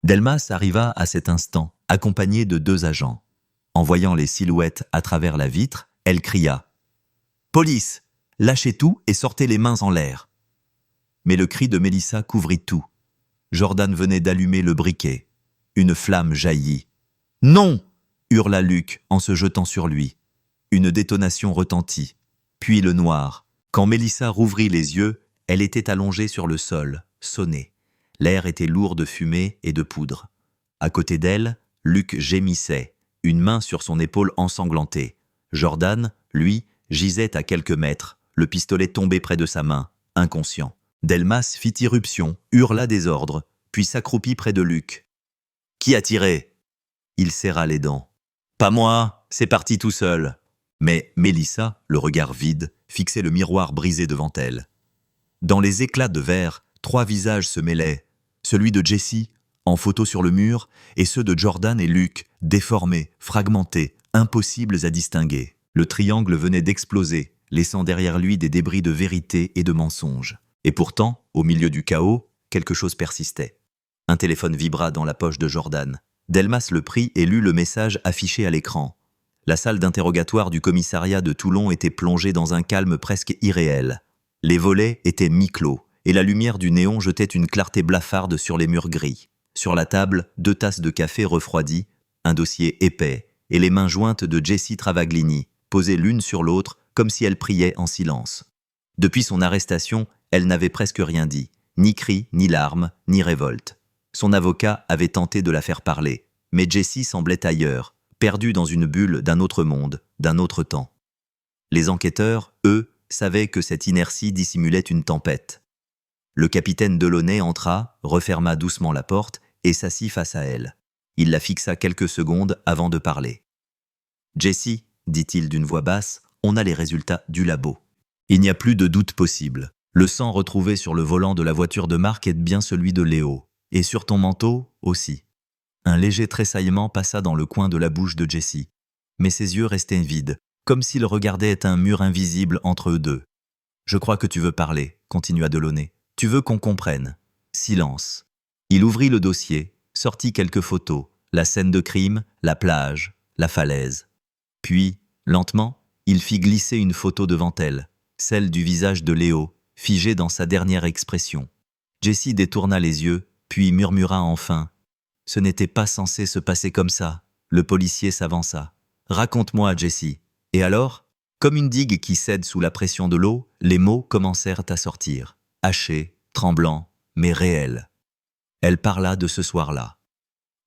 Delmas arriva à cet instant, accompagné de 2 agents. En voyant les silhouettes à travers la vitre, elle cria « Police, lâchez tout et sortez les mains en l'air !» Mais le cri de Mélissa couvrit tout. Jordan venait d'allumer le briquet. Une flamme jaillit. « Non !» hurla Luc en se jetant sur lui. Une détonation retentit. Puis le noir. Quand Mélissa rouvrit les yeux, elle était allongée sur le sol, sonnée. L'air était lourd de fumée et de poudre. À côté d'elle, Luc gémissait, une main sur son épaule ensanglantée. Jordan, lui, gisait à quelques mètres, le pistolet tombé près de sa main, inconscient. Delmas fit irruption, hurla des ordres, puis s'accroupit près de Luc. « Qui a tiré ?» Il serra les dents. « Pas moi, c'est parti tout seul. » Mais Mélissa, le regard vide, fixait le miroir brisé devant elle. Dans les éclats de verre, 3 visages se mêlaient. Celui de Jessie, en photo sur le mur, et ceux de Jordan et Luc, déformés, fragmentés, impossibles à distinguer. Le triangle venait d'exploser, laissant derrière lui des débris de vérité et de mensonge. Et pourtant, au milieu du chaos, quelque chose persistait. Un téléphone vibra dans la poche de Jordan. Delmas le prit et lut le message affiché à l'écran. La salle d'interrogatoire du commissariat de Toulon était plongée dans un calme presque irréel. Les volets étaient mi-clos, et la lumière du néon jetait une clarté blafarde sur les murs gris. Sur la table, 2 tasses de café refroidies, un dossier épais, et les mains jointes de Jessie Travaglini, posées l'une sur l'autre, comme si elle priait en silence. Depuis son arrestation, elle n'avait presque rien dit, ni cri, ni larmes, ni révolte. Son avocat avait tenté de la faire parler, mais Jessie semblait ailleurs, perdue dans une bulle d'un autre monde, d'un autre temps. Les enquêteurs, eux, savaient que cette inertie dissimulait une tempête. Le capitaine Delaunay entra, referma doucement la porte et s'assit face à elle. Il la fixa quelques secondes avant de parler. « Jessie, dit-il d'une voix basse, on a les résultats du labo. Il n'y a plus de doute possible. Le sang retrouvé sur le volant de la voiture de Marc est bien celui de Léo. Et sur ton manteau aussi. » Un léger tressaillement passa dans le coin de la bouche de Jessie. Mais ses yeux restaient vides, comme s'il regardait un mur invisible entre eux deux. « Je crois que tu veux parler, » continua Delaunay. « Tu veux qu'on comprenne. » Silence. Il ouvrit le dossier, sortit quelques photos, la scène de crime, la plage, la falaise. Puis, lentement, il fit glisser une photo devant elle, celle du visage de Léo, figé dans sa dernière expression. Jessie détourna les yeux, puis murmura enfin « Ce n'était pas censé se passer comme ça. » Le policier s'avança. « Raconte-moi, Jessie. » Et alors, comme une digue qui cède sous la pression de l'eau, les mots commencèrent à sortir, hachés, tremblants, mais réels. Elle parla de ce soir-là.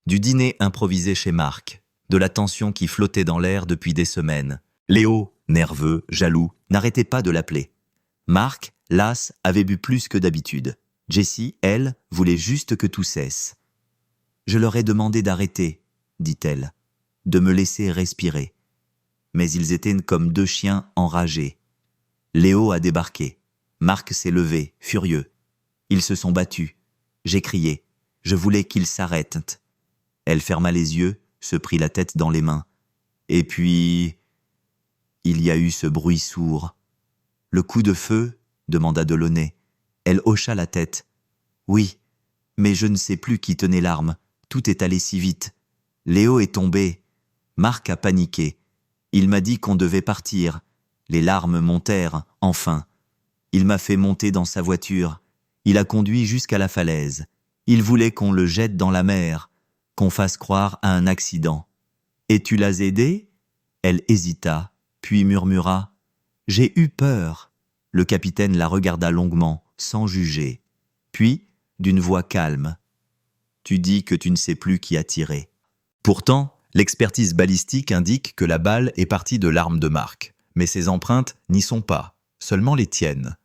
Du dîner improvisé chez Marc, de la tension qui flottait dans l'air depuis des semaines. Léo, nerveux, jaloux, n'arrêtait pas de l'appeler. Marc, las, avait bu plus que d'habitude. Jessie, elle, voulait juste que tout cesse. « Je leur ai demandé d'arrêter, » dit-elle, « de me laisser respirer. » Mais ils étaient comme 2 chiens enragés. Léo a débarqué. Marc s'est levé, furieux. Ils se sont battus. J'ai crié. Je voulais qu'ils s'arrêtent. Elle ferma les yeux, se prit la tête dans les mains. Et puis... il y a eu ce bruit sourd. « Le coup de feu ?» demanda Delaunay. Elle hocha la tête. « Oui, mais je ne sais plus qui tenait l'arme. Tout est allé si vite. Léo est tombé. Marc a paniqué. Il m'a dit qu'on devait partir. Les larmes montèrent, enfin. Il m'a fait monter dans sa voiture. Il a conduit jusqu'à la falaise. Il voulait qu'on le jette dans la mer, qu'on fasse croire à un accident. Et tu l'as aidé ? » Elle hésita, puis murmura. « J'ai eu peur. » Le capitaine la regarda longuement, sans juger. Puis, d'une voix calme. « Tu dis que tu ne sais plus qui a tiré. » Pourtant, l'expertise balistique indique que la balle est partie de l'arme de Marc. Mais ses empreintes n'y sont pas, seulement les tiennes.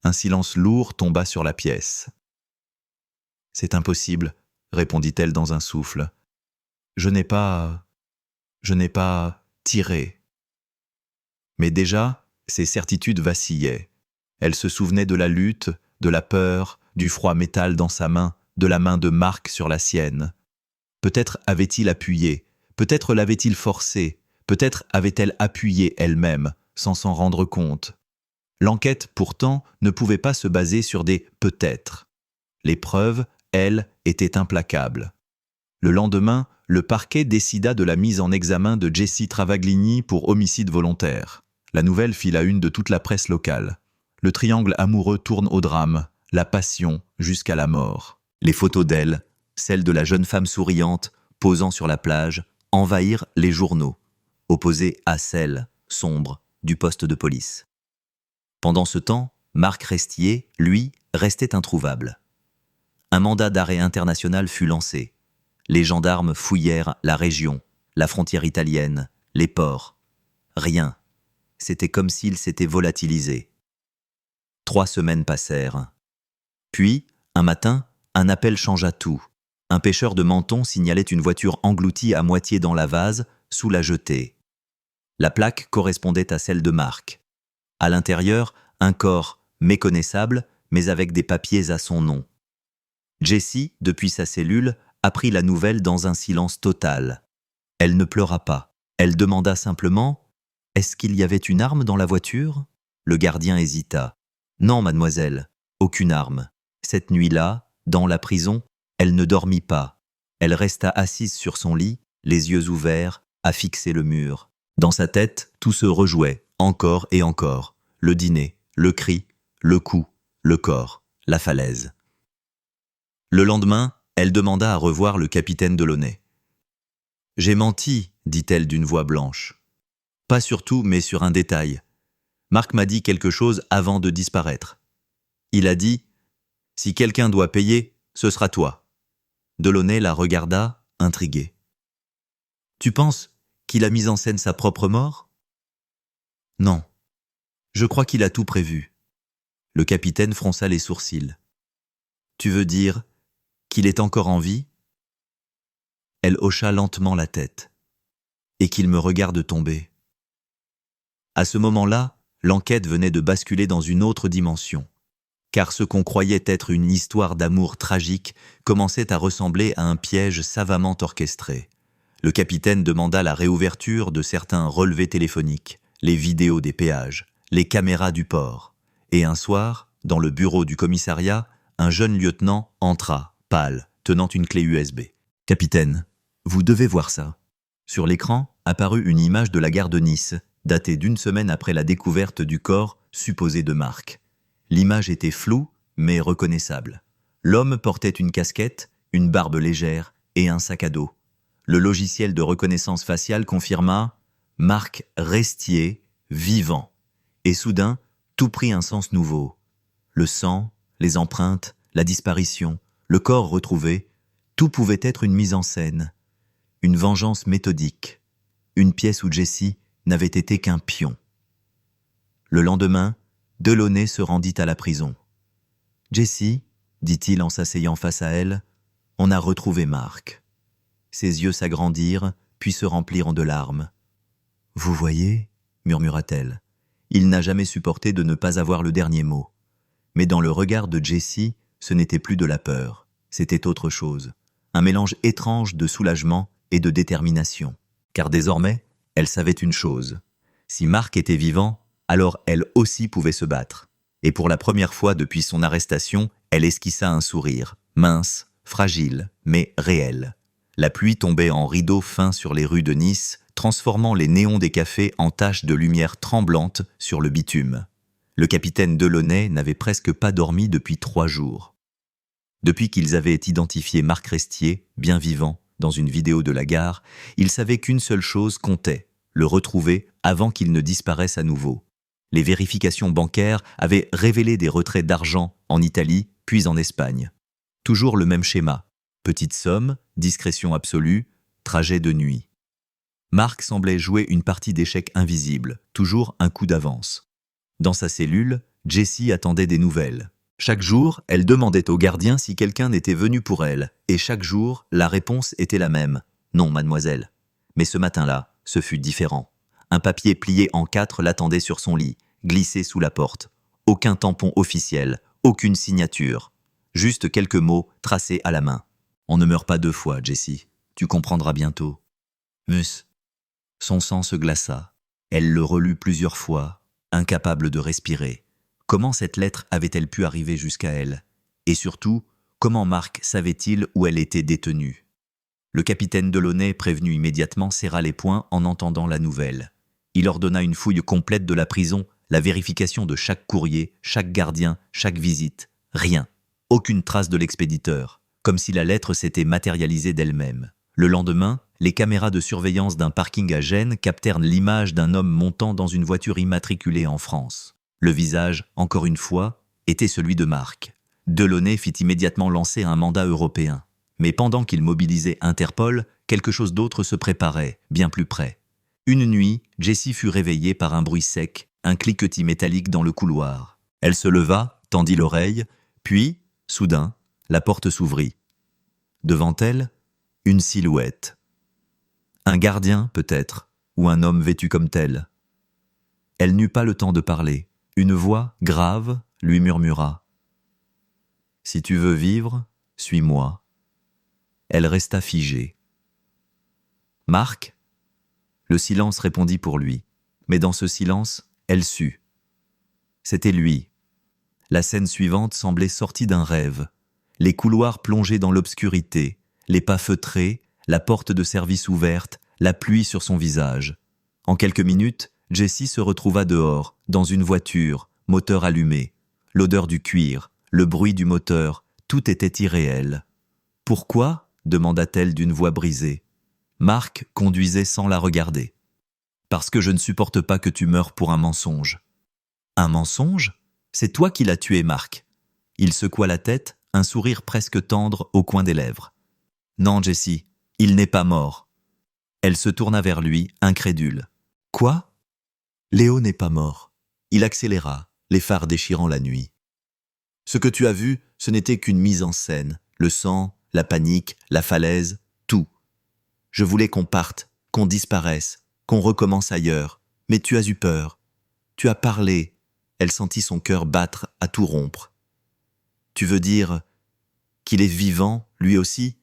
Un silence lourd tomba sur la pièce. « C'est impossible, » répondit-elle dans un souffle. « Je n'ai pas tiré. » Mais déjà, ses certitudes vacillaient. Elle se souvenait de la lutte, de la peur, du froid métal dans sa main, de la main de Marc sur la sienne. Peut-être avait-il appuyé, peut-être l'avait-il forcé, peut-être avait-elle appuyé elle-même, sans s'en rendre compte. L'enquête, pourtant, ne pouvait pas se baser sur des « peut-être ». Les preuves, elles, étaient implacables. Le lendemain, le parquet décida de la mise en examen de Jessie Travaglini pour homicide volontaire. La nouvelle fit la une de toute la presse locale. Le triangle amoureux tourne au drame, la passion jusqu'à la mort. Les photos d'elle, celles de la jeune femme souriante, posant sur la plage, envahirent les journaux, opposées à celles, sombres, du poste de police. Pendant ce temps, Marc Restier, lui, restait introuvable. Un mandat d'arrêt international fut lancé. Les gendarmes fouillèrent la région, la frontière italienne, les ports. Rien. C'était comme s'il s'était volatilisé. 3 semaines passèrent. Puis, un matin, un appel changea tout. Un pêcheur de Menton signalait une voiture engloutie à moitié dans la vase, sous la jetée. La plaque correspondait à celle de Marc. À l'intérieur, un corps méconnaissable, mais avec des papiers à son nom. Jessie, depuis sa cellule, apprit la nouvelle dans un silence total. Elle ne pleura pas. Elle demanda simplement « Est-ce qu'il y avait une arme dans la voiture ?» Le gardien hésita. « Non, mademoiselle, aucune arme. Cette nuit-là, dans la prison, elle ne dormit pas. Elle resta assise sur son lit, les yeux ouverts, à fixer le mur. Dans sa tête, tout se rejouait, encore et encore. Le dîner, le cri, le coup, le corps, la falaise. » Le lendemain, elle demanda à revoir le capitaine Delaunay. « J'ai menti, dit-elle d'une voix blanche. Pas sur tout, mais sur un détail. Marc m'a dit quelque chose avant de disparaître. Il a dit « Si quelqu'un doit payer, ce sera toi. » Delaunay la regarda, intrigué. « Tu penses qu'il a mis en scène sa propre mort ?»« Non. Je crois qu'il a tout prévu. » Le capitaine fronça les sourcils. « Tu veux dire qu'il est encore en vie ?» Elle hocha lentement la tête. « Et qu'il me regarde tomber. » À ce moment-là, l'enquête venait de basculer dans une autre dimension. Car ce qu'on croyait être une histoire d'amour tragique commençait à ressembler à un piège savamment orchestré. Le capitaine demanda la réouverture de certains relevés téléphoniques, les vidéos des péages, les caméras du port. Et un soir, dans le bureau du commissariat, un jeune lieutenant entra, pâle, tenant une clé USB. « Capitaine, vous devez voir ça. » Sur l'écran apparut une image de la gare de Nice, datée d'une semaine après la découverte du corps supposé de Marc. L'image était floue, mais reconnaissable. L'homme portait une casquette, une barbe légère et un sac à dos. Le logiciel de reconnaissance faciale confirma « Marc Restier, vivant ». Et soudain, tout prit un sens nouveau. Le sang, les empreintes, la disparition, le corps retrouvé, tout pouvait être une mise en scène. Une vengeance méthodique. Une pièce où Jessie n'avait été qu'un pion. Le lendemain, Delaunay se rendit à la prison. « Jessie, dit-il en s'asseyant face à elle, on a retrouvé Marc. » Ses yeux s'agrandirent, puis se remplirent de larmes. « Vous voyez, murmura-t-elle, il n'a jamais supporté de ne pas avoir le dernier mot. » Mais dans le regard de Jessie, ce n'était plus de la peur, c'était autre chose. Un mélange étrange de soulagement et de détermination. Car désormais, elle savait une chose. Si Marc était vivant, alors elle aussi pouvait se battre. Et pour la première fois depuis son arrestation, elle esquissa un sourire, mince, fragile, mais réel. La pluie tombait en rideaux fins sur les rues de Nice, transformant les néons des cafés en taches de lumière tremblantes sur le bitume. Le capitaine Delaunay n'avait presque pas dormi depuis 3 jours. Depuis qu'ils avaient identifié Marc Restier, bien vivant, dans une vidéo de la gare, il savait qu'une seule chose comptait, le retrouver avant qu'il ne disparaisse à nouveau. Les vérifications bancaires avaient révélé des retraits d'argent en Italie, puis en Espagne. Toujours le même schéma. Petite somme, discrétion absolue, trajet de nuit. Marc semblait jouer une partie d'échecs invisible, toujours un coup d'avance. Dans sa cellule, Jessie attendait des nouvelles. Chaque jour, elle demandait au gardien si quelqu'un n'était venu pour elle, et chaque jour, la réponse était la même. « Non, mademoiselle. » Mais ce matin-là, ce fut différent. Un papier plié en 4 l'attendait sur son lit, glissé sous la porte. Aucun tampon officiel, aucune signature. Juste quelques mots tracés à la main. « On ne meurt pas 2 fois, Jessie. Tu comprendras bientôt. » Mus. Son sang se glaça. Elle le relut plusieurs fois, incapable de respirer. Comment cette lettre avait-elle pu arriver jusqu'à elle? Et surtout, comment Marc savait-il où elle était détenue? Le capitaine Delaunay, prévenu immédiatement, serra les poings en entendant la nouvelle. Il ordonna une fouille complète de la prison, la vérification de chaque courrier, chaque gardien, chaque visite. Rien. Aucune trace de l'expéditeur. Comme si la lettre s'était matérialisée d'elle-même. Le lendemain, les caméras de surveillance d'un parking à Gênes captèrent l'image d'un homme montant dans une voiture immatriculée en France. Le visage, encore une fois, était celui de Marc. Delaunay fit immédiatement lancer un mandat européen. Mais pendant qu'il mobilisait Interpol, quelque chose d'autre se préparait, bien plus près. Une nuit, Jessie fut réveillée par un bruit sec, un cliquetis métallique dans le couloir. Elle se leva, tendit l'oreille, puis, Soudain, la porte s'ouvrit. Devant elle, une silhouette. Un gardien, peut-être, ou un homme vêtu comme tel. Elle n'eut pas le temps de parler. Une voix grave lui murmura « Si tu veux vivre, suis-moi ». Elle resta figée. « Marc ?» Le silence répondit pour lui, mais dans ce silence, elle sut. C'était lui. La scène suivante semblait sortie d'un rêve. Les couloirs plongés dans l'obscurité, les pas feutrés, la porte de service ouverte, la pluie sur son visage. En quelques minutes, Jessie se retrouva dehors, dans une voiture, moteur allumé. L'odeur du cuir, le bruit du moteur, tout était irréel. « Pourquoi ?» demanda-t-elle d'une voix brisée. Marc conduisait sans la regarder. « Parce que je ne supporte pas que tu meures pour un mensonge. »« Un mensonge ? C'est toi qui l'as tué, Marc. » Il secoua la tête, un sourire presque tendre au coin des lèvres. « Non, Jessie, il n'est pas mort. » Elle se tourna vers lui, incrédule. « Quoi ? Léo n'est pas mort. » Il accéléra, les phares déchirant la nuit. « Ce que tu as vu, ce n'était qu'une mise en scène. Le sang, la panique, la falaise, tout. Je voulais qu'on parte, qu'on disparaisse, qu'on recommence ailleurs. Mais tu as eu peur. Tu as parlé. » Elle sentit son cœur battre à tout rompre. « Tu veux dire qu'il est vivant, lui aussi ?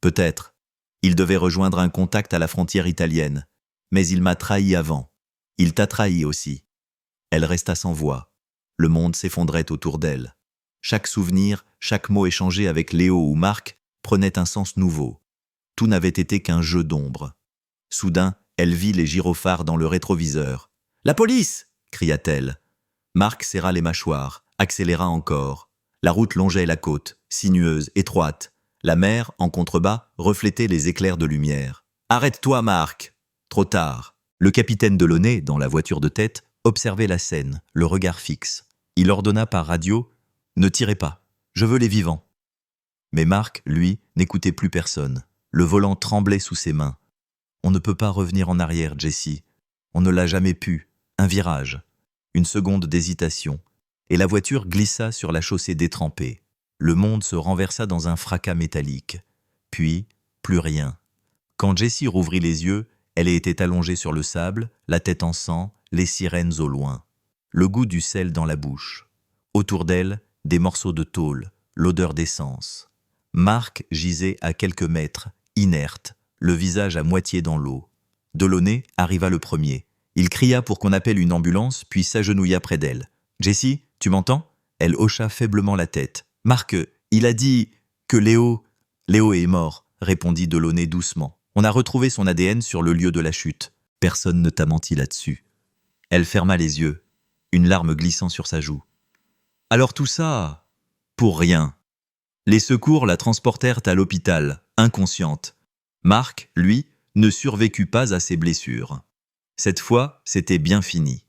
Peut-être. Il devait rejoindre un contact à la frontière italienne. Mais il m'a trahi avant. Il t'a trahi aussi. » Elle resta sans voix. Le monde s'effondrait autour d'elle. Chaque souvenir, chaque mot échangé avec Léo ou Marc prenait un sens nouveau. Tout n'avait été qu'un jeu d'ombre. Soudain, elle vit les gyrophares dans le rétroviseur. « La police !» cria-t-elle. Marc serra les mâchoires, accéléra encore. La route longeait la côte, sinueuse, étroite. La mer, en contrebas, reflétait les éclairs de lumière. « Arrête-toi, Marc !» Trop tard. Le capitaine Delaunay, dans la voiture de tête, observait la scène, le regard fixe. Il ordonna par radio « Ne tirez pas, je veux les vivants ». Mais Marc, lui, n'écoutait plus personne. Le volant tremblait sous ses mains. « On ne peut pas revenir en arrière, Jessie. On ne l'a jamais pu. Un virage. » Une seconde d'hésitation, et la voiture glissa sur la chaussée détrempée. Le monde se renversa dans un fracas métallique. Puis, plus rien. Quand Jessie rouvrit les yeux, elle était allongée sur le sable, la tête en sang, les sirènes au loin. Le goût du sel dans la bouche. Autour d'elle, des morceaux de tôle, l'odeur d'essence. Marc gisait à quelques mètres, inerte, le visage à moitié dans l'eau. Delaunay arriva le premier. Il cria pour qu'on appelle une ambulance, puis s'agenouilla près d'elle. « Jessie, tu m'entends ?» Elle hocha faiblement la tête. « Marc, il a dit que Léo... »« Léo est mort, » répondit Delaunay doucement. « On a retrouvé son ADN sur le lieu de la chute. Personne ne t'a menti là-dessus. » Elle ferma les yeux, une larme glissant sur sa joue. « Alors tout ça, pour rien. » Les secours la transportèrent à l'hôpital, inconsciente. Marc, lui, ne survécut pas à ses blessures. Cette fois, c'était bien fini.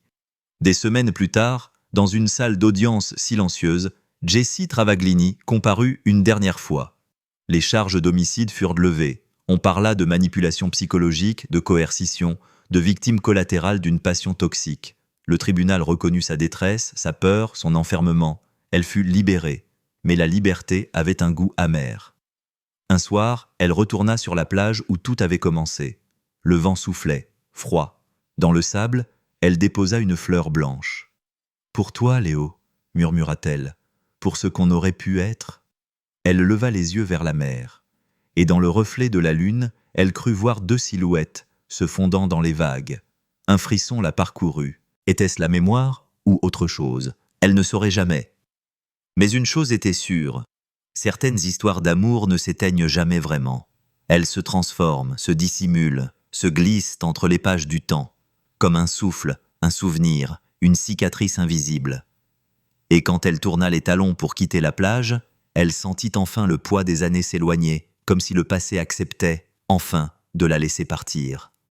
Des semaines plus tard, dans une salle d'audience silencieuse, Jessie Travaglini comparut une dernière fois. Les charges d'homicide furent levées. On parla de manipulation psychologique, de coercition, de victime collatérale d'une passion toxique. Le tribunal reconnut sa détresse, sa peur, son enfermement. Elle fut libérée. Mais la liberté avait un goût amer. Un soir, elle retourna sur la plage où tout avait commencé. Le vent soufflait, froid. Dans le sable, elle déposa une fleur blanche. « Pour toi, Léo, » murmura-t-elle, « pour ce qu'on aurait pu être ?» Elle leva les yeux vers la mer. Et dans le reflet de la lune, elle crut voir deux silhouettes se fondant dans les vagues. Un frisson la parcourut. Était-ce la mémoire ou autre chose ? Elle ne saurait jamais. Mais une chose était sûre. Certaines histoires d'amour ne s'éteignent jamais vraiment. Elles se transforment, se dissimulent, se glissent entre les pages du temps. Comme un souffle, un souvenir, une cicatrice invisible. Et quand elle tourna les talons pour quitter la plage, elle sentit enfin le poids des années s'éloigner, comme si le passé acceptait, enfin, de la laisser partir.